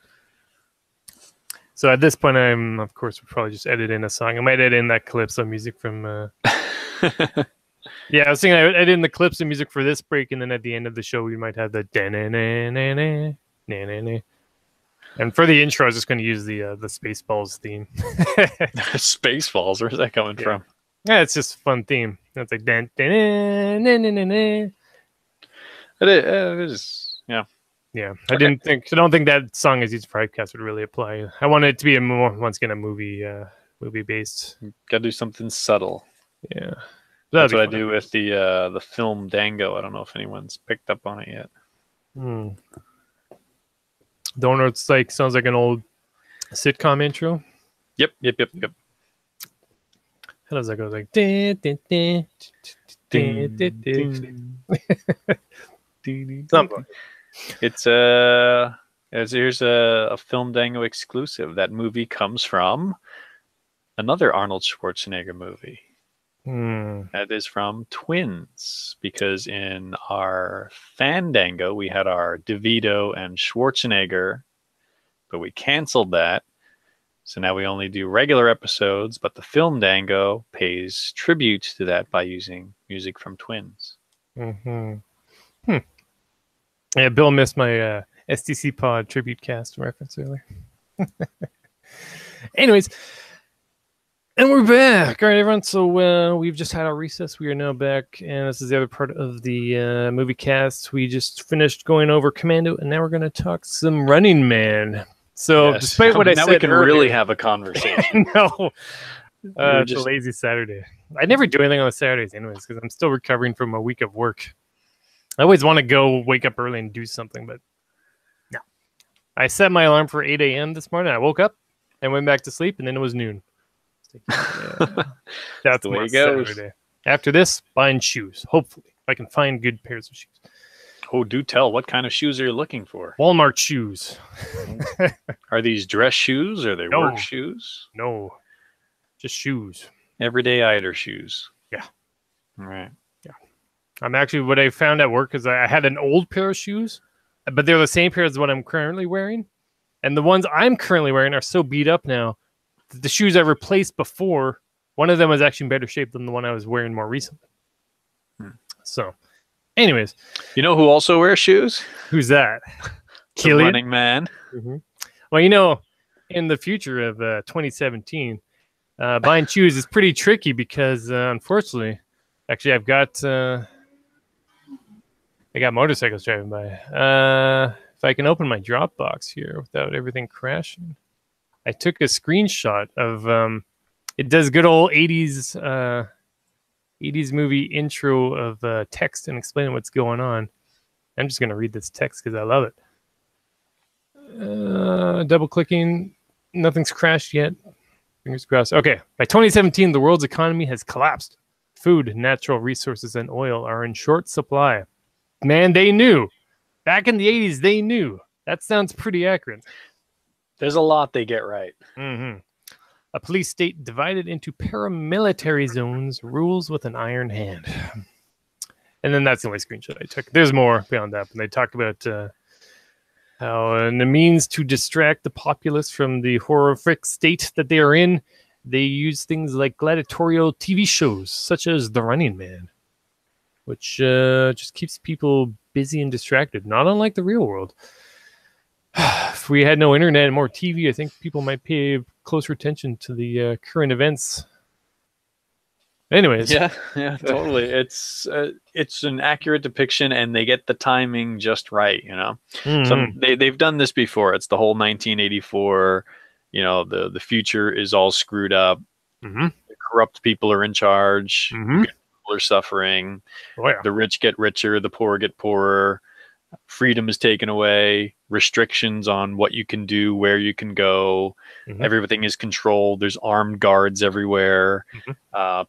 So at this point, of course, we'll probably just edit in a song. I might edit in that Calypso music from. Yeah, I was thinking I'd edit in the Calypso music for this break, and then at the end of the show, we might have the da-na-na-na-na, na-na-na. And for the intro, I was just going to use the Spaceballs theme. Spaceballs? Where's that coming from? Yeah, it's just a fun theme. It's like da-na-na-na-na. It is, yeah. Yeah, I don't think that song as used for Hypecast would really apply. I want it to be once again a movie based. Gotta do something subtle. Yeah, that's what I do with the film Dango. I don't know if anyone's picked up on it yet. Don't know. It's like sounds like an old sitcom intro. Yep. How does that go? Like something. Here's a Film Dango exclusive. That movie comes from another Arnold Schwarzenegger movie. That is from Twins, because in our Fandango we had our DeVito and Schwarzenegger, but we canceled that. So now we only do regular episodes, but the Film Dango pays tribute to that by using music from Twins. Yeah, Bill missed my STC Pod tribute cast reference earlier. Anyways, and we're back. All right, everyone. So we've just had our recess. We are now back, and this is the other part of the movie cast. We just finished going over Commando, and now we're going to talk some Running Man. So, yes. Despite what I said, now we can really have a conversation. No, it's a lazy Saturday. I never do anything on the Saturdays, anyways, because I'm still recovering from a week of work. I always want to go wake up early and do something, but no. I set my alarm for 8 a.m. this morning. I woke up and went back to sleep, and then it was noon. That's the way it goes. Saturday. After this, buying shoes. Hopefully, if I can find good pairs of shoes. Oh, do tell. What kind of shoes are you looking for? Walmart shoes. Are these dress shoes? Or are they work shoes? No, just shoes. Everyday Eider shoes. Yeah. All right. I'm actually, what I found at work is I had an old pair of shoes, but they're the same pair as what I'm currently wearing. And the ones I'm currently wearing are so beat up now. The shoes I replaced before, one of them was actually in better shape than the one I was wearing more recently. So, anyways. You know who also wears shoes? Who's that? Killian? Running Man. Well, you know, in the future of 2017, buying shoes is pretty tricky because, unfortunately, actually, I've got... I got motorcycles driving by. If I can open my Dropbox here without everything crashing. I took a screenshot of it does good old 80s movie intro of text and explaining what's going on. I'm just going to read this text because I love it. Double clicking. Nothing's crashed yet. Fingers crossed. Okay. By 2017, the world's economy has collapsed. Food, natural resources, and oil are in short supply. Man, they knew. Back in the 80s, they knew. That sounds pretty accurate. There's a lot they get right. A police state divided into paramilitary zones rules with an iron hand. And then that's the only screenshot I took. There's more beyond that. And they talk about how in the means to distract the populace from the horrific state that they are in, they use things like gladiatorial TV shows, such as The Running Man. which just keeps people busy and distracted, not unlike the real world. If we had no internet and more TV, I think people might pay closer attention to the current events. Anyways. Yeah, totally. It's an accurate depiction, and they get the timing just right, you know. They've done this before. It's the whole 1984, you know, the future is all screwed up. The corrupt people are in charge. People are suffering. The rich get richer, the poor get poorer. Freedom is taken away, restrictions on what you can do, where you can go. Everything is controlled. There's armed guards everywhere.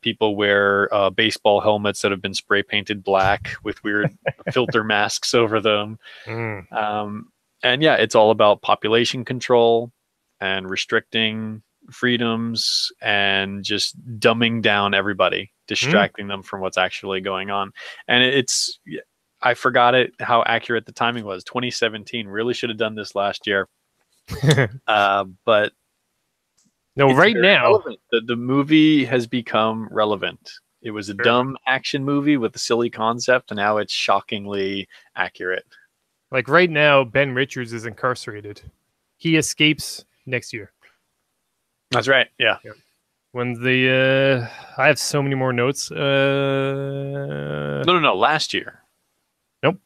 People wear baseball helmets that have been spray painted black with weird filter masks over them. And yeah, it's all about population control and restricting freedoms and just dumbing down everybody, distracting them from what's actually going on. And I forgot how accurate the timing was. 2017. Really should have done this last year. But no, right now the movie has become relevant. It was a dumb action movie with a silly concept, and now it's shockingly accurate. Like right now, Ben Richards is incarcerated. He escapes next year. That's right. Yeah. When I have so many more notes. No. Last year. Nope.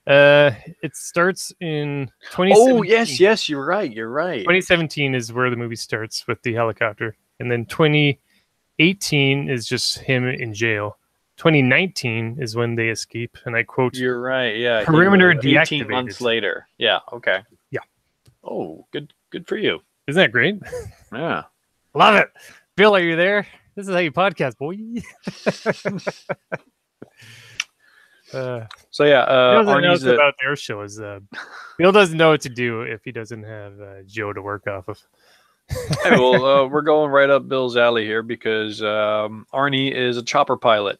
It starts in 2017. Oh, yes, you're right. 2017 is where the movie starts with the helicopter. And then 2018 is just him in jail. 2019 is when they escape. And I quote, you're right, yeah. Perimeter deactivated. 18 months later. Yeah, okay. Yeah. Oh, good for you. Isn't that great? Yeah. Love it. Bill, are you there? This is how you podcast, boy. So yeah, Arnie's about their show is Bill doesn't know what to do if he doesn't have Joe to work off of. Hey, well, we're going right up Bill's alley here because Arnie is a chopper pilot.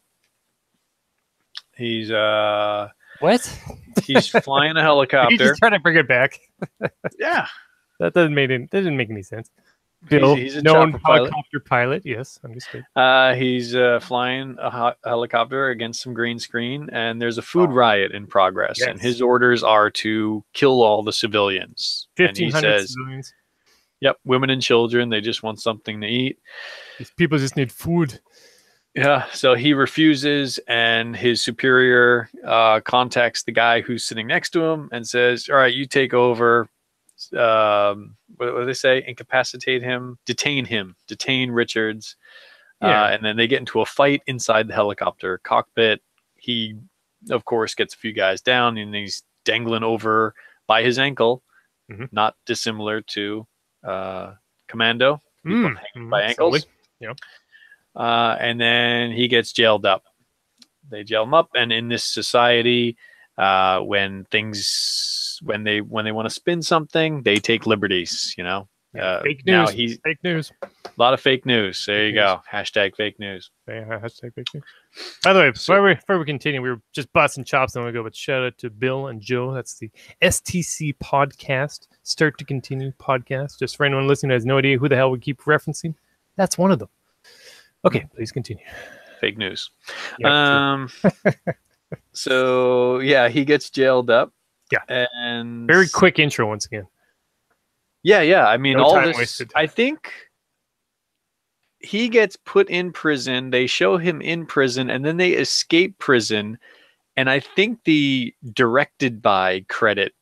He's what? He's flying a helicopter. He's just trying to bring it back. Yeah, that didn't make any sense. Bill, he's a known helicopter pilot. Yes, understood. He's flying a helicopter against some green screen, and there's a food riot in progress. Yes. And his orders are to kill all the civilians. 1,500 civilians. Yep, women and children. They just want something to eat. These people just need food. Yeah, so he refuses, and his superior contacts the guy who's sitting next to him and says, "All right, you take over." What do they say? Incapacitate him, detain Richards. And then they get into a fight inside the helicopter cockpit. He, of course, gets a few guys down, and he's dangling over by his ankle, not dissimilar to Commando, hanging by ankles. Yeah. And then he gets jailed up. They jail him up, and in this society, when they want to spin something, they take liberties, you know. Fake news. Fake news. A lot of fake news. There you go. Hashtag fake news. Hashtag fake news. By the way, before we continue, we were just busting chops, and we go. But shout out to Bill and Joe. That's the STC podcast, Start to Continue podcast. Just for anyone listening who has no idea who the hell we keep referencing, that's one of them. Okay, please continue. Fake news. Yeah, so yeah, he gets jailed up. Yeah, and very quick intro once again. Yeah. I mean, no all time this. Wasted. I think he gets put in prison. They show him in prison, and then they escape prison. And I think the directed by credit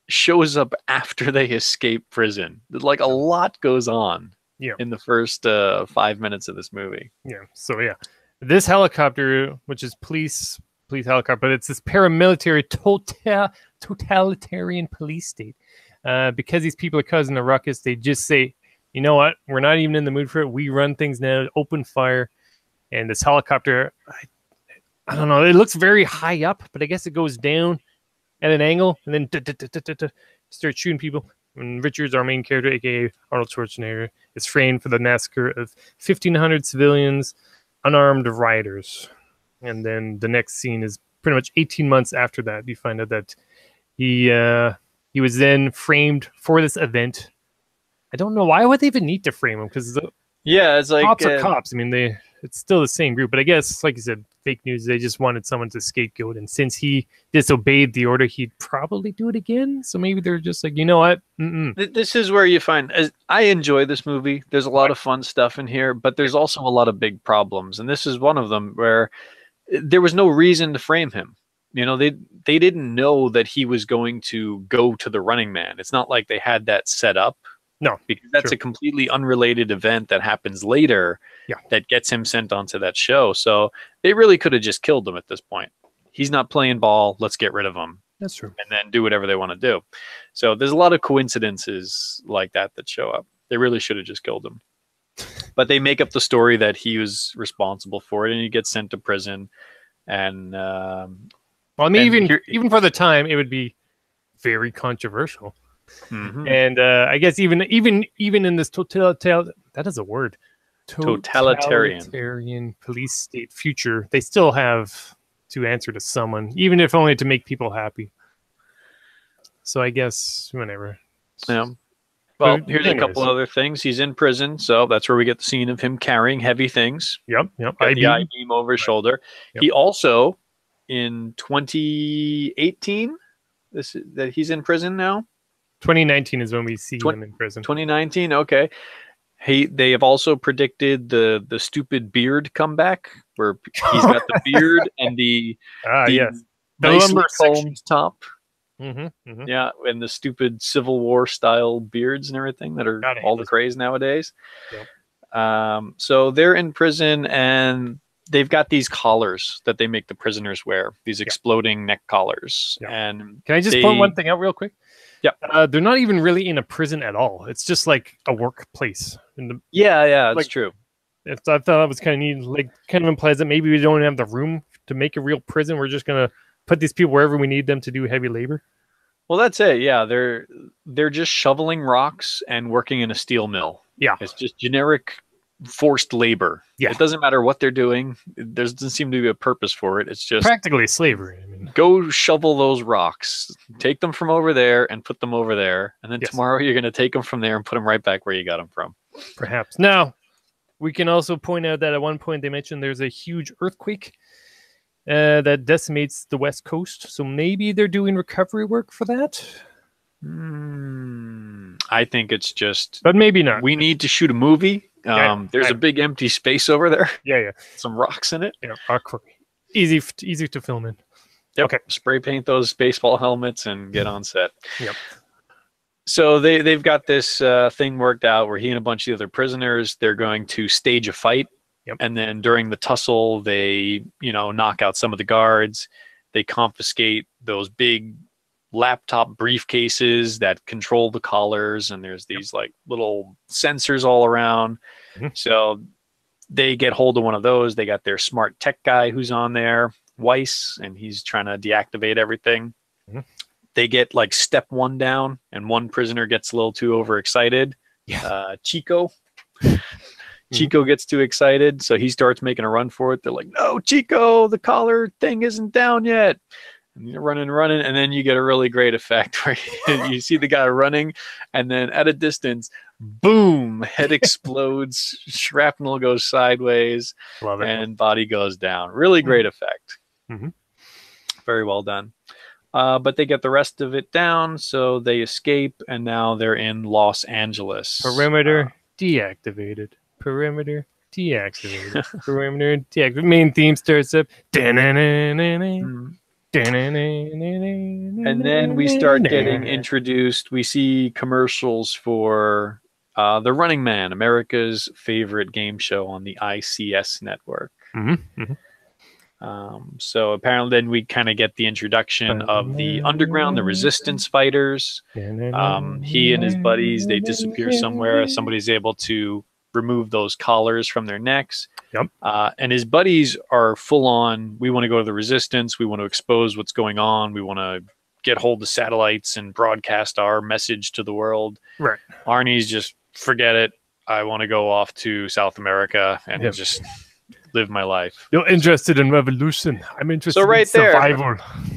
shows up after they escape prison. Like a lot goes on. Yeah. In the first 5 minutes of this movie. Yeah. So yeah, this helicopter, which is police helicopter, but it's this paramilitary totalitarian police state. Because these people are causing a ruckus, they just say, you know what? We're not even in the mood for it. We run things now, open fire. And this helicopter, I don't know. It looks very high up, but I guess it goes down at an angle and then start shooting people. And Richards, our main character, a.k.a. Arnold Schwarzenegger, is framed for the massacre of 1,500 civilians, unarmed rioters. And then the next scene is pretty much 18 months after that. You find out that he was then framed for this event. I don't know. Why would they even need to frame him? Because it's like cops are cops. I mean, it's still the same group. But I guess, like you said, fake news. They just wanted someone to scapegoat, and since he disobeyed the order, he'd probably do it again. So maybe they're just like, you know what? This is where you find, as I enjoy this movie. There's a lot of fun stuff in here, but there's also a lot of big problems, and this is one of them where there was no reason to frame him. You know, they didn't know that he was going to go to the Running Man. It's not like they had that set up. No, because that's a completely unrelated event that happens later that gets him sent onto that show. So they really could have just killed him at this point. He's not playing ball. Let's get rid of him. That's true. And then do whatever they want to do. So there's a lot of coincidences like that show up. They really should have just killed him. But they make up the story that he was responsible for it, and he gets sent to prison. And well, I mean, even for the time, it would be very controversial. And I guess even in this that is a word, totalitarian police state future, they still have to answer to someone, even if only to make people happy. So I guess whenever. Yeah. Well, here's a couple other things. He's in prison, so that's where we get the scene of him carrying heavy things. Yep. The I-beam over his shoulder. He also, in 2018, that he's in prison now. 2019 is when we see him in prison. 2019, okay. They have also predicted the stupid beard comeback, where he's got the beard and the nicely combed top. Yeah, and the stupid Civil War style beards and everything that are all the craze nowadays. So they're in prison, and they've got these collars that they make the prisoners wear, these exploding neck collars. And can I just point one thing out real quick? Yeah, they're not even really in a prison at all. It's just like a workplace. It's true. I thought that was kind of neat. Like, kind of implies that maybe we don't have the room to make a real prison. We're just gonna put these people wherever we need them to do heavy labor. Well, that's it. Yeah, they're just shoveling rocks and working in a steel mill. Yeah, it's just generic forced labor. Yeah, it doesn't matter what they're doing. There doesn't seem to be a purpose for it. It's just practically slavery. I mean, go shovel those rocks, take them from over there and put them over there, and then tomorrow you're going to take them from there and put them right back where you got them from. Perhaps. Now, we can also point out that at one point they mentioned there's a huge earthquake that decimates the West Coast. So maybe they're doing recovery work for that. I think it's just, but maybe not. We need to shoot a movie. There's a big empty space over there. Yeah. Some rocks in it. Yeah, easy to film in. Yep. Okay. Spray paint those baseball helmets and get on set. Yep. So they've got this thing worked out where he and a bunch of the other prisoners, they're going to stage a fight. Yep. And then during the tussle, they, knock out some of the guards. They confiscate those big laptop briefcases that control the collars, and there's these like little sensors all around. So they get hold of one of those. They got their smart tech guy who's on there, Weiss, and he's trying to deactivate everything. They get like step one down, and one prisoner gets a little too overexcited. Chico gets too excited, so he starts making a run for it. They're like, no, Chico, the collar thing isn't down yet. And you're running, and then you get a really great effect where you see the guy running, and then at a distance, boom, head explodes, shrapnel goes sideways, and body goes down. Really great effect. Very well done. But they get the rest of it down, so they escape, and now they're in Los Angeles. Perimeter deactivated. Perimeter deactivated. Perimeter deactivated. Main theme starts up. And then we start getting introduced. We see commercials for The Running Man, America's favorite game show on the ICS network. So apparently then we kind of get the introduction of the underground, the resistance fighters. He and his buddies, they disappear somewhere. Somebody's able to remove those collars from their necks. And his buddies are full on, we want to go to the resistance. We want to expose what's going on. We want to get hold of satellites and broadcast our message to the world. Right. Arnie's just, forget it. I want to go off to South America and just live my life. You're interested in revolution. I'm interested in survival.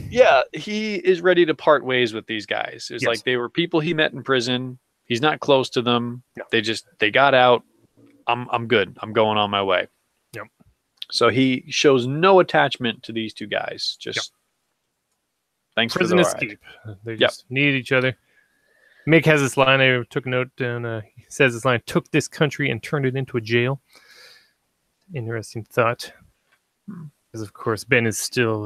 Yeah, he is ready to part ways with these guys. It's like they were people he met in prison. He's not close to them. They got out. I'm good. I'm going on my way. So he shows no attachment to these two guys. Just thanks prison for the escape. They just needed each other. Mick has this line. I took a note, and he says this line: "Took this country and turned it into a jail." Interesting thought. Because of course Ben is still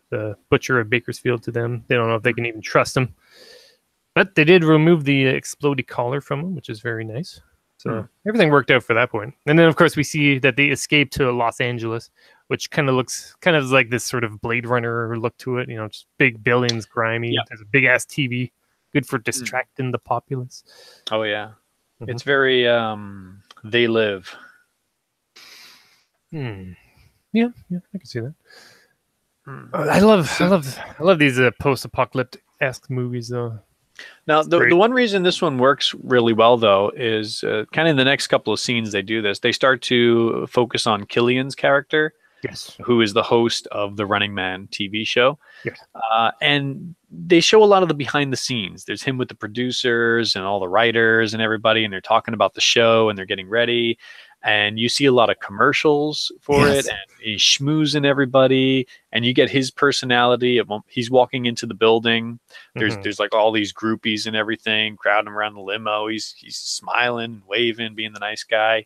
the butcher of Bakersfield to them. They don't know if they can even trust him. But they did remove the exploded collar from him, which is very nice. So everything worked out for that point. And then, of course, we see that they escape to Los Angeles, which kind of looks like this sort of Blade Runner look to it. You know, just big buildings, grimy. Yeah. There's a big-ass TV, good for distracting the populace. Oh, yeah. It's very They Live. Yeah, I can see that. I love these post-apocalyptic-esque movies, though. Now, the one reason this one works really well, though, is kind of in the next couple of scenes they do this. They start to focus on Killian's character, who is the host of the Running Man TV show. Yes. And they show a lot of the behind the scenes. There's him with the producers and all the writers and everybody, and they're talking about the show and they're getting ready. And you see a lot of commercials for it, and he's schmoozing everybody, and you get his personality. He's walking into the building. There's like all these groupies and everything crowding around the limo. He's smiling, waving, being the nice guy.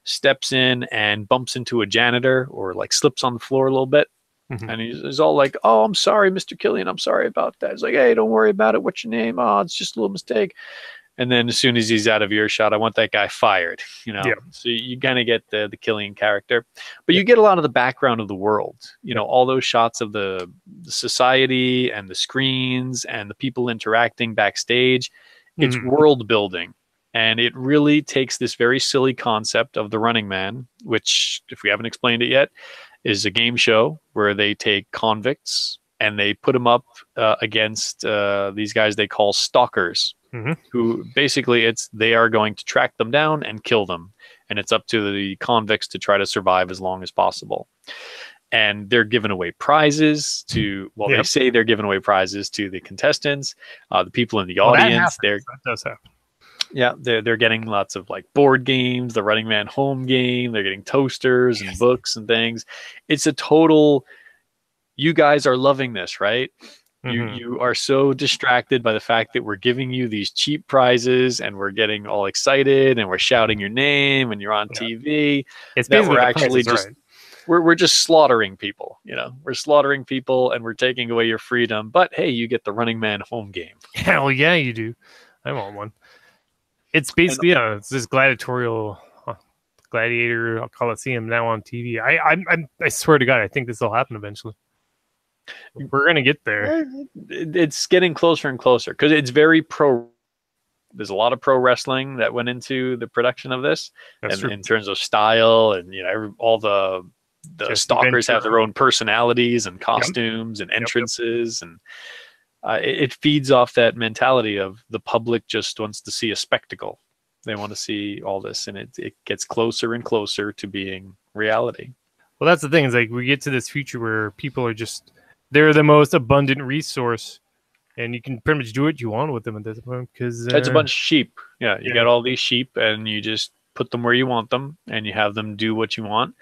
Steps in and bumps into a janitor, or like slips on the floor a little bit. And he's all like, "Oh, I'm sorry, Mr. Killian. I'm sorry about that." He's like, "Hey, don't worry about it. What's your name?" "Oh, it's just a little mistake." And then as soon as he's out of earshot, "I want that guy fired." You know, so you kind of get the Killian character, but you get a lot of the background of the world. You know, all those shots of the society and the screens and the people interacting backstage. It's world building, and it really takes this very silly concept of the Running Man, which, if we haven't explained it yet, is a game show where they take convicts and they put them up against these guys they call stalkers. Who basically they are going to track them down and kill them, and it's up to the convicts to try to survive as long as possible. And they're giving away prizes to they say they're giving away prizes to the contestants, the people in the audience. That does happen. Yeah, they're getting lots of like board games, the Running Man home game. They're getting toasters and books and things. It's a total. You guys are loving this, right? You are so distracted by the fact that we're giving you these cheap prizes, and we're getting all excited, and we're shouting your name, and you're on TV. It's basically we're actually just we're just slaughtering people. You know, we're slaughtering people, and we're taking away your freedom. But hey, you get the Running Man home game. Hell yeah, you do. I want one. It's basically it's this gladiator Coliseum now on TV. I swear to God, I think this will happen eventually. We're gonna get there. It's getting closer and closer because it's very pro. There's a lot of pro wrestling that went into the production of this, in terms of style, and you know, all the stalkers have their own personalities and costumes and entrances, and it feeds off that mentality of the public just wants to see a spectacle. They want to see all this, and it gets closer and closer to being reality. Well, that's the thing. Is like we get to this future where people are just. They're the most abundant resource, and you can pretty much do what you want with them at this point. Because it's a bunch of sheep. Yeah, you got all these sheep, and you just put them where you want them, and you have them do what you want.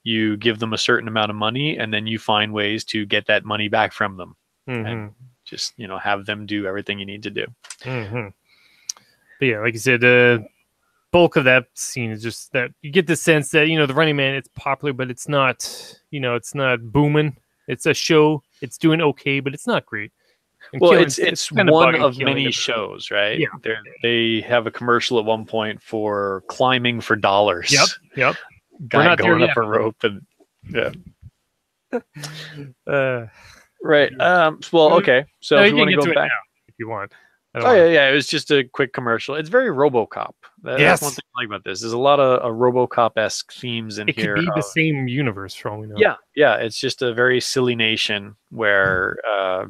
You give them a certain amount of money, and then you find ways to get that money back from them, and just have them do everything you need to do. But yeah, like you said, the bulk of that scene is just that you get the sense that the Running Man, it's popular, but it's not it's not booming. It's a show. It's doing okay, but it's not great. And well, it's one of many shows, right? Yeah. They have a commercial at one point for climbing for dollars. Yep. Guy going up a rope and right. Well, okay. So if you want to go back, if you want. Yeah. It was just a quick commercial. It's very RoboCop. That's one thing I like about this. There's a lot of RoboCop-esque themes in here. It could be the same universe for all we know. Yeah. It's just a very silly nation where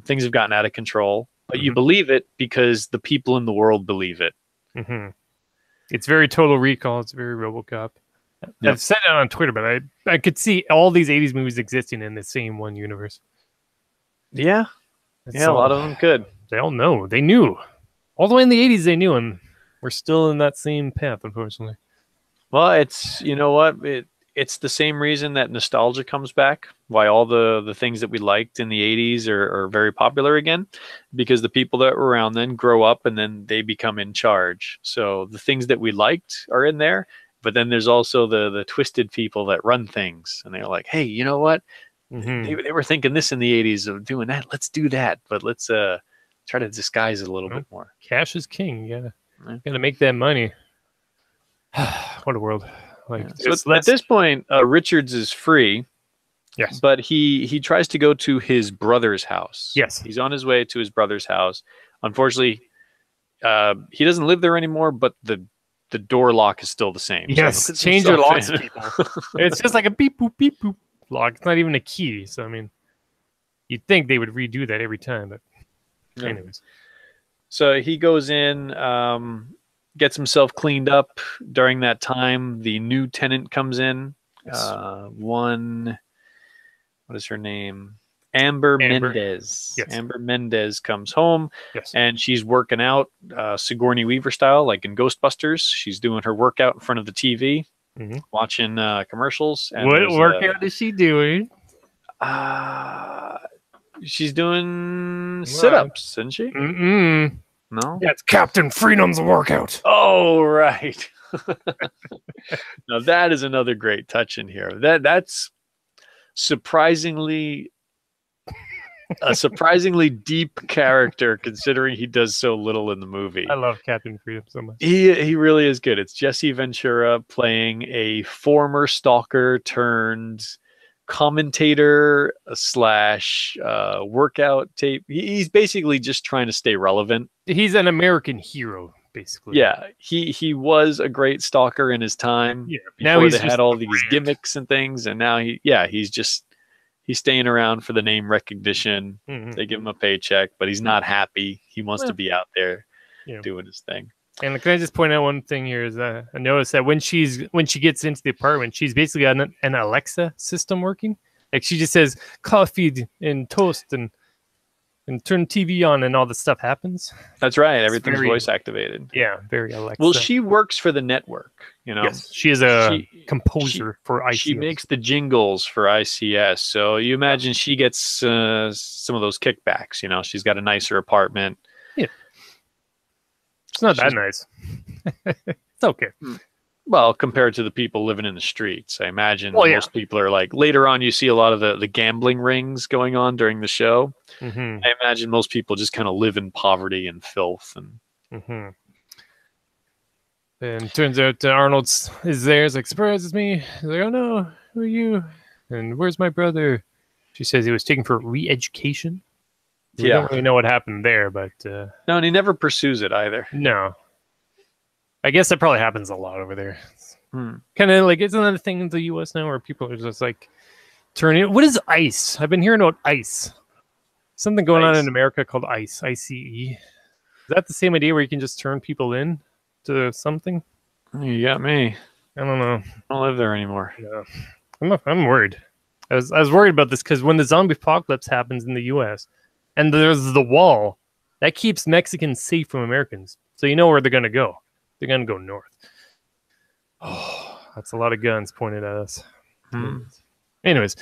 things have gotten out of control, but you believe it because the people in the world believe it. It's very Total Recall. It's very RoboCop. I've said it on Twitter, but I could see all these 80s movies existing in the same one universe. Yeah. A lot of them could. They all know. They knew. All the way in the 80s, they knew, and we're still in that same path, unfortunately. Well, it's, you know what? it's the same reason that nostalgia comes back, why all the things that we liked in the 80s are very popular again, because the people that were around then grow up and then they become in charge. So the things that we liked are in there, but then there's also the twisted people that run things, and they're like, hey, you know what? They were thinking this in the 80s of doing that. Let's do that, but let's try to disguise it a little bit more. Cash is king. You gotta make that money. What a world. Like, so at this point, Richards is free. Yes. But he tries to go to his brother's house. Yes. He's on his way to his brother's house. Unfortunately, he doesn't live there anymore, but the door lock is still the same. Yes. So change your locks, people. It's just like a beep boop lock. It's not even a key. So I mean, you'd think they would redo that every time, but anyways. So he goes in, gets himself cleaned up. During that time, the new tenant comes in. Yes. What is her name? Amber Mendez. Yes. Amber Mendez comes home, yes, and she's working out Sigourney Weaver style, like in Ghostbusters. She's doing her workout in front of the TV, watching commercials. And what workout is she doing? She's doing sit-ups, isn't she? No? That's Captain Freedom's workout. Oh, right. Now, that is another great touch in here. That's surprisingly a surprisingly deep character, considering he does so little in the movie. I love Captain Freedom so much. He really is good. It's Jesse Ventura playing a former stalker turned commentator / workout tape. He's basically just trying to stay relevant. He's an American hero, basically. Yeah, he was a great stalker in his time. Yeah, now they had all these gimmicks and things, and now he's staying around for the name recognition. They give him a paycheck, but he's not happy. He wants to be out there doing his thing. And can I just point out one thing here is I noticed that when she gets into the apartment, she's basically got an Alexa system working. Like she just says coffee and toast and turn TV on and all this stuff happens. That's right. Everything's voice activated. Yeah, very Alexa. Well, she works for the network, you know. Yes, she is a composer for ICS. She makes the jingles for ICS. So you imagine she gets some of those kickbacks, you know. She's got a nicer apartment. Yeah. It's not that nice. It's okay. Well, compared to the people living in the streets, I imagine most people are like, later on you see a lot of the gambling rings going on during the show. I imagine most people just kind of live in poverty and filth. And and turns out Arnold is there. He's like, surprises me. He's like, oh no, who are you? And where's my brother? She says he was taken for re-education. We don't really know what happened there, but no, and he never pursues it either. No, I guess that probably happens a lot over there. Kind of like, isn't that a thing in the U.S. now where people are just like turning? What is ICE? I've been hearing about ICE. Something going on in America called ICE. ICE. Is that the same idea where you can just turn people in to something? You got me. I don't know. I don't live there anymore. Yeah, I'm worried. I was worried about this because when the zombie apocalypse happens in the U.S. and there's the wall, that keeps Mexicans safe from Americans. So you know where they're going to go. They're going to go north. Oh, that's a lot of guns pointed at us. Anyways.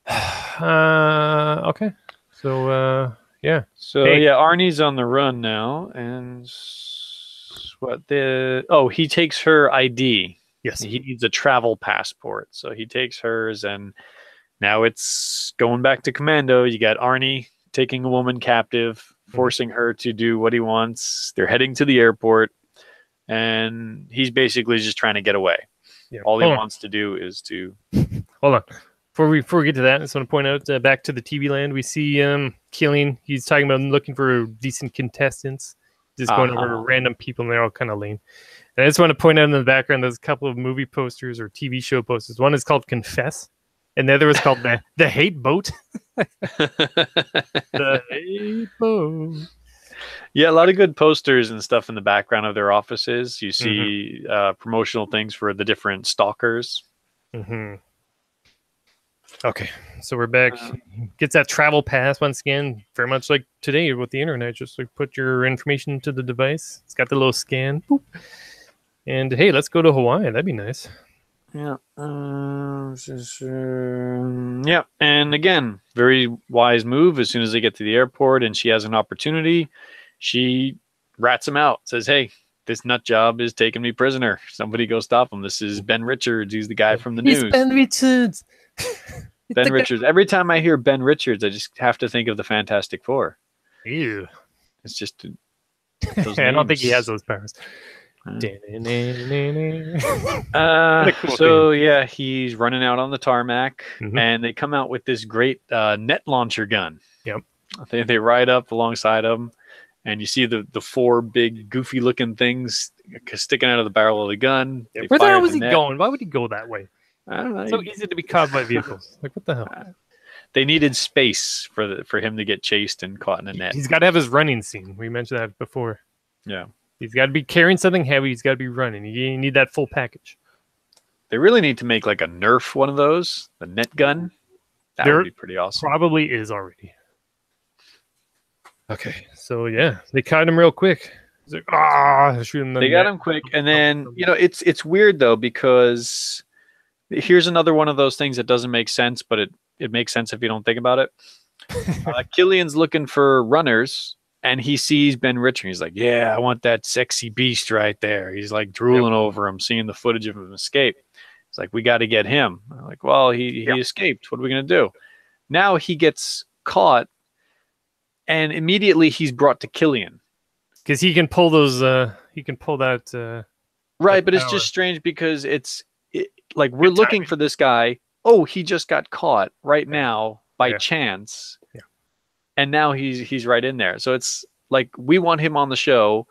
Okay. So, yeah. So, Arnie's on the run now. And he takes her ID. Yes. He needs a travel passport. So he takes hers, and now it's going back to Commando. You got Arnie taking a woman captive, forcing her to do what he wants. They're heading to the airport, and he's basically just trying to get away. Yeah. All he wants to do is to... Hold on. Before we get to that, I just want to point out, back to the TV land, we see Killing. He's talking about looking for decent contestants. Just going over random people, and they're all kind of lame. And I just want to point out in the background, there's a couple of movie posters or TV show posters. One is called Confess, and the other was called the Hate Boat. The Hate Boat. Yeah, a lot of good posters and stuff in the background of their offices. You see promotional things for the different stalkers. Okay, so we're back. Gets that travel pass once again, very much like today with the internet. Just like put your information into the device. It's got the little scan. Boop. And hey, let's go to Hawaii. That'd be nice. Yeah. Yeah. And again, very wise move. As soon as they get to the airport and she has an opportunity, she rats him out. Says, "Hey, this nut job is taking me prisoner. Somebody go stop him. This is Ben Richards. He's the guy from the news." Ben Richards. Ben Richards. Every time I hear Ben Richards, I just have to think of the Fantastic Four. Ew. It's just those I don't think he has those powers. So yeah, he's running out on the tarmac, and they come out with this great net launcher gun. Yep. They ride up alongside him, and you see the four big goofy looking things sticking out of the barrel of the gun. Yeah, where the hell was he going? Why would he go that way? I don't know. It's so easy to be caught by vehicles. Like, what the hell? They needed space for him to get chased and caught in a net. He's got to have his running scene. We mentioned that before. Yeah. He's got to be carrying something heavy. He's got to be running. You need that full package. They really need to make like a Nerf one of those, the net gun. That would be pretty awesome. Probably is already. Okay, so yeah, they caught him real quick. He's like, shooting them. They got him quick, and then it's weird though, because here's another one of those things that doesn't make sense, but it makes sense if you don't think about it. Killian's looking for runners. And he sees Ben Richards. He's like, "Yeah, I want that sexy beast right there." He's like drooling over him, seeing the footage of him escape. It's like, we got to get him. I'm like, well, he escaped. What are we going to do? Now he gets caught, and immediately he's brought to Killian. Because he can pull those, he can pull that. Right, but it's just strange because like we're looking for this guy. Oh, he just got caught right now by chance. Yeah. And now he's right in there. So it's like, we want him on the show.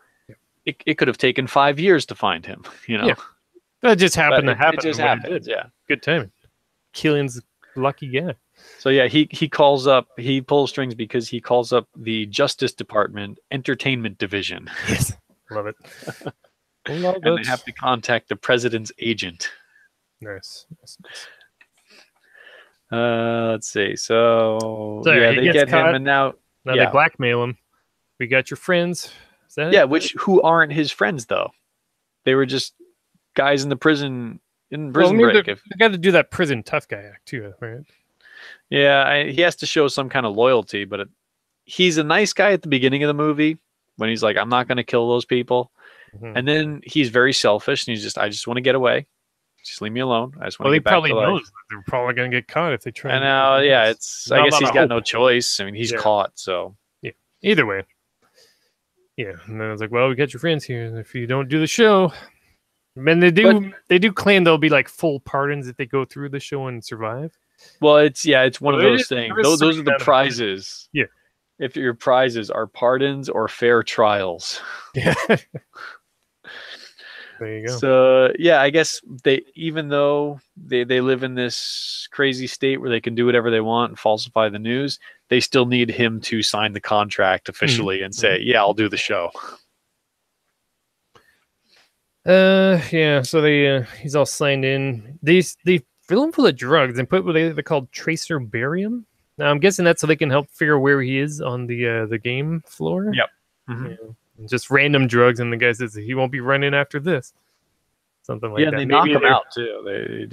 It could have taken 5 years to find him, you know? Yeah. That just happened to happen. It just happened, yeah. Good timing. Killian's lucky guy. So yeah, he calls up, he pulls strings because he calls up the Justice Department Entertainment Division. Yes. Love it. And they have to contact the president's agent. Nice. Let's see. So yeah, they get him, and now they blackmail him. We got your friends. Is that it? Who aren't his friends though? They were just guys in the prison break. They got to do that prison tough guy act too, right? Yeah, he has to show some kind of loyalty, but he's a nice guy at the beginning of the movie when he's like, "I'm not going to kill those people," and then he's very selfish, and I just want to get away. Just leave me alone. I just want to get back to life. He probably knows that they're probably going to get caught if they try. And now, I guess he's got no choice. I mean, he's caught, so. Yeah. Either way. Yeah. And then I was like, well, we got your friends here. And if you don't do the show, and they do claim there'll be like full pardons if they go through the show and survive. Well, it's one of those things. Those are the prizes. Yeah. If your prizes are pardons or fair trials. Yeah. There you go. So yeah, I guess even though they live in this crazy state where they can do whatever they want and falsify the news, they still need him to sign the contract officially and say, "Yeah, I'll do the show." Yeah. So he's all signed in. They fill him full of drugs and put what they're called tracer barium. Now I'm guessing that's so they can help figure where he is on the game floor. Yep. Yeah. Just random drugs, and the guy says he won't be running after this. Something like that. Yeah, they knock him out too.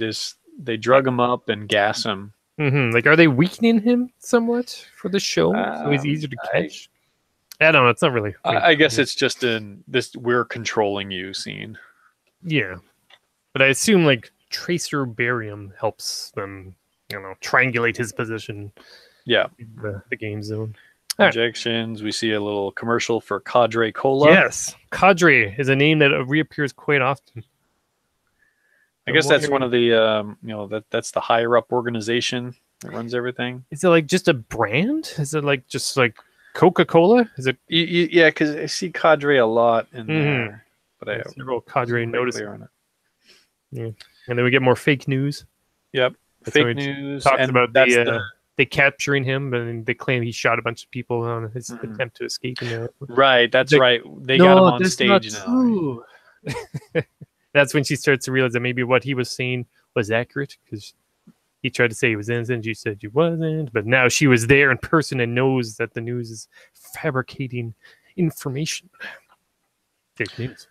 They drug him up and gas him. Like, are they weakening him somewhat for the show so he's easier to catch? I don't know. It's not really. I guess it's just in this "we're controlling you" scene. Yeah, but I assume like tracer barium helps them, triangulate his position. Yeah, in the game zone. Injections. We see a little commercial for Cadre Cola. Yes, Cadre is a name that reappears quite often. I guess that's one of the that's the higher up organization that runs everything. Is it like just a brand? Is it like just like Coca-Cola? Is it? Yeah, because I see Cadre a lot in there, but I have several Cadre notice on it. Yeah, and then we get more fake news. Yep, that's fake news. Talks about they capturing him, and they claim he shot a bunch of people on his attempt to escape. Right, that's right. They got him on stage now. That's when she starts to realize that maybe what he was saying was accurate, because he tried to say he was innocent. She said he wasn't, but now she was there in person and knows that the news is fabricating information. Fake news.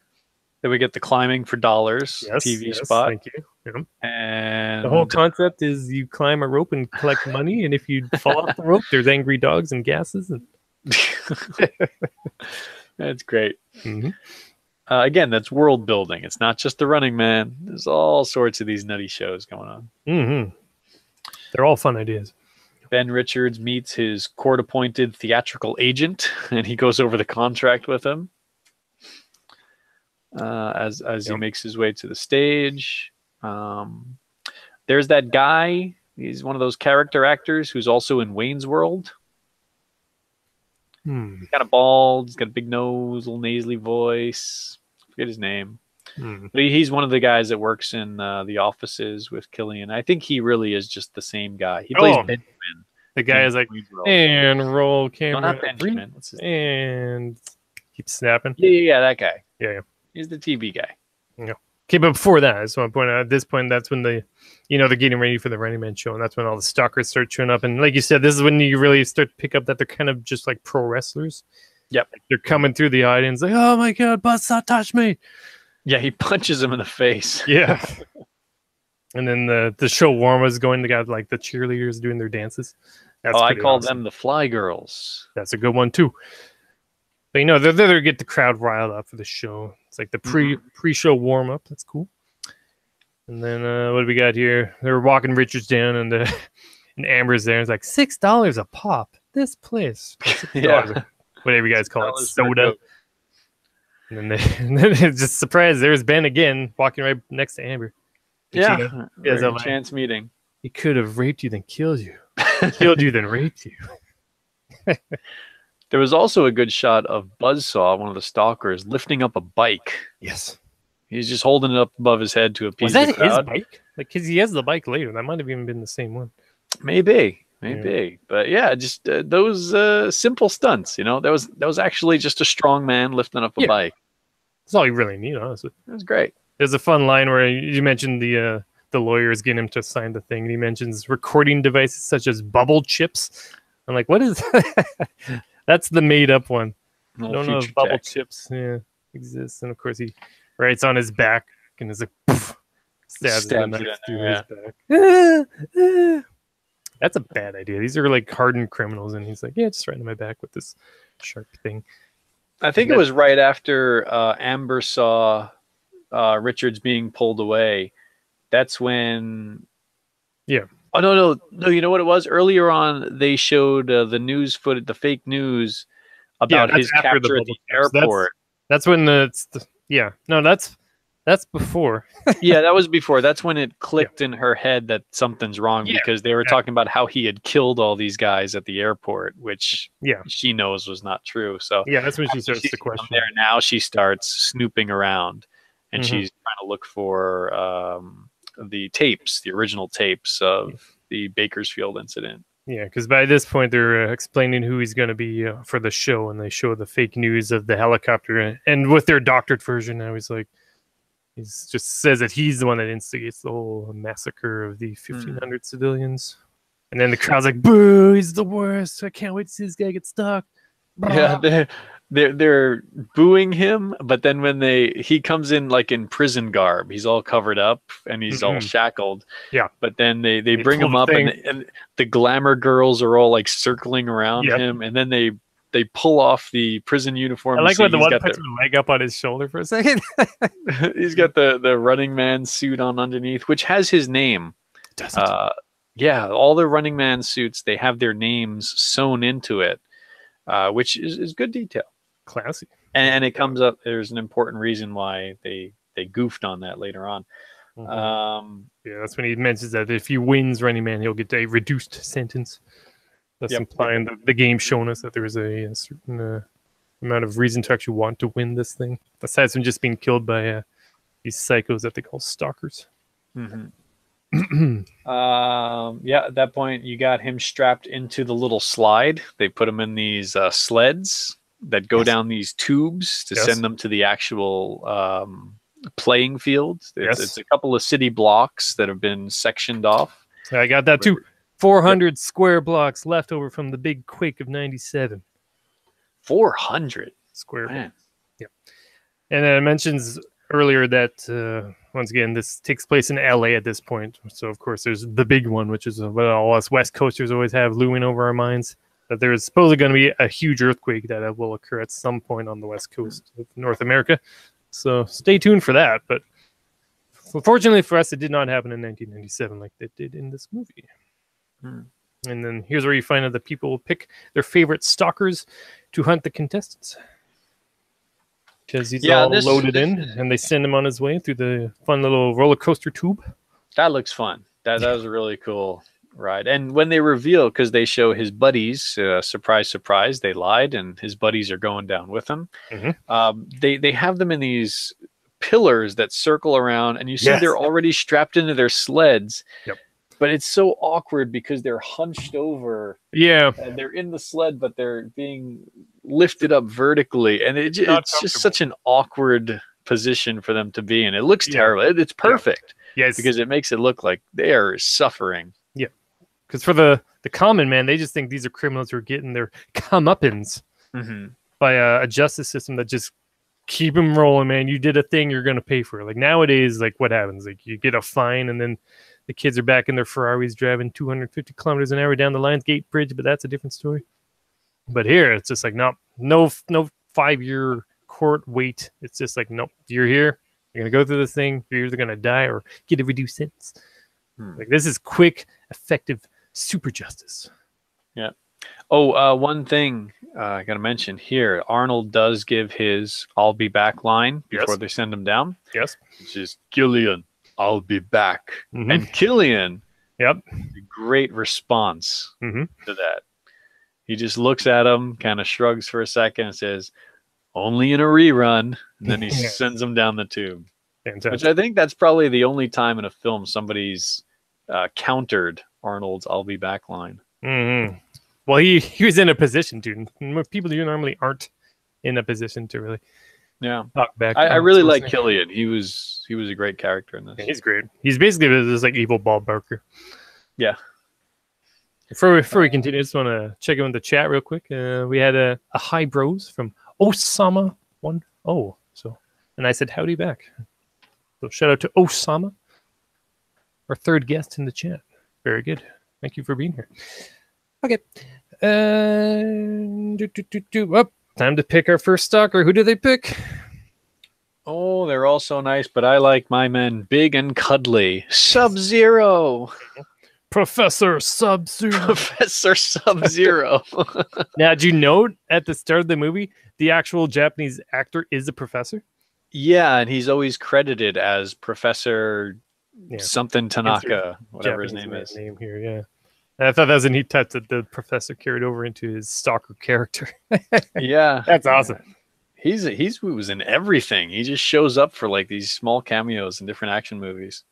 Then we get the climbing for dollars TV spot. Thank you. Yep. And the whole concept is you climb a rope and collect money, and if you fall off the rope, there's angry dogs and gases. And that's great. Mm-hmm. Again, that's world building. It's not just the Running Man. There's all sorts of these nutty shows going on. Mm-hmm. They're all fun ideas. Ben Richards meets his court-appointed theatrical agent, and he goes over the contract with him as he makes his way to the stage. There's that guy. He's one of those character actors who's also in Wayne's World. He's kind of bald. He's got a big nose, little nasally voice. Forget his name. But he's one of the guys that works in the offices with Killian. I think he really is just the same guy. He plays Benjamin. The guy is like, and roll camera. No, not Benjamin. What's his name? And keeps snapping. Yeah, that guy. Yeah. He's the TV guy. Yeah. Okay, but before that, I just want to point out, at this point, that's when they're getting ready for the Running Man show, and that's when all the stalkers start showing up. And like you said, this is when you really start to pick up that they're kind of just like pro wrestlers. Yep. Like they're coming through the audience like, oh my God, Buzzsaw, touch me. Yeah, he punches him in the face. Yeah. And then the show warm was going. They got like the cheerleaders doing their dances. That's I call them the Fly Girls. That's a good one too. But they're there to get the crowd riled up for the show. It's like the pre-show warm up. That's cool. And then what do we got here? They're walking Richards down, and and Amber's there. It's like $6 a pop. This place, yeah, whatever you guys call it, soda. And then it's just surprised. There's Ben again, walking right next to Amber. Yeah, a chance meeting. He could have raped you, then killed you. Killed you, then raped you. There was also a good shot of Buzzsaw, one of the stalkers, lifting up a bike. Yes. He's just holding it up above his head to appease the crowd. Was that his bike? Like, because he has the bike later. That might have even been the same one. Maybe. Yeah. But yeah, just those simple stunts, That was actually just a strong man lifting up a bike. That's all you really need, honestly. It was great. There's a fun line where you mentioned the lawyers getting him to sign the thing, and he mentions recording devices such as bubble chips. I'm like, what is that? That's the made-up one. I don't know if bubble chips exist. And of course, he writes on his back and is like, poof, stabs it through his back. That's a bad idea. These are like hardened criminals, and he's like, yeah, just right on my back with this sharp thing. I think it was right after Amber saw Richards being pulled away. That's when... Yeah. Oh, no, you know what it was? Earlier on, they showed the news footage, the fake news about his capture at the airport. That's when that's before. Yeah, that was before. That's when it clicked in her head that something's wrong because they were talking about how he had killed all these guys at the airport, which she knows was not true. So that's when she starts to question. There now, she starts snooping around, and she's trying to look for the original tapes of the Bakersfield incident. Yeah, because by this point they're explaining who he's going to be for the show, and they show the fake news of the helicopter, and with their doctored version now he's just says that he's the one that instigates the whole massacre of the 1,500 civilians, and then the crowd's like, "Boo! He's the worst! I can't wait to see this guy get stuck." Yeah, they're booing him, but then when he comes in like in prison garb, he's all covered up and he's all shackled. Yeah. But then they bring him up and the glamour girls are all like circling around him, and then they pull off the prison uniform. I like when the one puts a leg up on his shoulder for a second. He's got the Running Man suit on underneath, which has his name. Does it? Yeah, all the Running Man suits, they have their names sewn into it, which is good detail. Classy. And it comes up, there's an important reason why they goofed on that later on. That's when he mentions that if he wins Running Man, he'll get a reduced sentence. That's implying the game showing us that there is a certain amount of reason to actually want to win this thing, aside from just being killed by these psychos that they call stalkers. At that point, you got him strapped into the little slide. They put him in these sleds that go down these tubes to send them to the actual playing field. It's a couple of city blocks that have been sectioned off. I got that too. 400 square blocks left over from the big quake of 97. 400 square blocks. Yep. And it mentions earlier that once again this takes place in LA at this point. So of course there's the big one, which is what all us West Coasters always have looming over our minds. That there is supposedly going to be a huge earthquake that will occur at some point on the West Coast of North America. So stay tuned for that. But fortunately for us, it did not happen in 1997 like it did in this movie. And then here's where you find out that people will pick their favorite stalkers to hunt the contestants. Because he's all loaded in, and they send him on his way through the fun little roller coaster tube. That looks fun. That was a really cool ride. And when they reveal, because they show his buddies, surprise, surprise, they lied, and his buddies are going down with him. They have them in these pillars that circle around, and you see they're already strapped into their sleds. But it's so awkward because they're hunched over. And they're in the sled, but they're being lifted up vertically. And it's just such an awkward position for them to be in. It looks terrible. It's perfect. Because it makes it look like they are suffering. Because for the common man, they just think these are criminals who are getting their comeuppance by a justice system that just keep them rolling, man. You did a thing, you're going to pay for it. Like nowadays, like what happens? Like you get a fine, and then the kids are back in their Ferraris driving 250 kilometers an hour down the Lions Gate Bridge, but that's a different story. But here, it's just like, no 5-year court wait. It's just like, nope, you're here. You're going to go through this thing. You're either going to die or get a reduced sentence. Like this is quick, effective super justice. One thing I got to mention here. Arnold does give his "I'll be back" line before they send him down. Which is Killian, I'll be back. And Killian, a great response to that. He just looks at him, kind of shrugs for a second, and says, "Only in a rerun," and then he sends him down the tube. Fantastic. Which I think that's probably the only time in a film somebody's countered Arnold's "I'll be back" line. Well, he was in a position to. People who normally aren't in a position to really talk back. I really like Killian. He was a great character in this. He's great. He's basically this like evil Bob Barker. Before we continue, I just want to check in with the chat real quick. We had a hi bros from Osama 10. And I said howdy back. So shout out to Osama, our third guest in the chat. Very good. Thank you for being here. Okay. Time to pick our first stalker. Who do they pick? Oh, they're all so nice, but I like my men big and cuddly. Sub-Zero. Professor Sub-Zero. Professor Sub-Zero. Now, did you note at the start of the movie, the actual Japanese actor is a professor? Yeah, and he's always credited as Professor something Tanaka, whatever his name is. Name here, I thought that was a neat touch that the professor carried over into his stalker character. That's awesome. He was in everything. He just shows up for like these small cameos in different action movies.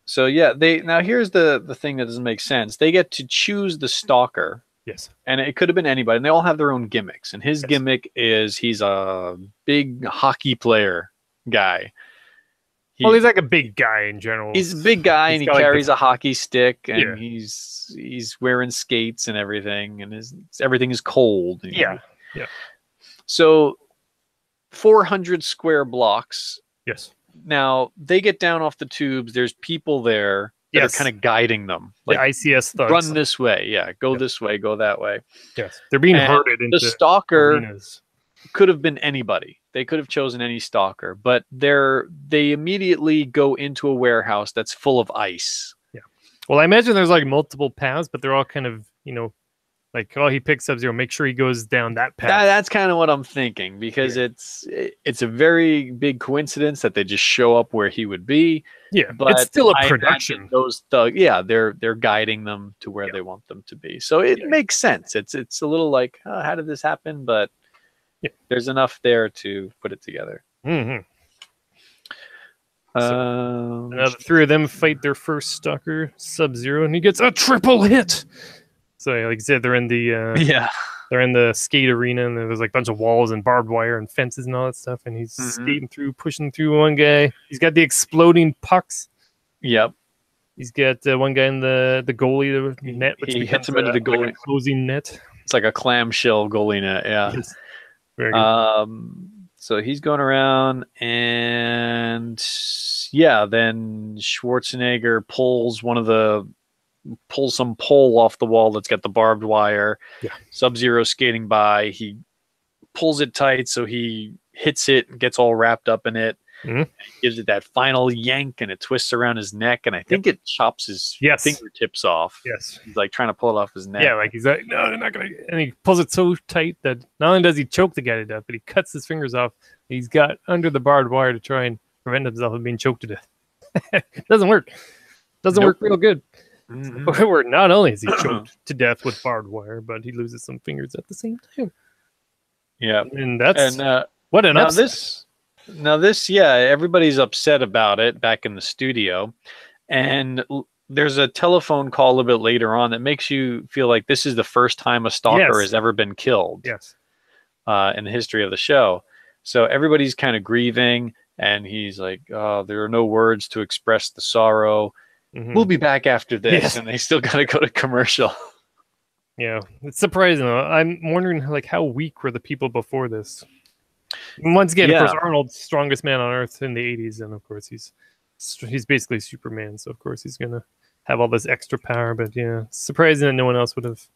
So now here's the thing that doesn't make sense. They get to choose the stalker. And it could have been anybody, and they all have their own gimmicks. And his gimmick is he's a big hockey player guy. He's like a big guy in general. He's a big guy, and he carries a hockey stick, and he's wearing skates and everything, and everything is cold. So 400 square blocks. Now they get down off the tubes. There's people there that are kind of guiding them. Like the ICS thugs. Run this way. Go this way. Go that way. They're being herded into the stalker arenas. Could have been anybody. They could have chosen any stalker, but they immediately go into a warehouse that's full of ice. Well, I imagine there's like multiple paths, but they're all kind of, like, he picks Sub-Zero, make sure he goes down that path. That's kind of what I'm thinking, because it's a very big coincidence that they just show up where he would be. But it's still a production. Those thugs, they're guiding them to where they want them to be. So it makes sense. It's a little like, how did this happen? But there's enough there to put it together. So now the three of them fight their first stalker, Sub-Zero, and he gets a triple hit. So, like I said, they're in the skate arena, and there's like a bunch of walls and barbed wire and fences and all that stuff. And he's skating through, pushing through one guy. He's got the exploding pucks. He's got one guy in the goalie net, which he hits him into the goalie closing net. It's like a clamshell goalie net. Very good. So he's going around, and yeah, then Schwarzenegger pulls some pole off the wall that's got the barbed wire. Yeah. Sub-Zero skating by. He pulls it tight, so he hits it and gets all wrapped up in it. Mm-hmm. Gives it that final yank, and it twists around his neck, and I think it chops his fingertips off. Yes. He's like trying to pull it off his neck. Yeah, like he's like, no, they're not gonna. And he pulls it so tight that not only does he choke the guy to death, but he cuts his fingers off. He's got under the barbed wire to try and prevent himself from being choked to death. It doesn't work. Doesn't work real good. Mm-hmm. Where not only is he choked to death with barbed wire, but he loses some fingers at the same time. Yeah, and that's what an upset. Now this, everybody's upset about it back in the studio, and there's a telephone call a bit later on that makes you feel like this is the first time a stalker has ever been killed. Yes, in the history of the show. So everybody's kind of grieving, and he's like, "Oh, there are no words to express the sorrow. Mm-hmm. We'll be back after this," and they still got to go to commercial. Yeah, it's surprising. I'm wondering, like, how weak were the people before this? Once again, of course, Arnold's strongest man on Earth in the 80s, and of course he's basically Superman, so of course he's gonna have all this extra power. But yeah, it's surprising that no one else would have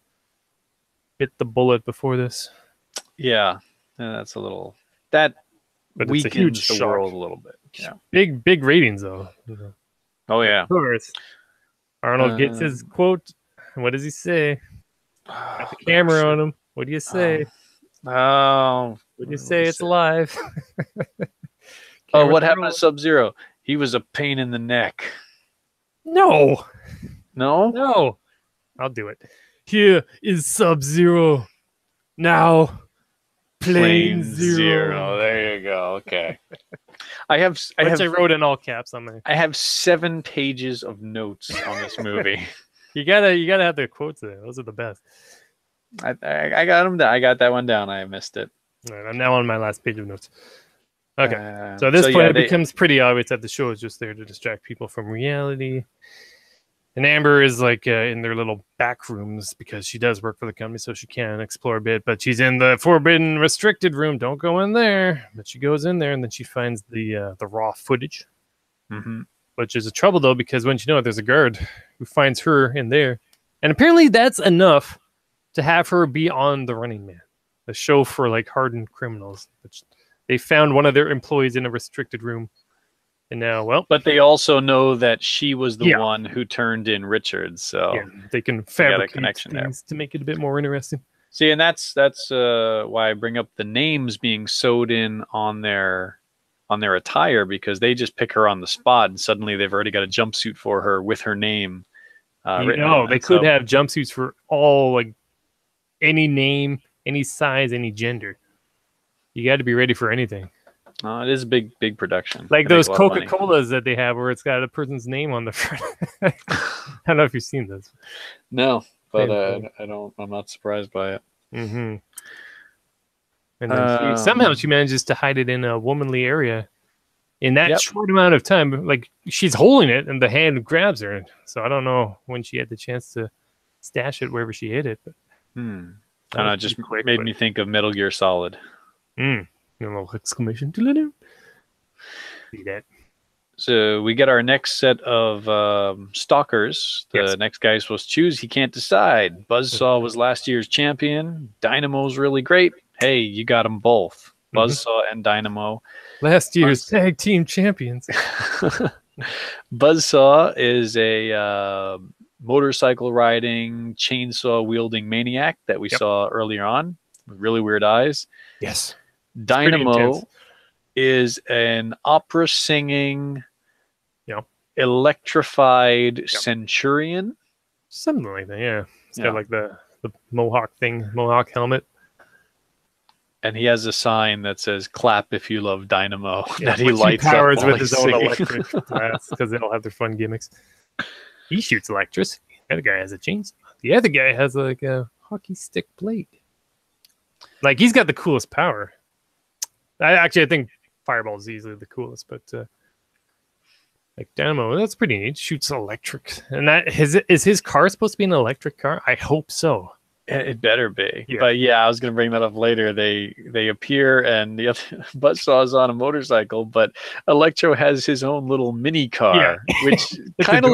bit the bullet before this. Yeah, that's a little that weakens the world a little bit. Yeah, big ratings though. Oh yeah, of course. Arnold gets his quote. What does he say? Got the camera on him. What do you say? Would you say it's alive? What happened to Sub-Zero? He was a pain in the neck. No. No? I'll do it. Here is Sub-Zero. Now, Plane Zero. There you go. Okay. I wrote in all caps on there. I have 7 pages of notes on this movie. You gotta have the quotes there. Those are the best. I got them down. I got that one down. I missed it. All right, I'm now on my last page of notes. Okay, so at this point, it becomes pretty obvious that the show is just there to distract people from reality. And Amber is like in their little back rooms because she does work for the company, so she can explore a bit. But she's in the forbidden, restricted room. Don't go in there. But she goes in there, and then she finds the raw footage, which is a trouble though because when you know it, there's a guard who finds her in there, and apparently that's enough to have her be on The Running Man, a show for like hardened criminals. Which they found one of their employees in a restricted room, and now, but they also know that she was the one who turned in Richard, so they can fabricate connection things to make it a bit more interesting. See, and that's why I bring up the names being sewed in on their attire, because they just pick her on the spot, and suddenly they've already got a jumpsuit for her with her name. They could have jumpsuits for all, like, any name, any size, any gender. You got to be ready for anything. It is a big production. Like those Coca-Colas that they have where it's got a person's name on the front. I don't know if you've seen this. No, but I'm not surprised by it. Mm-hmm. And then somehow she manages to hide it in a womanly area in that short amount of time. Like, she's holding it and the hand grabs her. So I don't know when she had the chance to stash it wherever she hid it. But I don't know, it just made me think of Metal Gear Solid. A little exclamation. See that. So we get our next set of stalkers. The next guy is supposed to choose. He can't decide. Buzzsaw was last year's champion. Dynamo's really great. Hey, you got them both. Buzzsaw and Dynamo. Last year's tag team champions. Buzzsaw is a motorcycle riding, chainsaw wielding maniac that we saw earlier on with really weird eyes. Yes. Dynamo is an opera singing, electrified centurion. Something like that, yeah. It's got like the Mohawk thing, Mohawk helmet. And he has a sign that says "Clap if you love Dynamo." That he lights up powers with his singing. own electric blast because they all have their fun gimmicks. He shoots electricity. The other guy has a chainsaw. The other guy has like a hockey stick blade. Like, he's got the coolest power. I think Fireball is easily the coolest, but like Dynamo, that's pretty neat. Shoots electric, and is his car supposed to be an electric car? I hope so. It better be. Yeah. But yeah, I was going to bring that up later. They appear, and the other Buzzsaw is on a motorcycle, but Electro has his own little mini car, which kind of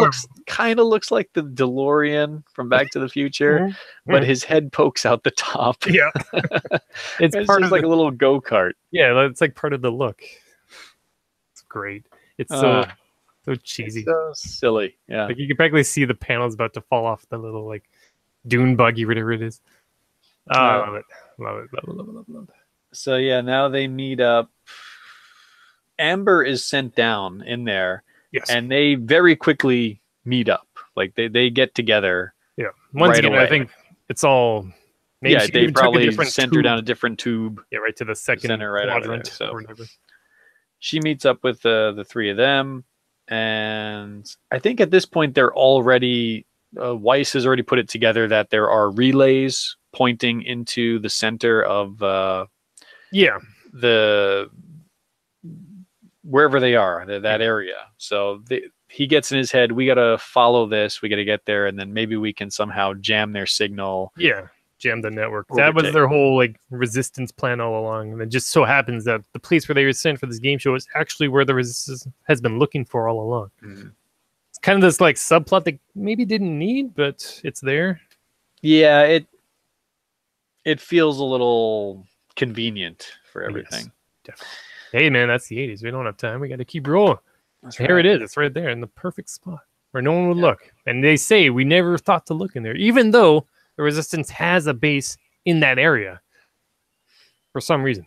looks like the DeLorean from Back to the Future, but his head pokes out the top. Yeah. It's part just of like a little go-kart. Yeah, it's like part of the look. It's great. It's so cheesy. It's so silly. Yeah. Like you can practically see the panels about to fall off the little like dune buggy, whatever it is. I love it. Love it. So yeah, now they meet up. Amber is sent down in there. Yes. And they very quickly meet up. Like they get together. Yeah. Once again, I think it's all maybe they probably sent her down a different tube. Yeah, right to the second quadrant or whatever. She meets up with the three of them, and I think at this point they're already Weiss has already put it together that there are relays pointing into the center of the wherever they are, that area. So he gets in his head, we got to follow this, we got to get there, and then maybe we can somehow jam their signal. Yeah, jam the network. That was their whole like resistance plan all along. And it just so happens that the place where they were sent for this game show is actually where the resistance has been looking for all along. It's kind of this like subplot that maybe didn't need, but it's there. Yeah, it feels a little convenient for everything. Yes, definitely. Hey man, that's the 80s. We don't have time. We got to keep rolling. Here it is. It's right there in the perfect spot where no one would look. And they say we never thought to look in there, even though the Resistance has a base in that area for some reason,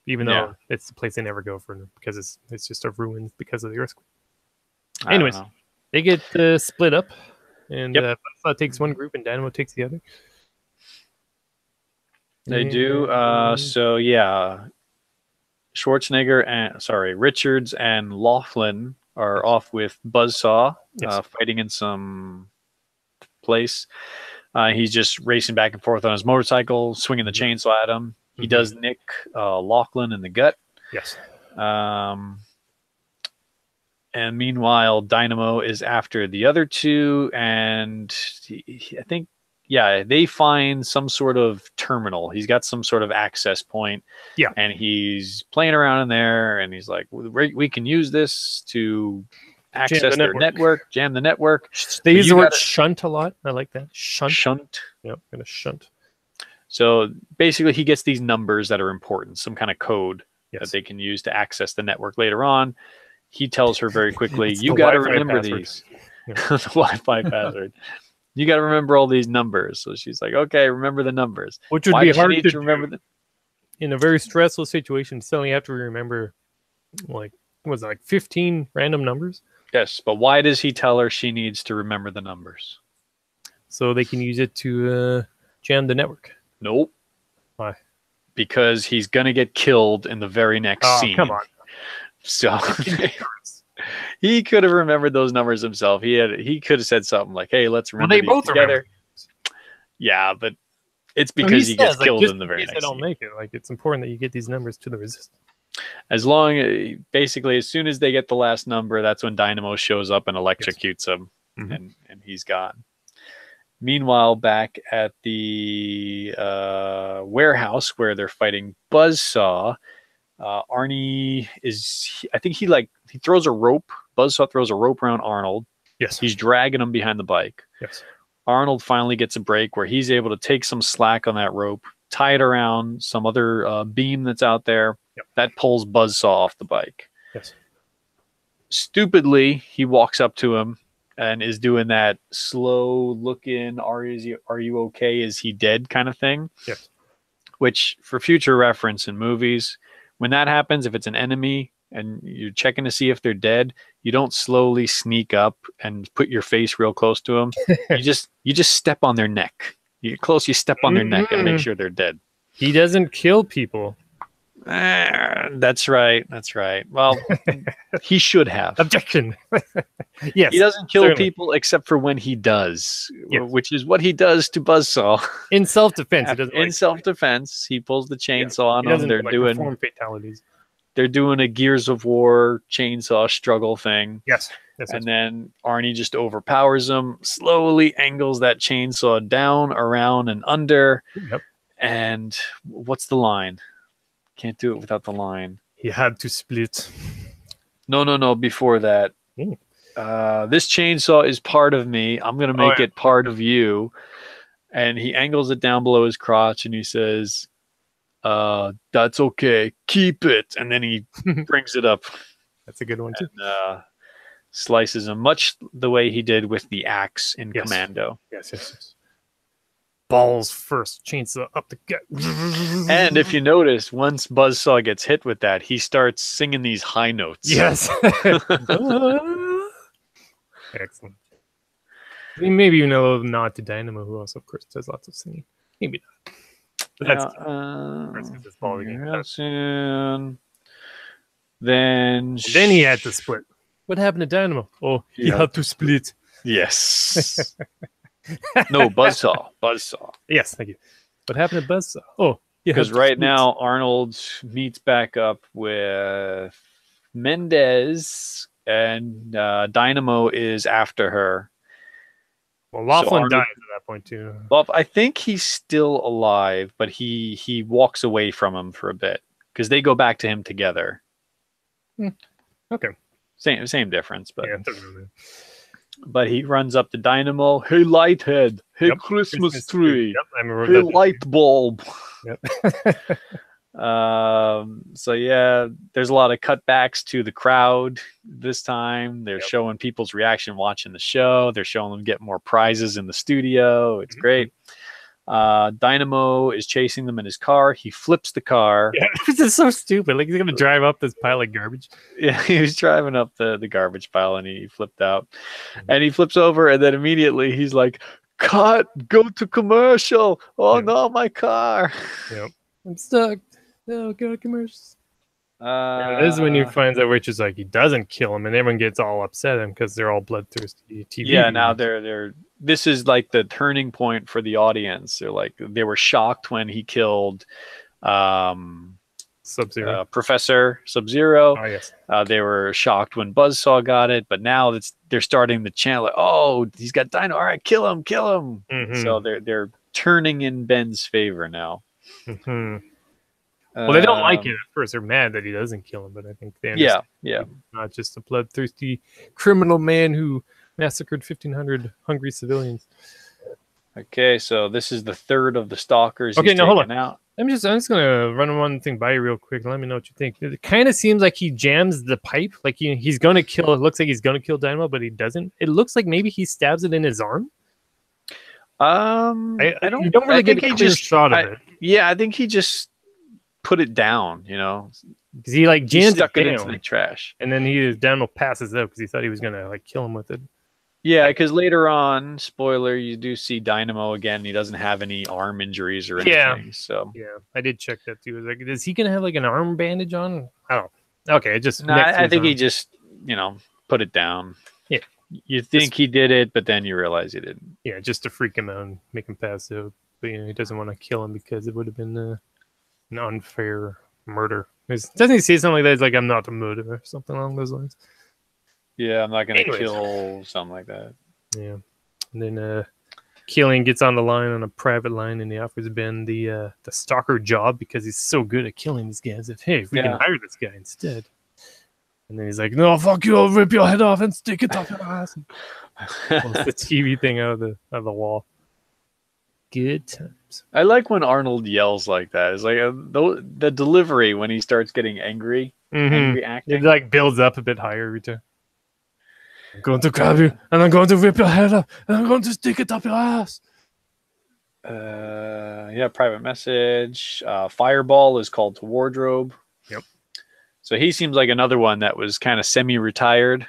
even though it's the place they never go for because it's just a ruin because of the earthquake. Anyways, they get split up, and Buzzsaw takes one group and Dynamo takes the other. They do. So yeah, Richards and Laughlin are off with Buzzsaw, fighting in some place. He's just racing back and forth on his motorcycle, swinging the chainsaw at him. He does nick Laughlin in the gut. Yes. And meanwhile, Dynamo is after the other two, and I think, they find some sort of terminal. He's got some sort of access point. Yeah. And he's playing around in there, and he's like, we can use this to access their network, jam the network. They use the word shunt a lot. I like that. Shunt. Yep, gonna shunt. So basically, he gets these numbers that are important, some kind of code that they can use to access the network later on. He tells her very quickly, you got to remember these. The Wi-Fi password. You got to remember all these numbers. So she's like, okay, remember the numbers. Which would be hard to remember them in a very stressful situation. Suddenly you have to remember, like, what was it, like 15 random numbers? Yes, but why does he tell her she needs to remember the numbers? So they can use it to jam the network. Nope. Why? Because he's going to get killed in the very next scene. Come on. So he could have remembered those numbers himself. He could have said something like, hey, let's remember these together. Remember. Yeah, but it's because he gets killed in the very next scene. Don't make it. Like, it's important that you get these numbers to the Resistance. Basically, as soon as they get the last number, that's when Dynamo shows up and electrocutes him, and he's gone. Meanwhile, back at the warehouse where they're fighting Buzzsaw, Arnie I think he throws a rope. Buzzsaw throws a rope around Arnold. Yes. He's dragging him behind the bike. Yes. Arnold finally gets a break where he's able to take some slack on that rope, tie it around some other beam that's out there. Yep. That pulls Buzzsaw off the bike. Yes. Stupidly, he walks up to him and is doing that slow look in, are you okay? Is he dead kind of thing? Yes. Which, for future reference in movies, when that happens, if it's an enemy and you're checking to see if they're dead, you don't slowly sneak up and put your face real close to them. you just step on their neck. You get close, you step on their neck and make sure they're dead. He doesn't kill people. That's right. That's right. Well, he should have. Objection. Yes. He doesn't kill people except for when he does, which is what he does to Buzzsaw. In self-defense. In self-defense, he pulls the chainsaw on them. They're doing fatalities. They're doing a Gears of War chainsaw struggle thing. Yes. And then Arnie just overpowers him, slowly angles that chainsaw down, around, and under. Yep. And what's the line? Can't do it without the line. He had to split. No. Before that. This chainsaw is part of me. I'm going to make it part of you. And he angles it down below his crotch and he says, that's okay. Keep it. And then he brings it up. That's a good one, too. And, slices him, much the way he did with the axe in Commando. Yes. Balls first, chainsaw up the gut. And if you notice, once Buzzsaw gets hit with that, he starts singing these high notes. Yes. Excellent. I mean, maybe even a little nod to Dynamo, who also, of course, does lots of singing. Maybe not. But that's soon. Then he had to split. What happened to Dynamo? Oh, he had to split. Yes. No, Buzzsaw. Yes, thank you. What happened to Buzzsaw? Oh, because right now Arnold meets back up with Mendez, and Dynamo is after her. Well, Laughlin dies at that point too. Well, I think he's still alive, but he walks away from him for a bit because they go back to him together. Okay. Same difference, but yeah, it doesn't really. But he runs up to Dynamo. Hey, Lighthead. Hey, Christmas tree. Yep, I remember hey, light bulb. Yep. So yeah, there's a lot of cutbacks to the crowd this time. They're showing people's reaction watching the show. They're showing them get more prizes in the studio. It's great. Dynamo is chasing them in his car. He flips the car. Yeah, this is so stupid. Like he's gonna drive up this pile of garbage. Yeah, he was driving up the garbage pile and he flipped out. And he flips over and then immediately he's like, cut, go to commercial. Oh no, my car. Yep. I'm stuck. No, go to commercials. This is when you find out which is like he doesn't kill him and everyone gets all upset at him because they're all bloodthirsty TV. Yeah, now they're this is like the turning point for the audience. They were shocked when he killed Sub-Zero. Professor Sub-Zero. Oh yes. They were shocked when Buzzsaw got it, but now they're starting the chant like, oh, he's got Dino. All right, kill him. Mm-hmm. So they're turning in Ben's favor now. Mm-hmm. Well, they don't like it at first. They're mad that he doesn't kill him, but I think they understand. Yeah. Not just a bloodthirsty criminal man who massacred 1,500 hungry civilians. Okay, so this is the third of the stalkers. Okay, now hold on. Out. I'm just gonna run one thing by you real quick. Let me know what you think. It kind of seems like he jams the pipe, like he's gonna kill. It looks like he's gonna kill Dynamo, but he doesn't. It looks like maybe he stabs it in his arm. I don't. You don't really get a clear shot of it. Yeah, I think he just put it down, because he like jams stuck it into the trash, and then Dynamo passes out because he thought he was gonna like kill him with it. Yeah, because later on, spoiler, you do see Dynamo again. He doesn't have any arm injuries or anything. Yeah. So yeah, I did check that too. Like, is he gonna have like an arm bandage on? I don't know. Okay, just I think he just put it down. Yeah, you think he did it, but then you realize he didn't. Yeah, just to freak him out and make him pass out. But he doesn't want to kill him because it would have been an unfair murder. Doesn't he say something like that? He's like, I'm not a murderer, or something along those lines. Yeah, I'm not going to kill, something like that. Yeah. And then Killian gets on the line, on a private line, and he offers Ben the stalker job because he's so good at killing these guys. If we can hire this guy instead. And then he's like, no, fuck you, I'll rip your head off and stick it up your ass. And pulls the TV thing out of the wall. Good times. I like when Arnold yells like that. It's like the delivery when he starts getting angry, angry acting. It like builds up a bit higher every time. I'm going to grab you, and I'm going to rip your head off, and I'm going to stick it up your ass. Yeah, private message. Fireball is called to wardrobe. Yep. So he seems like another one that was kind of semi-retired.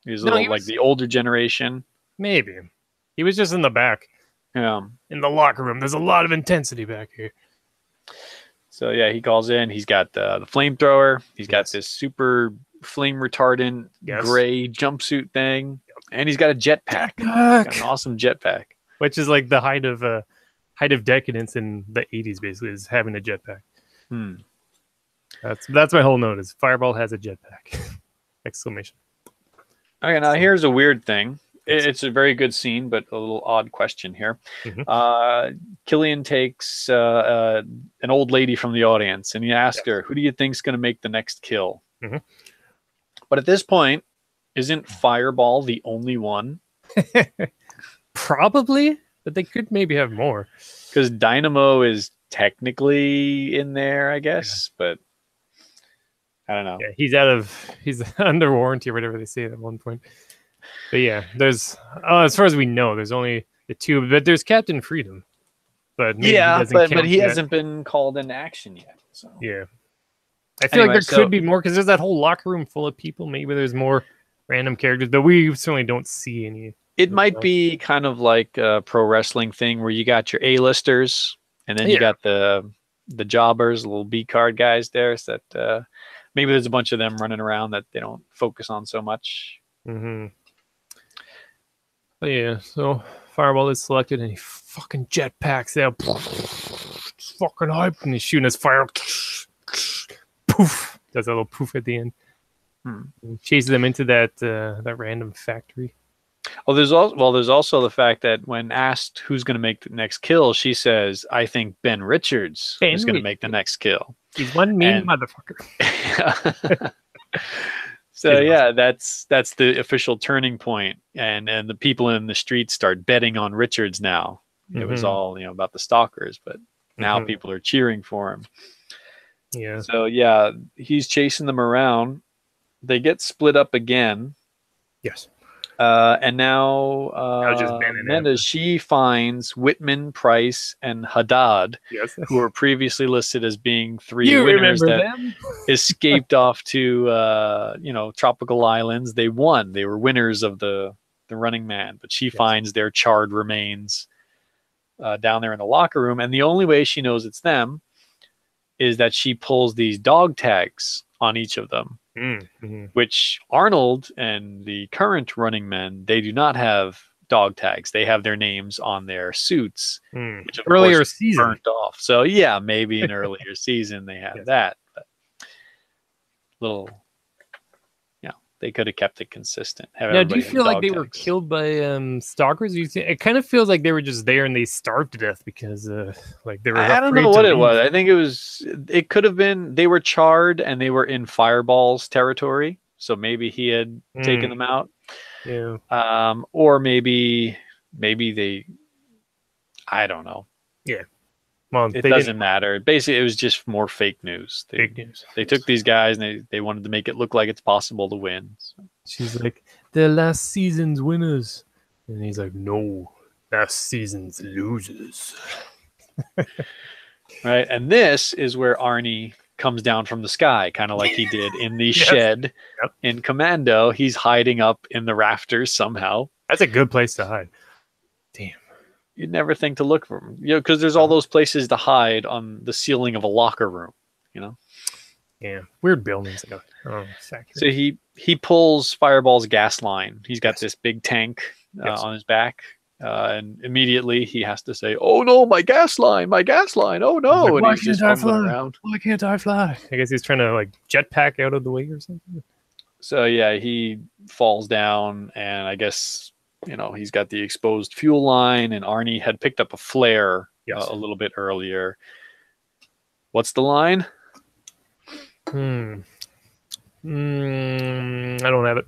He was like the older generation. Maybe. He was just in the back. Yeah. In the locker room. There's a lot of intensity back here. So yeah, he calls in. He's got the flamethrower. He's got this super flame retardant gray jumpsuit thing, and he's got a jetpack. Got an awesome jetpack, which is like the height of decadence in the 80s. Basically, is having a jetpack. That's my whole note. Is Fireball has a jetpack! Exclamation. Okay, now here's a weird thing. It's a very good scene, but a little odd question here. Killian takes an old lady from the audience, and he asks her, "Who do you think's going to make the next kill?" But at this point, isn't Fireball the only one? Probably, but they could maybe have more. Because Dynamo is technically in there, I guess, but I don't know. Yeah, he's under warranty or whatever they say at one point. But yeah, there's as far as we know, there's only the two. But there's Captain Freedom. But maybe but he hasn't been called into action yet. So yeah, I feel like there could be more because there's that whole locker room full of people. Maybe there's more random characters, but we certainly don't see any. It might be kind of like a pro wrestling thing where you got your A-listers and then you got the jobbers, little B card guys there. So that maybe there's a bunch of them running around that they don't focus on so much. But yeah, so Fireball is selected and he fucking jetpacks out. It's fucking hype, and he's shooting his fire. Poof! Does a little poof at the end. Chases them into that random factory. Oh, there's also the fact that when asked who's going to make the next kill, she says, "I think Ben Richards is going to make the next kill." He's one mean motherfucker. So yeah, that's the official turning point, and the people in the streets start betting on Richards now. It was all about the stalkers, but now people are cheering for him. Yeah. So yeah, he's chasing them around. They get split up again. Yes. And now Amanda, she finds Whitman, Price, and Haddad, who were previously listed as being three winners that escaped off to tropical islands. They won. They were winners of the Running Man, but she finds their charred remains down there in the locker room. And the only way she knows it's them is that she pulls these dog tags on each of them. Which Arnold and the current Running Men, they do not have dog tags. They have their names on their suits, which of earlier course season burnt off. So yeah, maybe in earlier season they had that. But they could have kept it consistent. Now, do you feel like they were killed by stalkers? It kind of feels like they were just there and they starved to death because they were. I don't know what it was. I think it could have been they were charred and they were in Fireball's territory. So maybe he had taken them out. Yeah. Or maybe they. I don't know. Yeah. Well, it doesn't matter. Basically, it was just more fake news. Fake news. They took these guys and they wanted to make it look like it's possible to win. So. She's like, they're last season's winners. And he's like, no, last season's losers. Right. And this is where Arnie comes down from the sky, kind of like he did in the shed in Commando. He's hiding up in the rafters somehow. That's a good place to hide. Damn. You'd never think to look for him, because there's all those places to hide on the ceiling of a locker room, Yeah, weird buildings. So he pulls Fireball's gas line. He's got this big tank on his back, and immediately he has to say, "Oh no, my gas line! My gas line! Oh no!" Like, and he's just fumbling around. Why can't I fly? I guess he's trying to jetpack out of the way or something. So yeah, he falls down, and I guess. He's got the exposed fuel line, and Arnie had picked up a flare a little bit earlier. What's the line? I don't have it.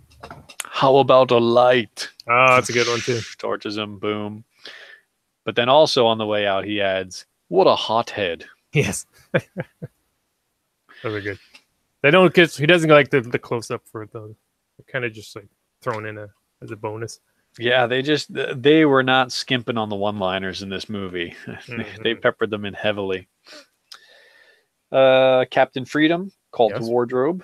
How about a light? Oh, that's a good one too. Torches him, boom. But then also on the way out, he adds, "What a hothead." Yes. Those are good. They don't get. He doesn't like the close up for it though. They're kind of just thrown in as a bonus. Yeah, they were not skimping on the one-liners in this movie. They peppered them in heavily. Captain Freedom called the wardrobe.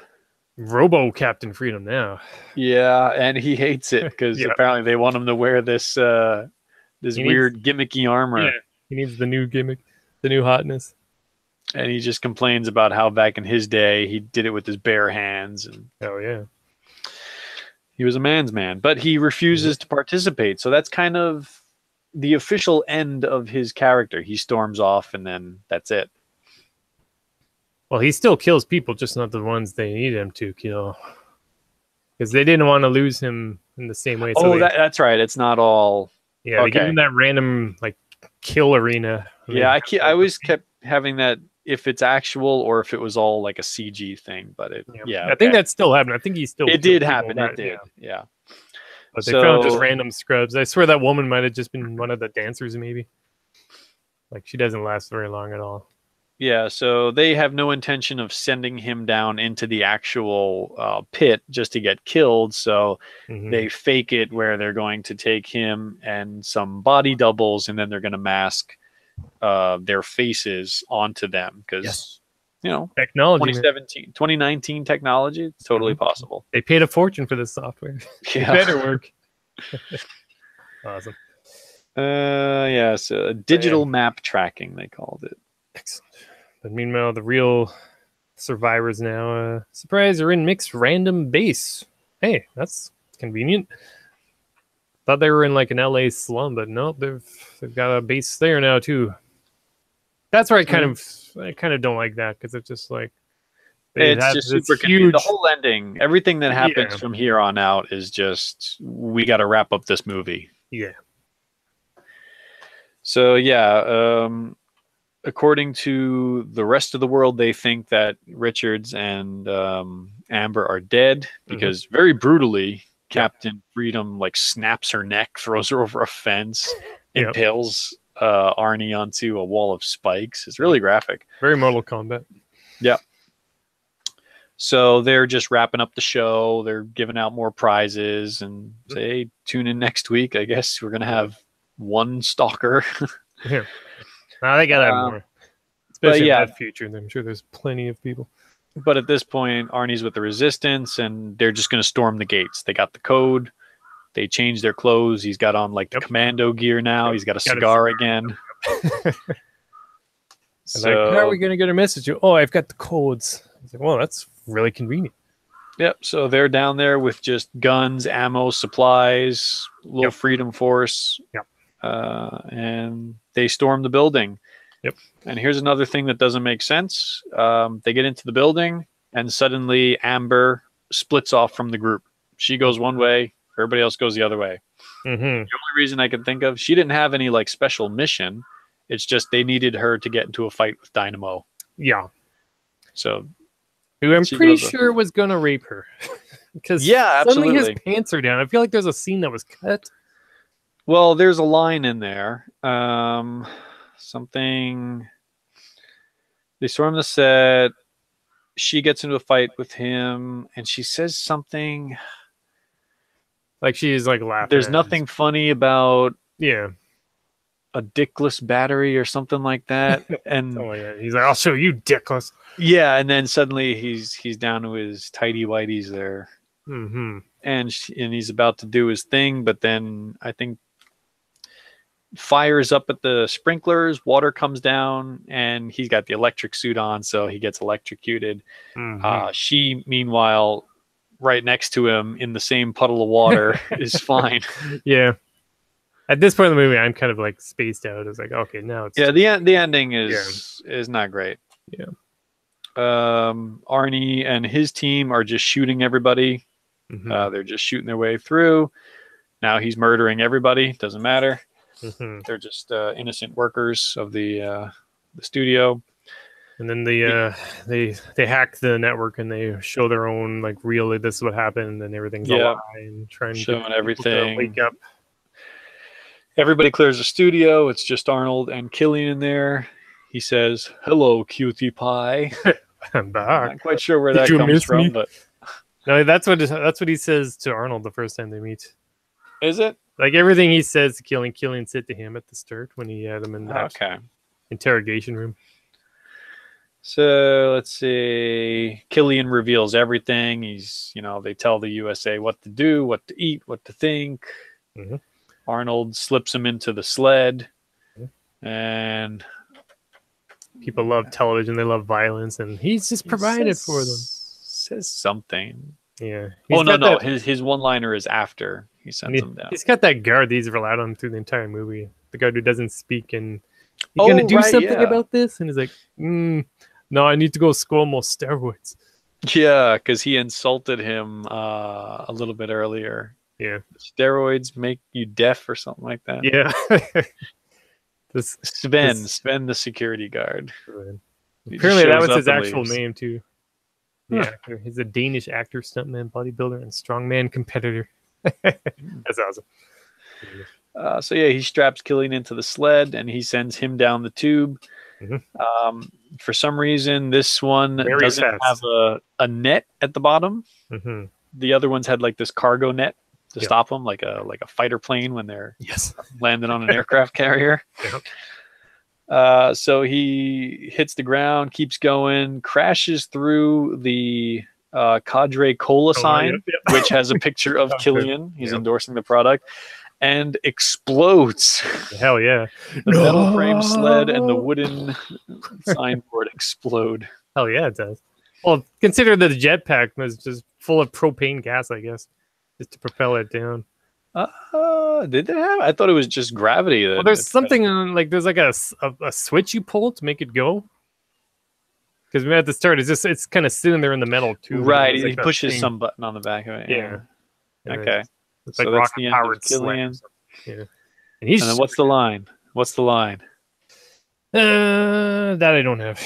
Robo Captain Freedom now. Yeah, and he hates it because apparently they want him to wear this weird gimmicky armor. Yeah, he needs the new gimmick, the new hotness. And he just complains about how back in his day he did it with his bare hands. And oh yeah. He was a man's man, but he refuses to participate. So that's kind of the official end of his character. He storms off, and then that's it. Well, he still kills people, just not the ones they need him to kill. because they didn't want to lose him in the same way. So that's right. It's not all. Yeah, okay. They gave him that random like kill arena. Yeah, I always kept having that if it's actual or if it was all like a CG thing. But I think that still happened. I think he still. It did happen. It did. Yeah. But they found just random scrubs. I swear that woman might have just been one of the dancers, maybe. Like, she doesn't last very long at all. Yeah, so they have no intention of sending him down into the actual pit just to get killed. So they fake it where they're going to take him and some body doubles, and then they're going to mask their faces onto them. Because, you know, technology, 2019 technology, it's totally possible. They paid a fortune for this software. It better work. Awesome. Yeah, so digital map tracking, they called it. Excellent. But meanwhile, the real survivors now, surprise, are in mixed random base. Hey, that's convenient. Thought they were in like an LA slum, but nope, they've got a base there now too. That's where I kind of don't like that, because it's just like it's just super huge. The whole ending, everything that happens from here on out is just, we got to wrap up this movie. Yeah. So yeah, according to the rest of the world, they think that Richards and Amber are dead because very brutally, Captain Freedom like snaps her neck, throws her over a fence, impales Arnie onto a wall of spikes. It's really graphic. Very Mortal Kombat. Yeah. So they're just wrapping up the show. They're giving out more prizes and say, tune in next week. I guess we're going to have one stalker. Yeah. Now they got to have more. Especially in that future. I'm sure there's plenty of people. But at this point, Arnie's with the Resistance, and they're just going to storm the gates. They got the code. They changed their clothes. He's got on like the Commando gear now. He's got a cigar again. So, like, how are we going to get a message? Oh, I've got the codes. I was like, well, that's really convenient. Yep. So they're down there with just guns, ammo, supplies, little Freedom Force. Yep. And they storm the building. Yep. And here's another thing that doesn't make sense. They get into the building, and suddenly Amber splits off from the group. She goes one way, everybody else goes the other way. The only reason I can think of, she didn't have any like special mission. It's just they needed her to get into a fight with Dynamo. Yeah. So, who I'm pretty sure was gonna rape her. Because suddenly his pants are down. I feel like there's a scene that was cut. Well, there's a line in there. Something. They storm the set. She gets into a fight with him, and she says something. Like she's like laughing. There's nothing funny about a dickless battery or something like that. And he's like, "I'll show you, dickless." Yeah, and then suddenly he's down to his tighty whities there, and he's about to do his thing, but then I think fires up at the sprinklers, water comes down, and he's got the electric suit on, so he gets electrocuted. She, meanwhile, right next to him in the same puddle of water, is fine. Yeah. At this point in the movie, I'm kind of like spaced out. It's like, okay, now it's the ending is not great. Yeah. Arnie and his team are just shooting everybody. They're just shooting their way through. Now he's murdering everybody. Doesn't matter. They're just innocent workers of the studio. And then they hack the network, and they show their own like really this is what happened, and everything's a lie, and trying showing everything. To wake up. Everybody clears the studio. It's just Arnold and Killian in there. He says, "Hello, cutie pie." I'm back. Not quite sure where that comes from, but no, that's what he says to Arnold the first time they meet. Is it? Like everything he says to Killian said to him at the start when he had him in the interrogation room. So let's see. Killian reveals everything. They tell the USA what to do, what to eat, what to think. Arnold slips him into the sled, and people love television. They love violence, and he's just provided for them. Says something. Yeah. No. His one-liner is after he sends them down. He's got that guard that he's relied on through the entire movie. The guard who doesn't speak, and you're gonna do something about this, and he's like, no, I need to go score more steroids. Yeah, because he insulted him a little bit earlier. Yeah. Steroids make you deaf or something like that. Yeah. Sven, the security guard. Apparently that was his actual leaves. name too. The actor. He's a Danish actor, stuntman, bodybuilder, and strongman competitor. That's awesome. So yeah, he straps Killian into the sled and he sends him down the tube. For some reason, this one doesn't have a net at the bottom. The other ones had like this cargo net to stop them, like a fighter plane when they're landing on an aircraft carrier. So he hits the ground, keeps going, crashes through the Cadre Cola sign, which has a picture of Killian. He's endorsing the product. And explodes. Hell yeah. The metal frame sled and the wooden signboard explode. Hell yeah, it does. Well, consider that the jetpack was just full of propane gas, I guess, just to propel it down. Did they have? I thought it was just gravity. Well, there's something like there's like a switch you pull to make it go. Because at the start, it's kind of sitting there in the metal too. Right, he pushes some button on the back of it. Yeah. Okay. It's like rocket powered Killian. Yeah. And then what's the line? What's the line? That I don't have.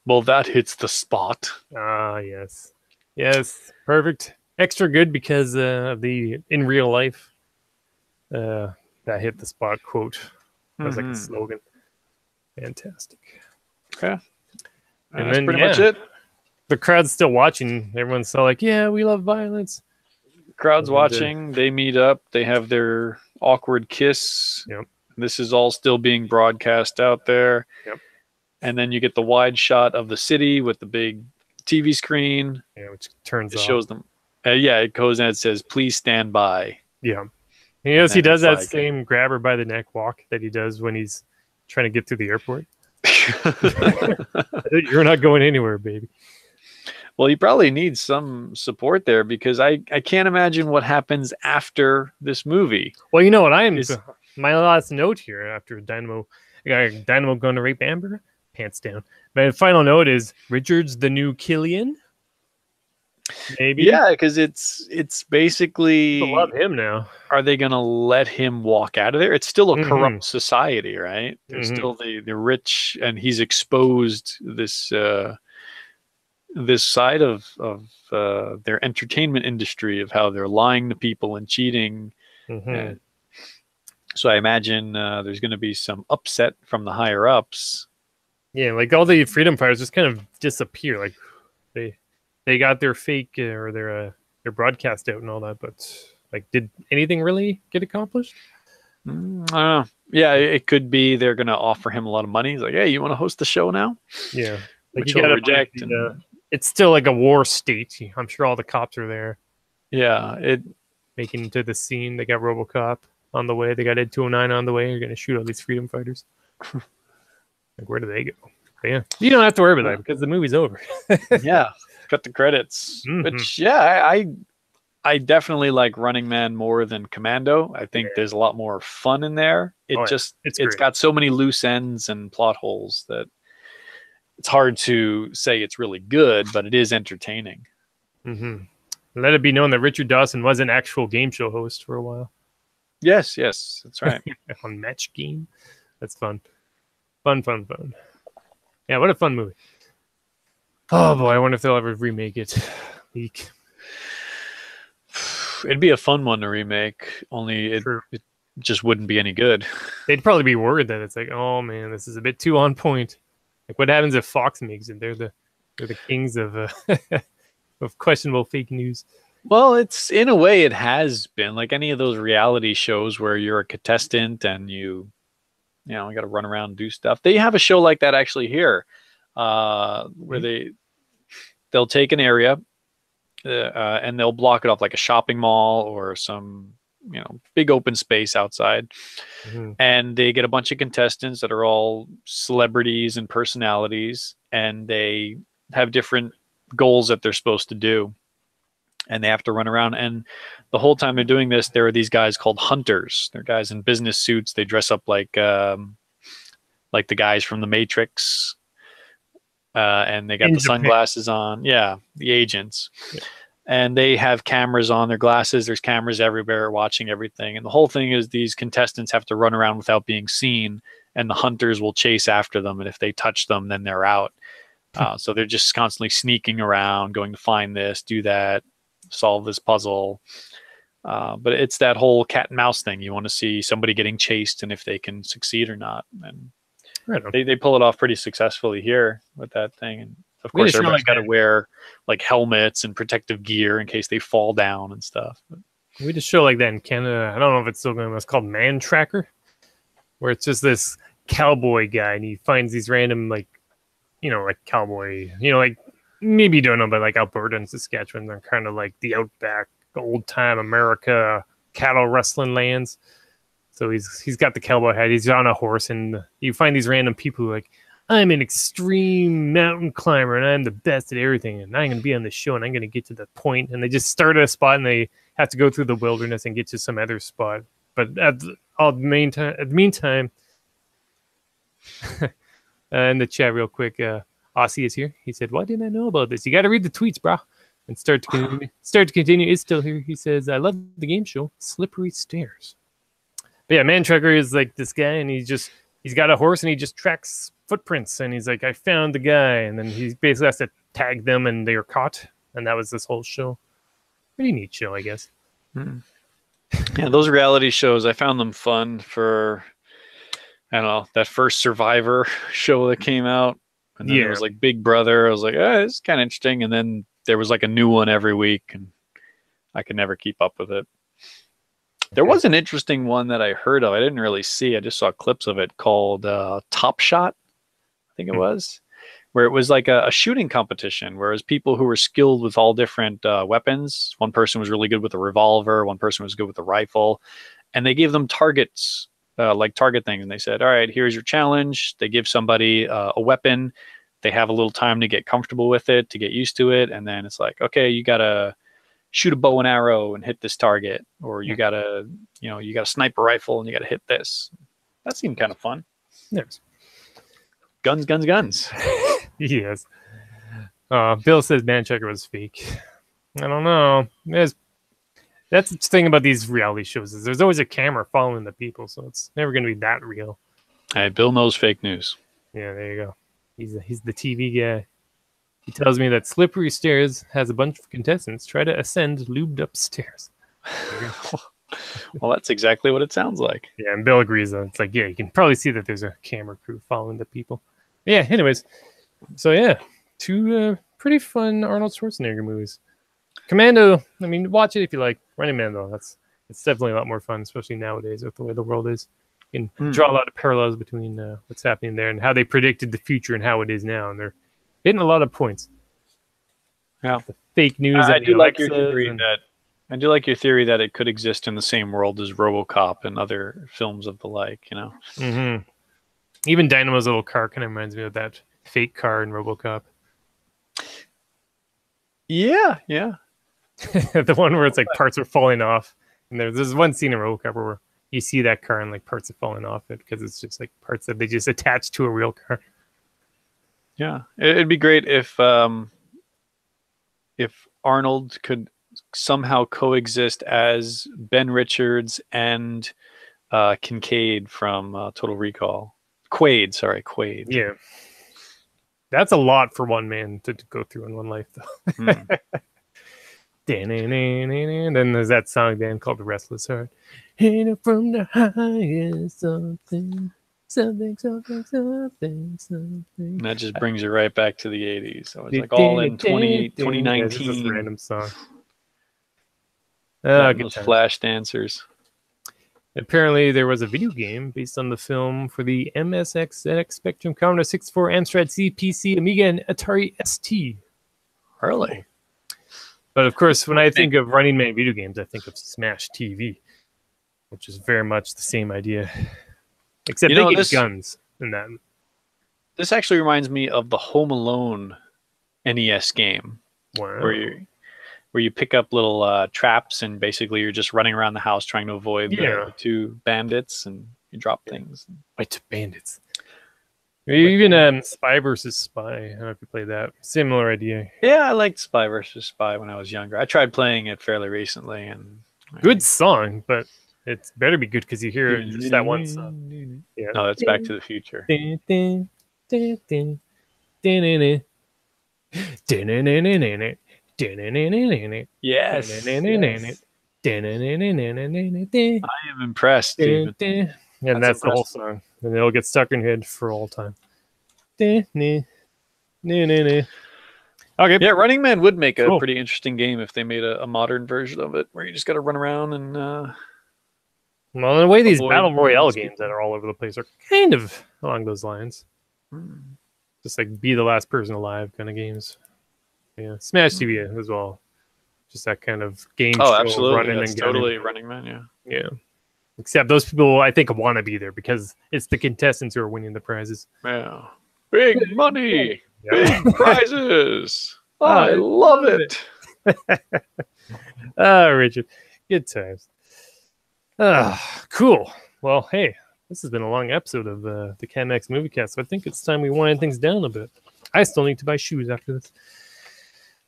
Well, that hits the spot. Yes. Yes. Perfect. Extra good because of the in real life that hit the spot quote. That was like a slogan. Fantastic. Okay. And that's then pretty much it. The crowd's still watching. Everyone's still like, yeah, we love violence. Crowd's watching. They meet up. They have their awkward kiss. Yep. This is all still being broadcast out there. Yep. And then you get the wide shot of the city with the big TV screen. Yeah, which turns off. Shows them. It goes and it says, "Please stand by." Yeah. And yes, he does that same grab her by the neck walk that he does when he's trying to get to the airport. You're not going anywhere, baby. Well, he probably needs some support there because I can't imagine what happens after this movie. Well, you know what my last note here after Dynamo going to rape Amber, pants down. My final note is Richard's the new Killian. Maybe. Yeah, because it's basically people love him now. Are they gonna let him walk out of there? It's still a corrupt society, right? There's still the rich, and he's exposed this this side of their entertainment industry of how they're lying to people and cheating. And so I imagine there's going to be some upset from the higher ups. Yeah, like all the freedom fighters just kind of disappear. Like they got their fake or their broadcast out and all that, but like, did anything really get accomplished? I don't know. Yeah, it could be they're going to offer him a lot of money. He's like, hey, you want to host the show now? Yeah, like which he'll reject. It's still like a war state. I'm sure all the cops are there. Yeah, making it to the scene. They got RoboCop on the way. They got Ed 209 on the way. They're going to shoot all these freedom fighters. Like, where do they go? But yeah, you don't have to worry about that because the movie's over. Yeah, cut the credits. Which, yeah, I definitely like Running Man more than Commando. I think there's a lot more fun in there. It's got so many loose ends and plot holes that it's hard to say it's really good, but it is entertaining. Let it be known that Richard Dawson was an actual game show host for a while. Yes, that's right. On Match Game. That's fun. Fun. Yeah, what a fun movie. Oh boy, I wonder if they'll ever remake it. Eek. It'd be a fun one to remake, only it just wouldn't be any good. They'd probably be worried that it's like, oh man, this is a bit too on point. Like, what happens if Fox makes it? They're the kings of of questionable fake news. Well, it's in a way it has been like any of those reality shows where you're a contestant and you got to run around and do stuff. They have a show like that actually here, where they'll take an area and they'll block it off like a shopping mall or some big open space outside. And they get a bunch of contestants that are all celebrities and personalities, and they have different goals that they're supposed to do, and they have to run around. And the whole time they're doing this, there are these guys called hunters. They're guys in business suits. They dress up like the guys from the Matrix, and they got In the Japan. sunglasses on. Yeah, the agents. Yeah. And they have cameras on their glasses. There's cameras everywhere watching everything. And the whole thing is these contestants have to run around without being seen, and the hunters will chase after them. And if they touch them, then they're out. So they're just constantly sneaking around, going to find this, do that, solve this puzzle. But it's that whole cat and mouse thing. You want to see somebody getting chased and if they can succeed or not. And they pull it off pretty successfully here with that thing. And of course, everybody's got to wear like helmets and protective gear in case they fall down and stuff. We just show like that in Canada. I don't know if it's still going. It's called Man Tracker, where it's just this cowboy guy, and he finds these random like cowboy, like maybe you don't know, but like Alberta and Saskatchewan, they're kind of like the outback, old time America cattle rustling lands. So he's got the cowboy hat. He's on a horse, and you find these random people who are like, I'm an extreme mountain climber, and I'm the best at everything, and I'm going to be on the show, and I'm going to get to the point. And they just start at a spot, and they have to go through the wilderness and get to some other spot. But at the meantime, in the chat real quick, Aussie is here. He said, why didn't I know about this? You got to read the tweets, bro. And start to continue is still here. He says, I love the game show, Slippery Stairs. But yeah, Man Tracker is like this guy, and he's got a horse, and he just tracks footprints, and he's like, I found the guy, and then he basically has to tag them, and they are caught, and that was this whole show. Pretty neat show, I guess. Yeah, those reality shows, I found them fun for, I don't know, that first Survivor show that came out, and then it was like Big Brother. I was like, this is kind of interesting, and then there was like a new one every week, and I could never keep up with it. There was an interesting one that I heard of. I didn't really see. I just saw clips of it called Top Shot, I think it was, where it was like a shooting competition, whereas people who were skilled with all different weapons, one person was really good with a revolver, one person was good with a rifle, and they gave them targets, like target things. And they said, all right, here's your challenge. They give somebody a weapon. They have a little time to get comfortable with it, to get used to it. And then it's like, okay, you got to shoot a bow and arrow and hit this target, or you got to, you got a sniper rifle and you got to hit this. That seemed kind of fun. Yes. Guns, guns, guns. Yes. Bill says Man Tracker was fake. I don't know. That's the thing about these reality shows, is there's always a camera following the people, so it's never going to be that real. Hey, Bill knows fake news. Yeah, there you go. He's the TV guy. He tells me that Slippery Stairs has a bunch of contestants try to ascend lubed up stairs. Well, that's exactly what it sounds like. Yeah, and Bill agrees, though. It's like, yeah, you can probably see that there's a camera crew following the people. Yeah, anyways. So, yeah, two pretty fun Arnold Schwarzenegger movies. Commando, I mean, watch it if you like. Running Man, though, it's definitely a lot more fun, especially nowadays with the way the world is. You can draw a lot of parallels between what's happening there and how they predicted the future and how it is now, and they're hitting a lot of points. Yeah, the fake news. I do like your theory that it could exist in the same world as RoboCop and other films of the like. Even Dynamo's little car kind of reminds me of that fake car in RoboCop. Yeah. The one where it's like parts are falling off, and there's one scene in RoboCop where you see that car and like parts are falling off it because it's just like parts that they just attach to a real car. Yeah, it'd be great if Arnold could somehow coexist as Ben Richards and Kincaid from Total Recall. Quaid. Yeah, that's a lot for one man to go through in one life, though. And then there's that song band called The Restless Heart. Hit it from the highest, something. And that just brings you right back to the 80s. So it's like all in 2019. Yeah, this is a random song. Those flash dancers. Apparently, there was a video game based on the film for the MSX, ZX Spectrum, Commodore 64, Amstrad C, PC, Amiga, and Atari ST. Really? But of course, when I think of Running Man video games, I think of Smash TV, which is very much the same idea. Except they get guns in that. This actually reminds me of the Home Alone NES game. Wow. Where you pick up little traps, and basically you're just running around the house trying to avoid the two bandits, and you drop things. Right, bandits. Even Spy versus Spy. I don't know if you played that. Similar idea. Yeah, I liked Spy versus Spy when I was younger. I tried playing it fairly recently, and good song, but it's better be good because you hear it just that one song. Yeah. No, that's Back to the Future. Yes. I am impressed, Steven. And that's the whole song. And it'll get stuck in your head for all time. Okay. Yeah, Running Man would make a pretty interesting game if they made a modern version of it where you just got to run around and. Well, in a way, these battle royale games that are all over the place are kind of along those lines. Just like be the last person alive kind of games. Yeah, Smash TV as well. Just that kind of game show. Absolutely. Running and totally Running Man, yeah. Yeah. Except those people, I think, want to be there because it's the contestants who are winning the prizes. Yeah. Big money. Yeah. Big prizes. I love it. Richard. Good times. Cool. Well, hey, this has been a long episode of the CAPMAX MovieCast, so I think it's time we wind things down a bit. I still need to buy shoes after this.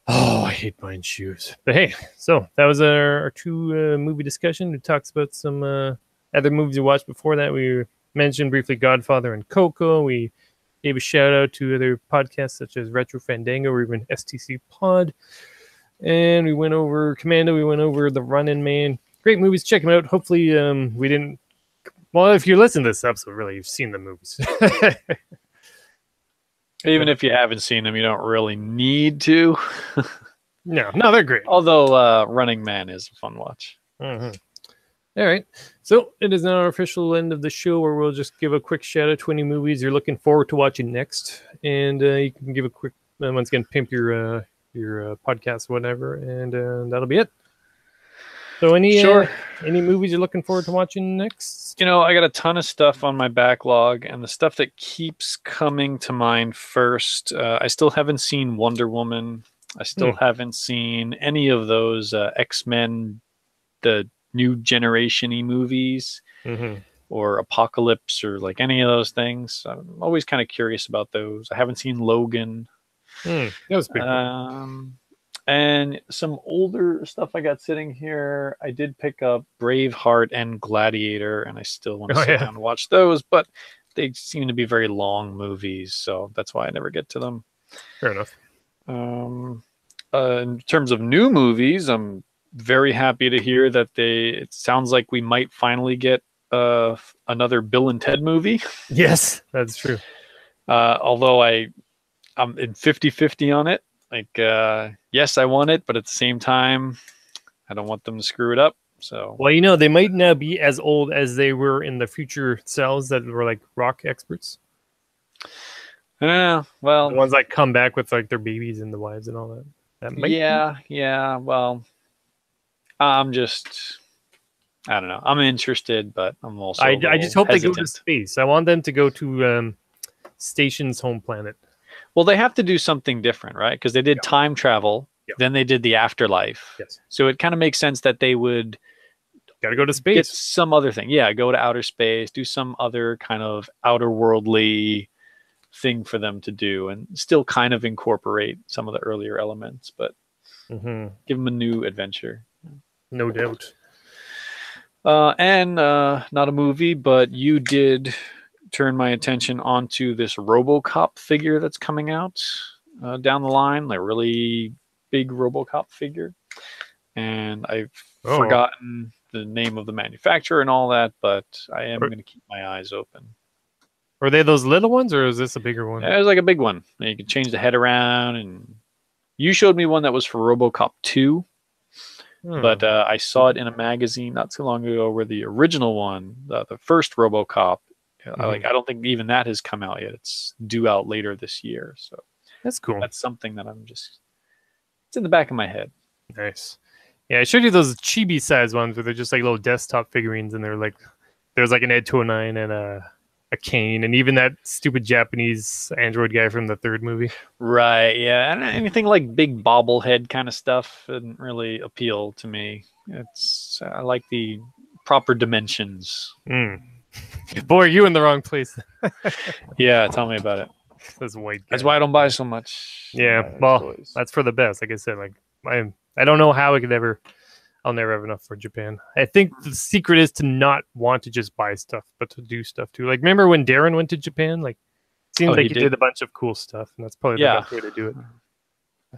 Oh, I hate buying shoes. But hey, so that was our two movie discussion. We talked about some other movies we watched before that. We mentioned briefly Godfather and Coco. We gave a shout out to other podcasts such as Retro Fandango or even STC Pod. And we went over Commando. We went over The Running Man. Great movies. Check them out. Hopefully we didn't... Well, if you listen to this episode, really, you've seen the movies. Even if you haven't seen them, you don't really need to. No, they're great. Although Running Man is a fun watch. Mm-hmm. All right. So it is now our official end of the show where we'll just give a quick shout out to any movies you're looking forward to watching next. And you can give a quick, once again, pimp your podcast, whatever. And that'll be it. So any movies you're looking forward to watching next? You know, I got a ton of stuff on my backlog, and the stuff that keeps coming to mind first, I still haven't seen Wonder Woman. I still haven't seen any of those X-Men, the new generation-y movies, or Apocalypse, or like any of those things. I'm always kind of curious about those. I haven't seen Logan. That was pretty cool. And some older stuff I got sitting here. I did pick up Braveheart and Gladiator, and I still want to sit down and watch those, but they seem to be very long movies, so that's why I never get to them. Fair enough. In terms of new movies, I'm very happy to hear that it sounds like we might finally get another Bill and Ted movie. Yes, that's true. Although I'm in 50-50 on it. Like, yes, I want it, but at the same time, I don't want them to screw it up. So, well, you know, they might now be as old as they were in the future selves that were like rock experts. Well, the ones that come back with like their babies and the wives and all that. Yeah. Well, I don't know. I'm interested, but I'm also. I just hope hesitant. They go to space. I want them to go to Station's home planet. Well, they have to do something different, right? Because they did time travel, then they did the afterlife. Yes. So it kind of makes sense that they would gotta go to space. Get some other thing. Yeah, go to outer space, do some other kind of outer worldly thing for them to do, and still kind of incorporate some of the earlier elements, but give them a new adventure. No doubt. And not a movie, but you did turn my attention onto this RoboCop figure that's coming out down the line, like really big RoboCop figure. And I've forgotten the name of the manufacturer and all that, but I am going to keep my eyes open. Are they those little ones, or is this a bigger one? Yeah, it was like a big one. You can change the head around, and you showed me one that was for RoboCop 2. But I saw it in a magazine not too long ago where the original one, the first RoboCop, I don't think even that has come out yet. It's due out later this year. So that's cool. That's something that it's in the back of my head. Nice. Yeah, I showed you those chibi size ones where they're just like little desktop figurines, and there's like an Ed 209 and a Kane, and even that stupid Japanese android guy from the third movie. Right, yeah. And anything like big bobblehead kind of stuff didn't really appeal to me. I like the proper dimensions. Boy, you in the wrong place. Yeah, tell me about it. This white guy. That's why I don't buy so much. Yeah, well, that's for the best. Like I said, like I don't know how I'll never have enough for Japan. I think the secret is to not want to just buy stuff, but to do stuff too. Like, remember when Darren went to Japan? Like, it seemed like he did a bunch of cool stuff, and that's probably the best way to do it.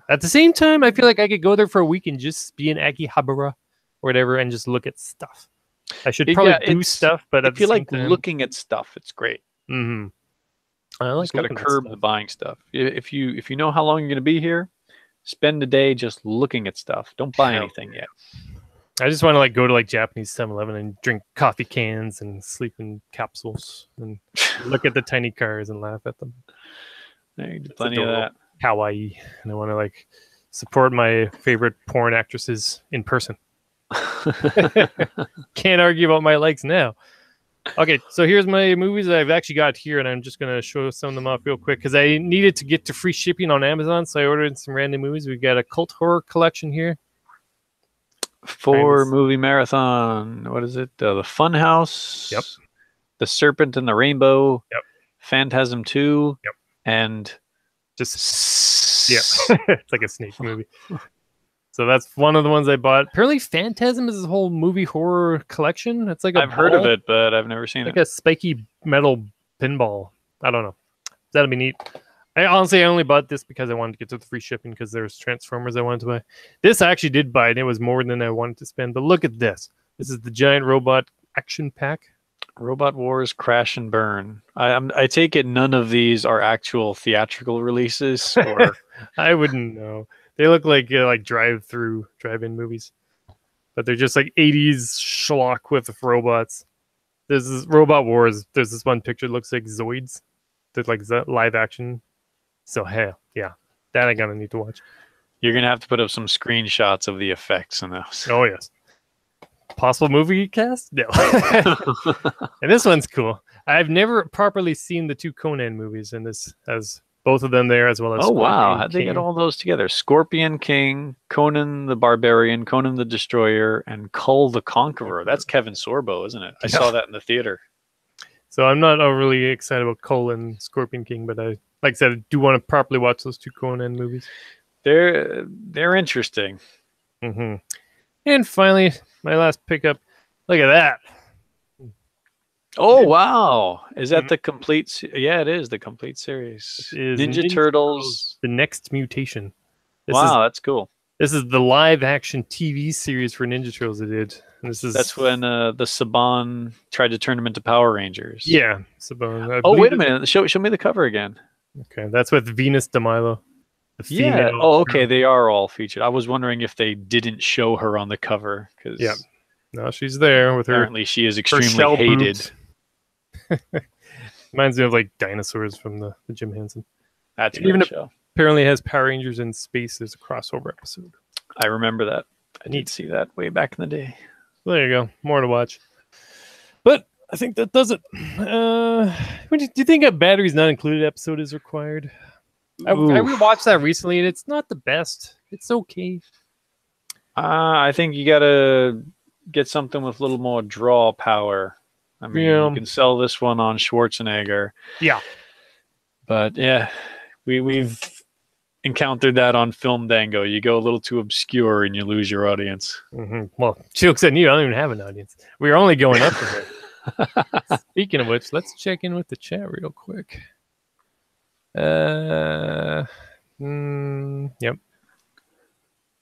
At the same time, I feel like I could go there for a week and just be in Akihabara or whatever and just look at stuff. I should probably do stuff, but if you like looking at stuff, it's great. Mm-hmm. I like just got to curb the buying stuff. If you know how long you're going to be here, spend a day just looking at stuff. Don't buy anything yet. I just want to like go to like Japanese 7-Eleven and drink coffee cans and sleep in capsules and look at the tiny cars and laugh at them. There's plenty of that. Kawaii, and I want to like support my favorite porn actresses in person. Can't argue about my likes now. Okay, so here's my movies that I've actually got here, and I'm just going to show some of them off real quick because I needed to get to free shipping on Amazon, so I ordered some random movies. We've got a cult horror collection here. 4 movie marathon. What is it? The Funhouse. Yep. The Serpent and the Rainbow. Yep. Phantasm 2. Yep. And just it's like a snake movie. So that's one of the ones I bought. Apparently, Phantasm is a whole movie horror collection. It's like I've heard of it, but I've never seen it. Like a spiky metal pinball. I don't know. That'll be neat. I only bought this because I wanted to get to the free shipping because there's Transformers I wanted to buy. This I actually did buy, and it was more than I wanted to spend. But look at this. This is the giant robot action pack. Robot Wars Crash and Burn. I take it none of these are actual theatrical releases, or I wouldn't know. They look like drive-in movies, but they're just like 80s schlock with robots. There's this Robot Wars. There's this one picture that looks like Zoids. They're like live action. So hell yeah, that I'm gonna need to watch. You're gonna have to put up some screenshots of the effects in those. Oh yes. Possible movie cast? No. And this one's cool. I've never properly seen the 2 Conan movies, and this has both of them there as well as. Oh wow! How'd they get all those together? Scorpion King, Conan the Barbarian, Conan the Destroyer, and Kull the Conqueror. That's Kevin Sorbo, isn't it? I saw that in the theater. So I'm not overly excited about Kull and Scorpion King, but like I said, I do want to properly watch those 2 Conan movies. They're interesting. Mm-hmm. And finally, my last pickup. Look at that. Oh wow! Is that the complete? Yeah, it is the complete series. Ninja Turtles: The Next Mutation. That's cool. This is the live-action TV series for Ninja Turtles they did. And that's when the Saban tried to turn them into Power Rangers. Yeah, Saban. Oh wait a minute! Show me the cover again. Okay, that's with Venus de Milo. Yeah. Oh, okay. They are all featured. I was wondering if they didn't show her on the cover because. Yeah. No, she's there with her. Apparently, she is extremely hated. Reminds me of like dinosaurs from the Jim Henson. That's a good show. Apparently has Power Rangers in Space as a crossover episode. I remember that. I need to see that way back in the day. Well, there you go. More to watch. But I think that does it. Do you think a batteries not included episode is required? I rewatched that recently, and it's not the best. It's okay. I think you gotta get something with a little more draw power. I mean, you can sell this one on Schwarzenegger. Yeah. But yeah, we've encountered that on Film Dango. You go a little too obscure and you lose your audience. Mm-hmm. Well, joke's on you. I don't even have an audience. We're only going up to it. Speaking of which, let's check in with the chat real quick. Yep.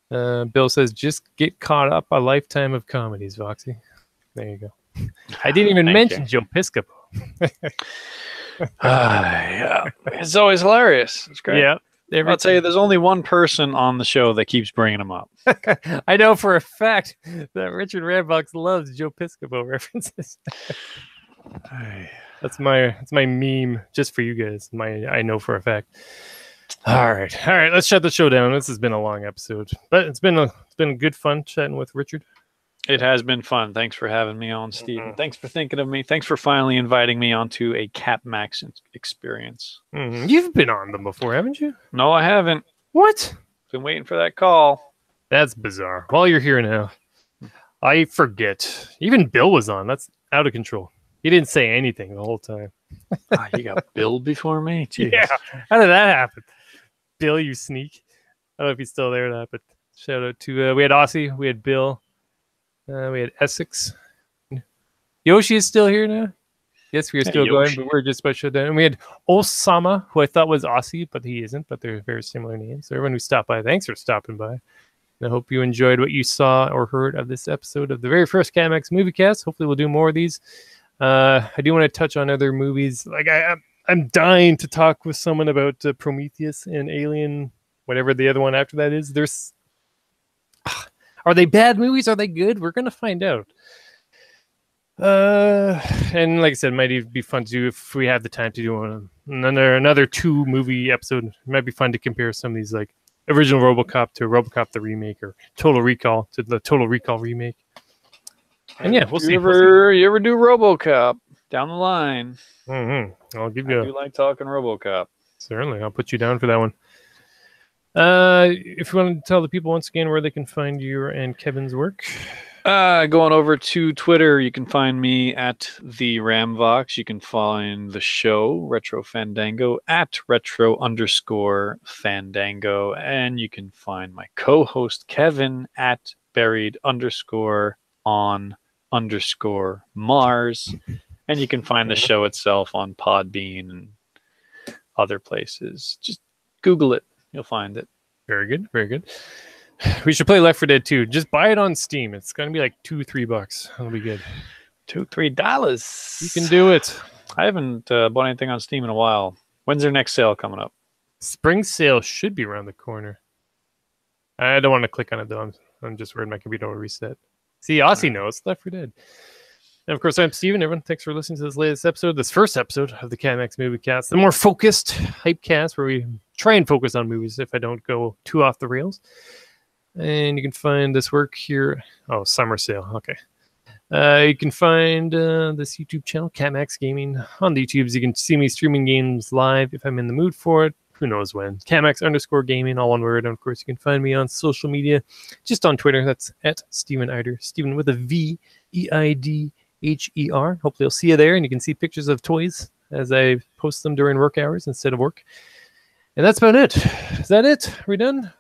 Bill says, just get caught up a lifetime of comedies, Voxy. There you go. I didn't even mention Joe Piscopo. Yeah, it's always hilarious. It's great. Yeah. I'll tell you, there's only one person on the show that keeps bringing him up. I know for a fact that Richard Rambox loves Joe Piscopo references. That's my meme just for you guys. I know for a fact. All right. Let's shut the show down. This has been a long episode, but it's been good fun chatting with Richard. It has been fun. Thanks for having me on, Steve. Mm-hmm. Thanks for thinking of me. Thanks for finally inviting me onto a CAPMAX experience. Mm-hmm. You've been on them before, haven't you? No, I haven't. What? Been waiting for that call. That's bizarre. Well, you're here now. I forget. Even Bill was on. That's out of control. He didn't say anything the whole time. You got billed before me? Jeez. Yeah. How did that happen? Bill, you sneak. I don't know if he's still there or not, but shout out to we had Aussie, we had Bill, we had Essex. Yoshi is still here now. Yes, we are still going, but we're just about to shut down. And we had Osama, who I thought was Aussie, but he isn't, but they're very similar names. So everyone who stopped by, thanks for stopping by. And I hope you enjoyed what you saw or heard of this episode of the very first CAPMAX MovieCast. Hopefully we'll do more of these. I do want to touch on other movies. Like I'm dying to talk with someone about Prometheus and Alien, whatever the other one after that is. Are they bad movies? Are they good? We're going to find out. And like I said, it might be fun to do if we have the time to do another 2 movie episode. It might be fun to compare some of these, like original RoboCop to RoboCop the remake, or Total Recall to the Total Recall remake. And yeah, we'll see. You ever do RoboCop down the line? Mm-hmm. I'll give you. I do like talking RoboCop. Certainly, I'll put you down for that one. If you want to tell the people once again where they can find you and Kevin's work. Going over to Twitter, you can find me at the Ramvox. You can find the show Retro Fandango at retro_Fandango, and you can find my co-host Kevin at buried_on_Mars, and you can find the show itself on Podbean and other places. Just Google it, you'll find it. Very good, very good. We should play Left 4 Dead 2. Just buy it on Steam. It's going to be like $2-3. That'll be good. $2-3. You can do it. I haven't bought anything on Steam in a while. When's their next sale coming up? Spring sale should be around the corner. I don't want to click on it, though. I'm just worried my computer will reset. See, Aussie knows. Left 4 Dead. And, of course, I'm Steven. Everyone, thanks for listening to this latest episode, this first episode of the CAPMAX MovieCast, the more focused hype cast where we try and focus on movies if I don't go too off the rails. And you can find this work here. Oh, summer sale. Okay. You can find this YouTube channel, CAPMAX Gaming, on the YouTubes. You can see me streaming games live if I'm in the mood for it. Who knows when. CAPMAX_gaming, all one word. And, of course, you can find me on social media, just on Twitter. That's at Steven Eider. Steven with a V, EIDHER. Hopefully, I'll see you there, and you can see pictures of toys as I post them during work hours instead of work. And that's about it. Is that it? Are we done?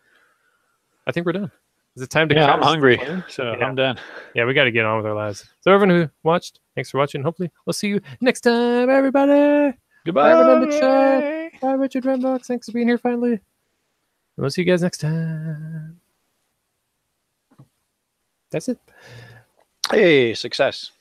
I think we're done. Is it time to? Yeah, I'm hungry, so yeah. I'm done. Yeah, we got to get on with our lives. So everyone who watched, thanks for watching. Hopefully, we'll see you next time, everybody. Goodbye. Bye, Richard Rambox. Thanks for being here finally. And we'll see you guys next time. That's it. Hey, success.